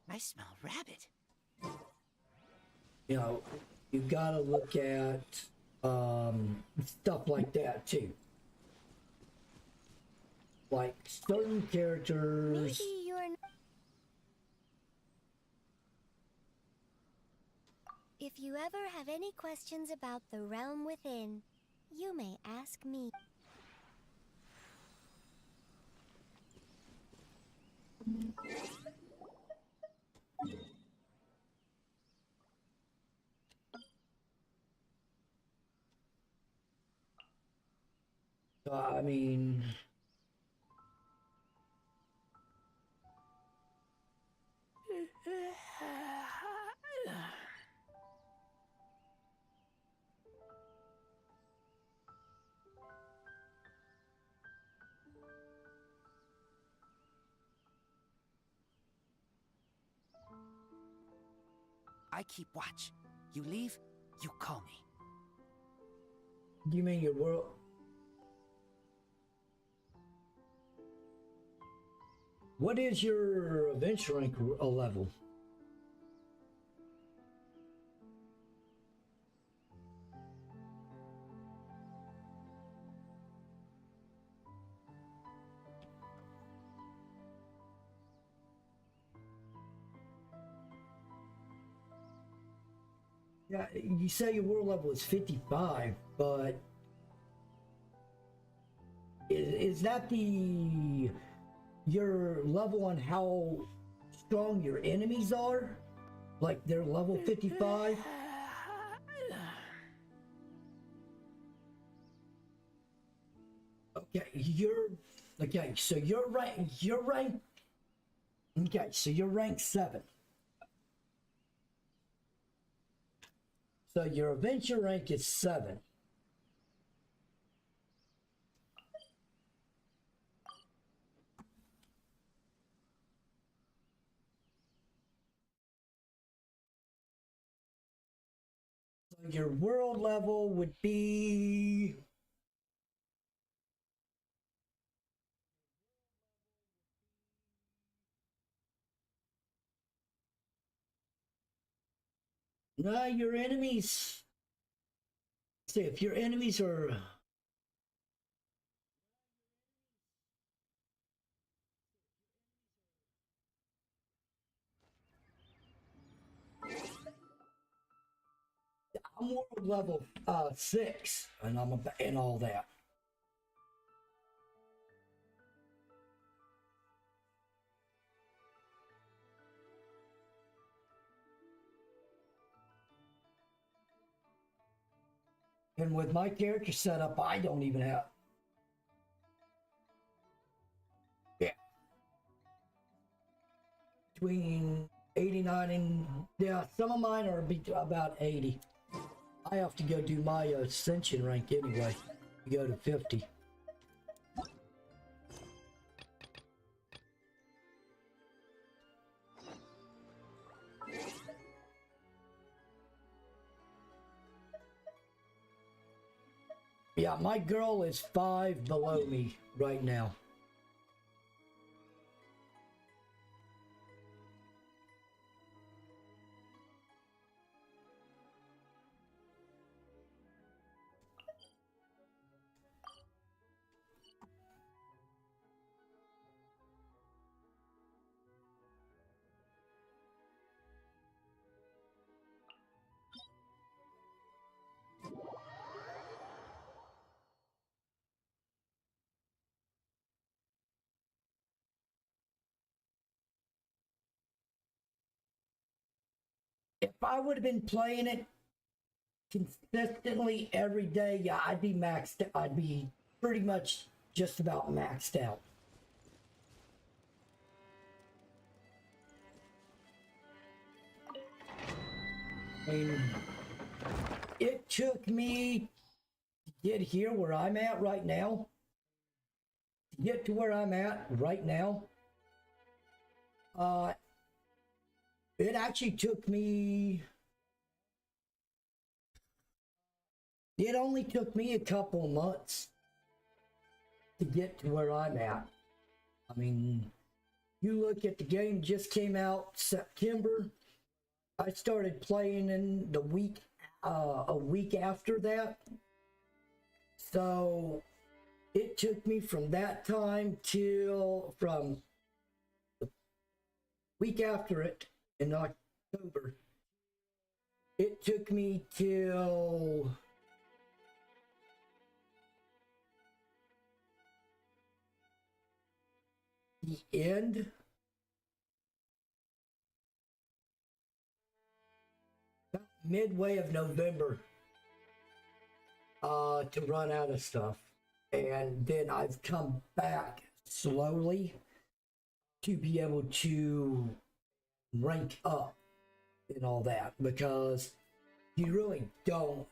I smell rabbit.
you know, you gotta look at stuff like that too. Like certain characters.
Maybe you're not. If you ever have any questions about the realm within, you may ask me.
So I mean,
I keep watch. You leave, you call me.
do you mean your world? What is your adventure rank level? Yeah, you say your world level is 55, but is that your level on how strong your enemies are? Like they're level 55? Okay, so you're rank 7. So your adventure rank is 7. So your world level would be... No, your enemies... See, if your enemies are... I'm world level 6, and I'm and all that. And with my character setup, I don't even have... Yeah. Between 89 and... Yeah, some of mine are about 80. I have to go do my ascension rank anyway. You go to 50. Yeah, my girl is 5 below me right now. If I would have been playing it consistently every day, yeah, I'd be maxed. I'd be pretty much just about maxed out. I mean, it took me to get here where I'm at right now. To get to where I'm at right now, it actually took me... It only took me a couple of months to get to where I'm at. I mean, you look at the game just came out September. I started playing in the week, a week after that. So it took me from that time till from the week after it in October. It took me till the end midway of November to run out of stuff, and then I've come back slowly to be able to rank up and all that, because you really don't.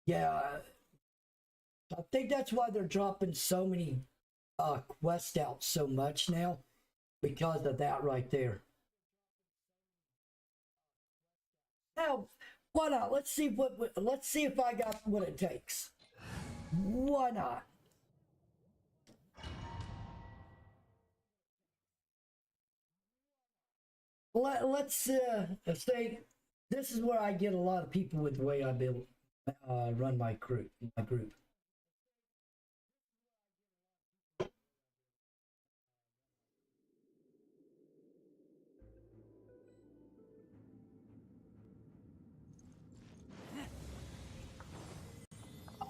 Yeah, I think that's why they're dropping so many quests out so much now, because of that right there. Now, why not? Let's see if I got what it takes. Why not? Let's say this is where I get a lot of people with the way I build, run my group.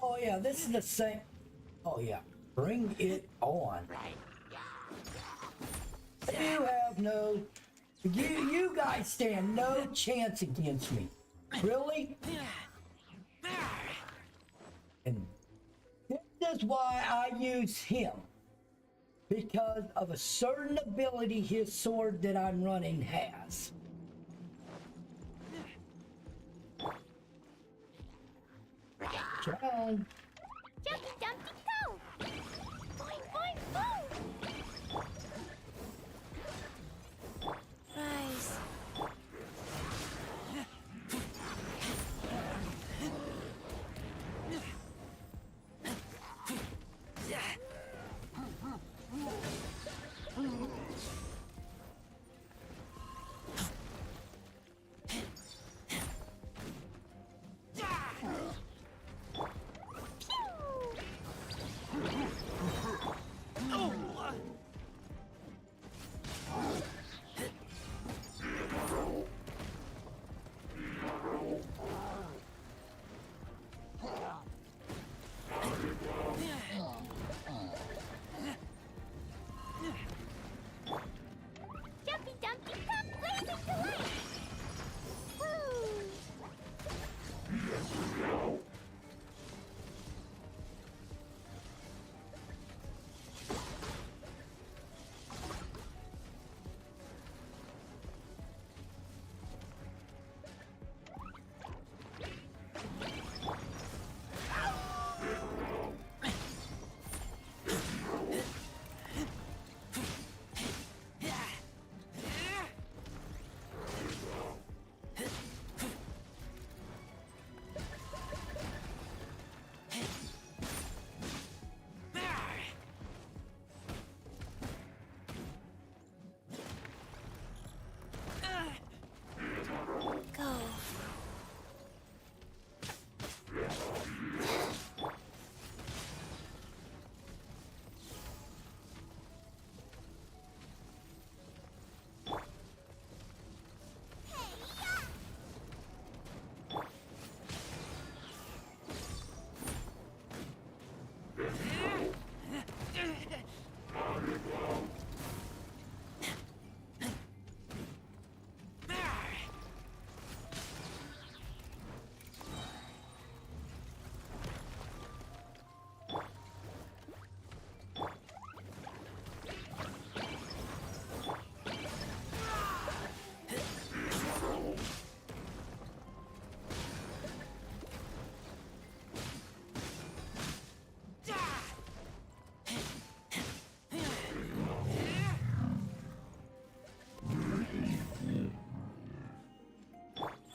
Oh yeah, this is the same. Oh yeah, bring it on. You have no. You guys stand no chance against me. Really? And is why I use him. Because of a certain ability his sword that I'm running has. Try on.
Jumpy Dumpty go! Boing boing boom!
Rise.
Jumpy Dumpty come blazing to life! Woo!
Go.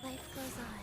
Life goes on.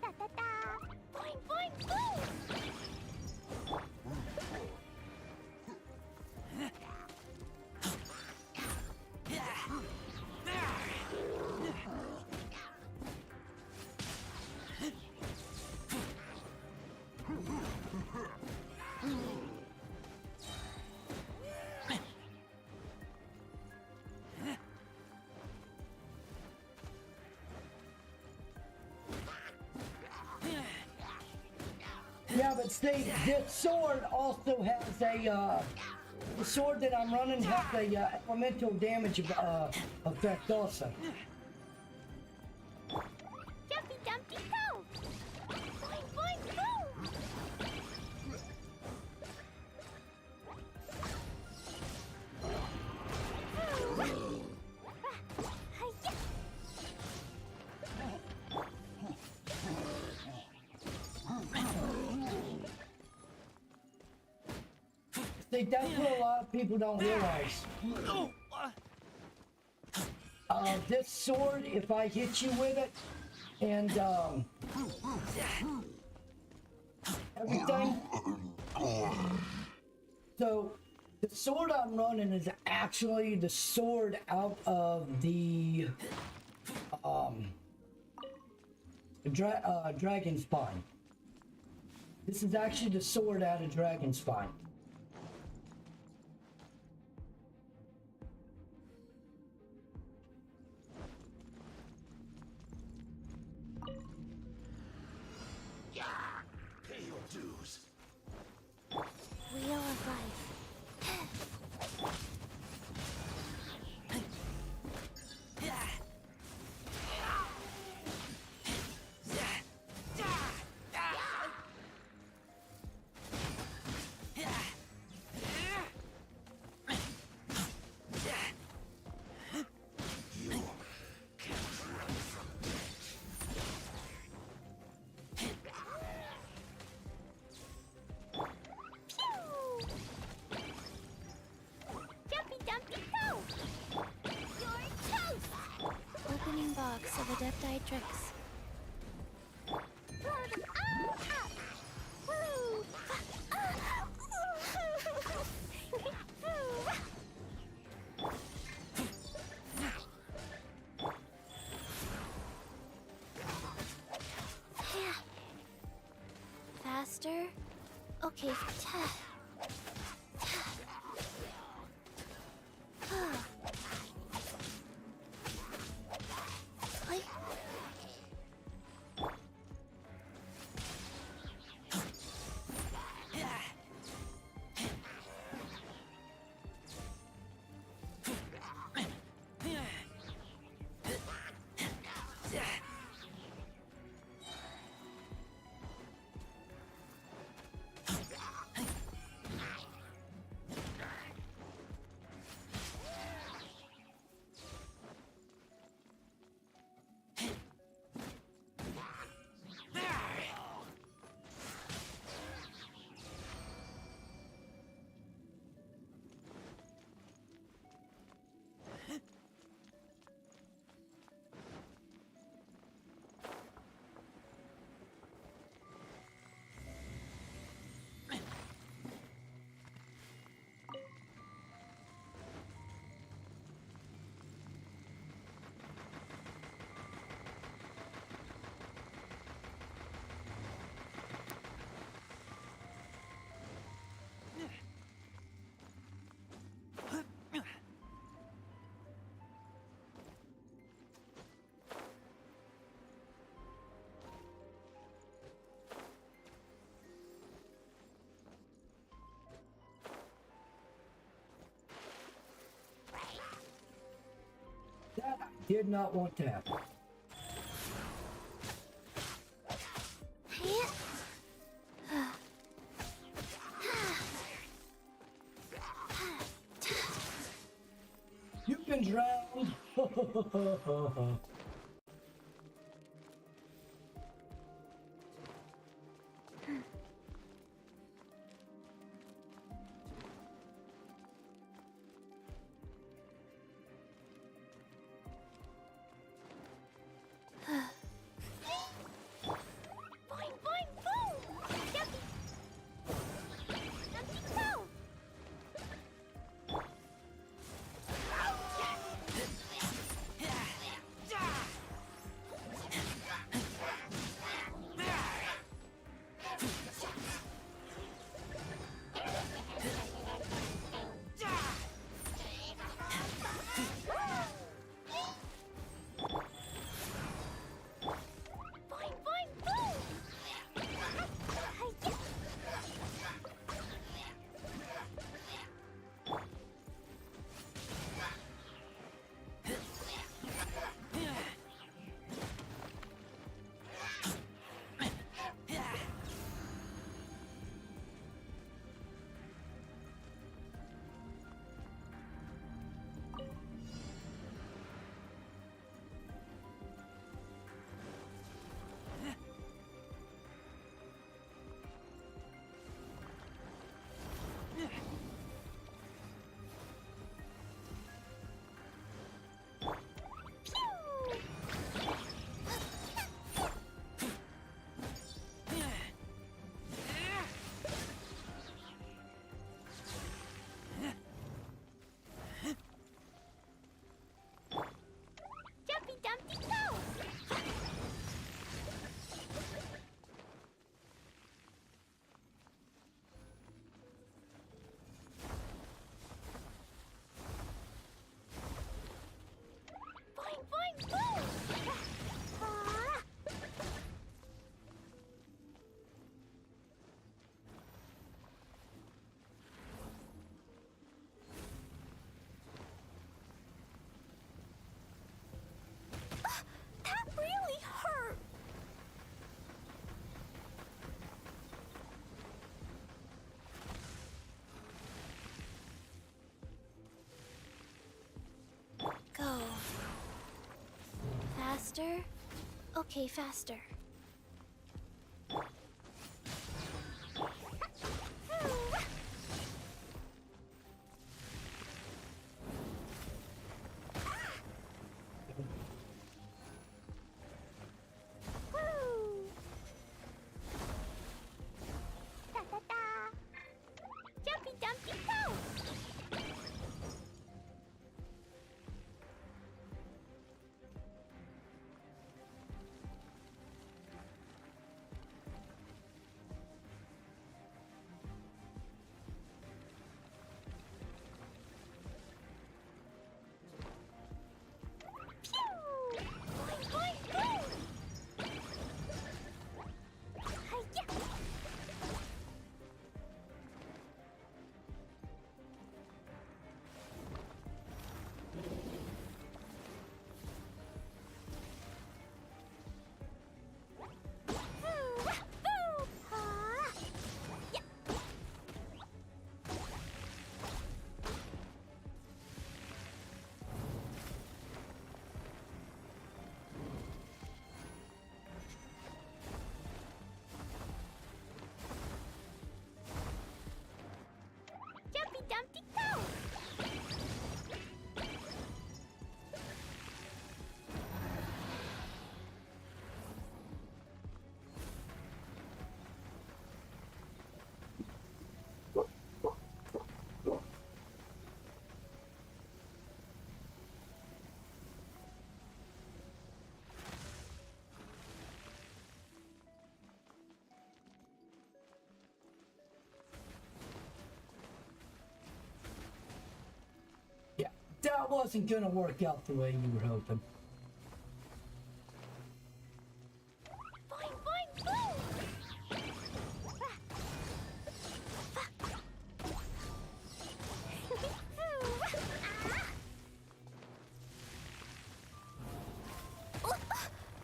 Da da da! Boing boing boom!
Yeah, but see, this sword also has a, the sword that I'm running has a elemental damage effect also.
Jumpy Dumpty go! Boing boing boom! Hi-ya! See, that's what a lot of people don't realize.
This sword, if I hit you with it, and everything. So the sword I'm running is actually the sword out of the Dragon Spine. This is actually the sword out of Dragon Spine.
Pay your dues.
Wheel of Life. Opening box of Adepti Tricks. Faster. Okay.
That I did not want to happen. You've been drowned.
Okay, faster.
Jumpy dumpty go! Jumpy dumpty go!
Yeah, that wasn't gonna work out the way you were hoping.
Boing, boing, boom!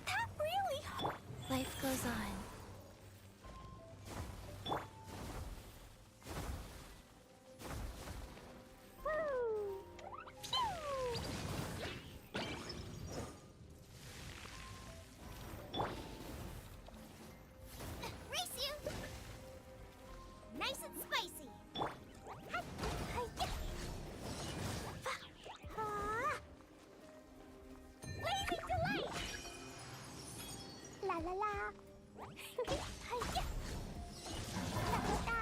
That really... Life goes on.
Race you! Nice and spicy! Lazy delight! La la la! Hi-ya! La la la!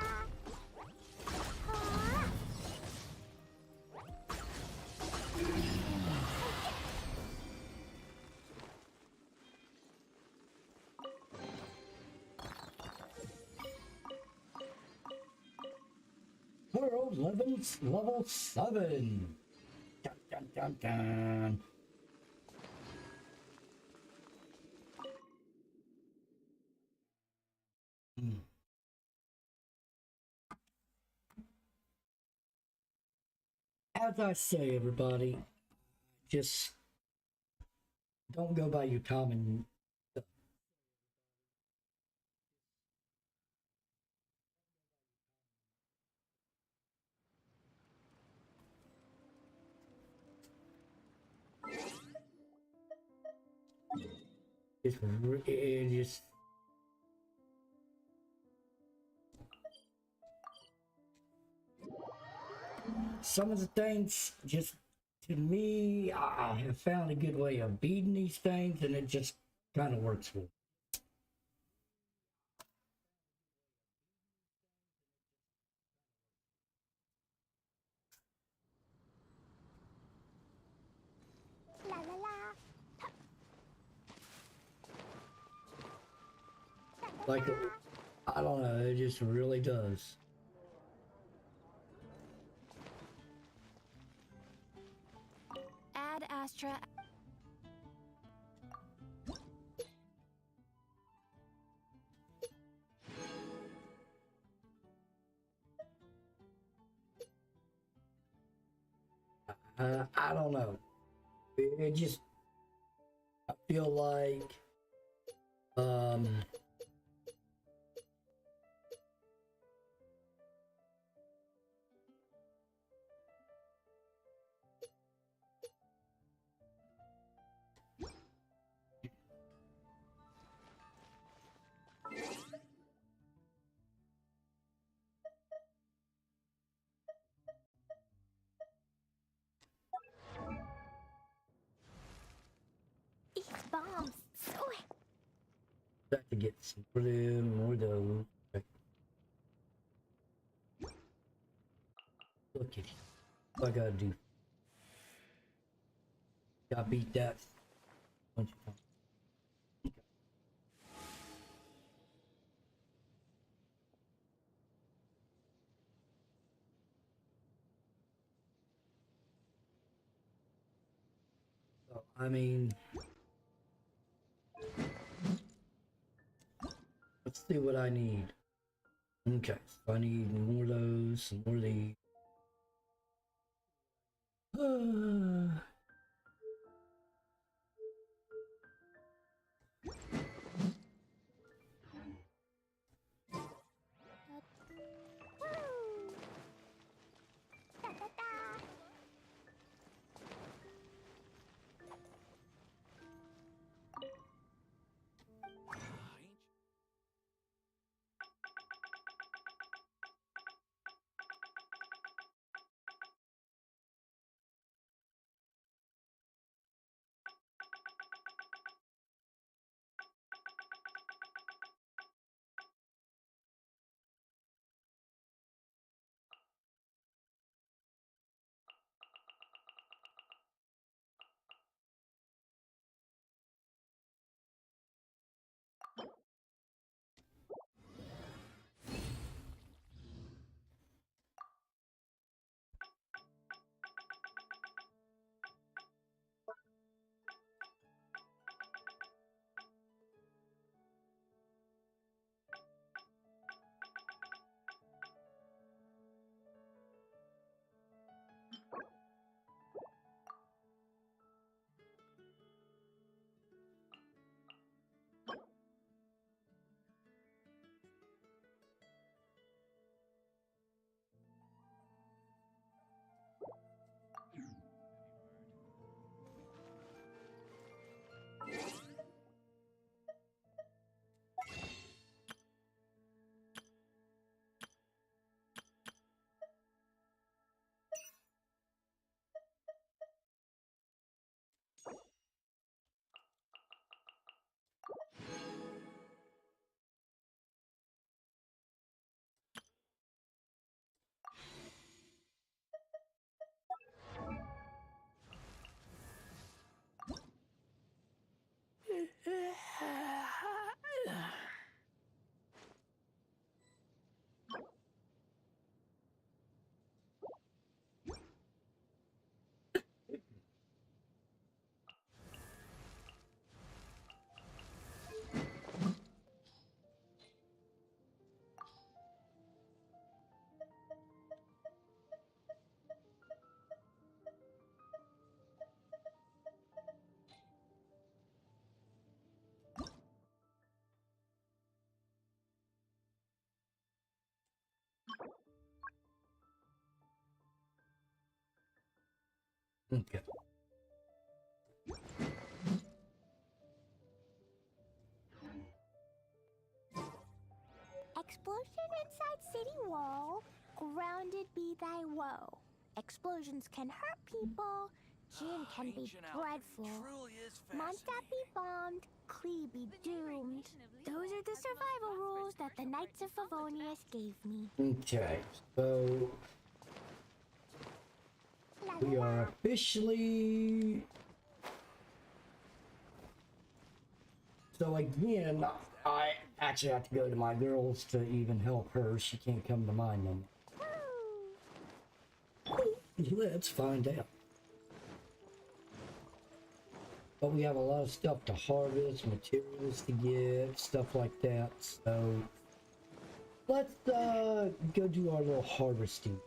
World level 7. Dun, dun, dun, dun. As I say, everybody, just don't go by your common stuff. Just some of the things, just to me, I have found a good way of beating these things, and it just kind of works for me.
La la la!
Like, I don't know, it just really does.
Ad Astra.
I don't know. It just, I feel like, get some more of them, more of those. Okay. Look at you. What I gotta do? Gotta beat that bunch of times. So, I mean, let's see what I need. Okay, so I need more of those, some more of these. Okay.
Explosion inside city wall. Grounded be thy woe. Explosions can hurt people. Gin can be dreadful. Mondstadt be bombed. Klee be doomed. Those are the survival rules that the Knights of Favonius gave me.
Okay, so we are officially. So again, I actually have to go to my girls to even help her. She can't come to mine no more. Let's find out. But we have a lot of stuff to harvest, materials to get, stuff like that. So let's go do our little harvesting.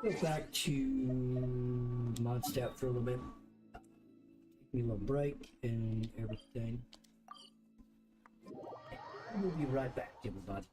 Go back to Mondstadt for a little bit. Take me a little break and everything. We'll be right back, everybody.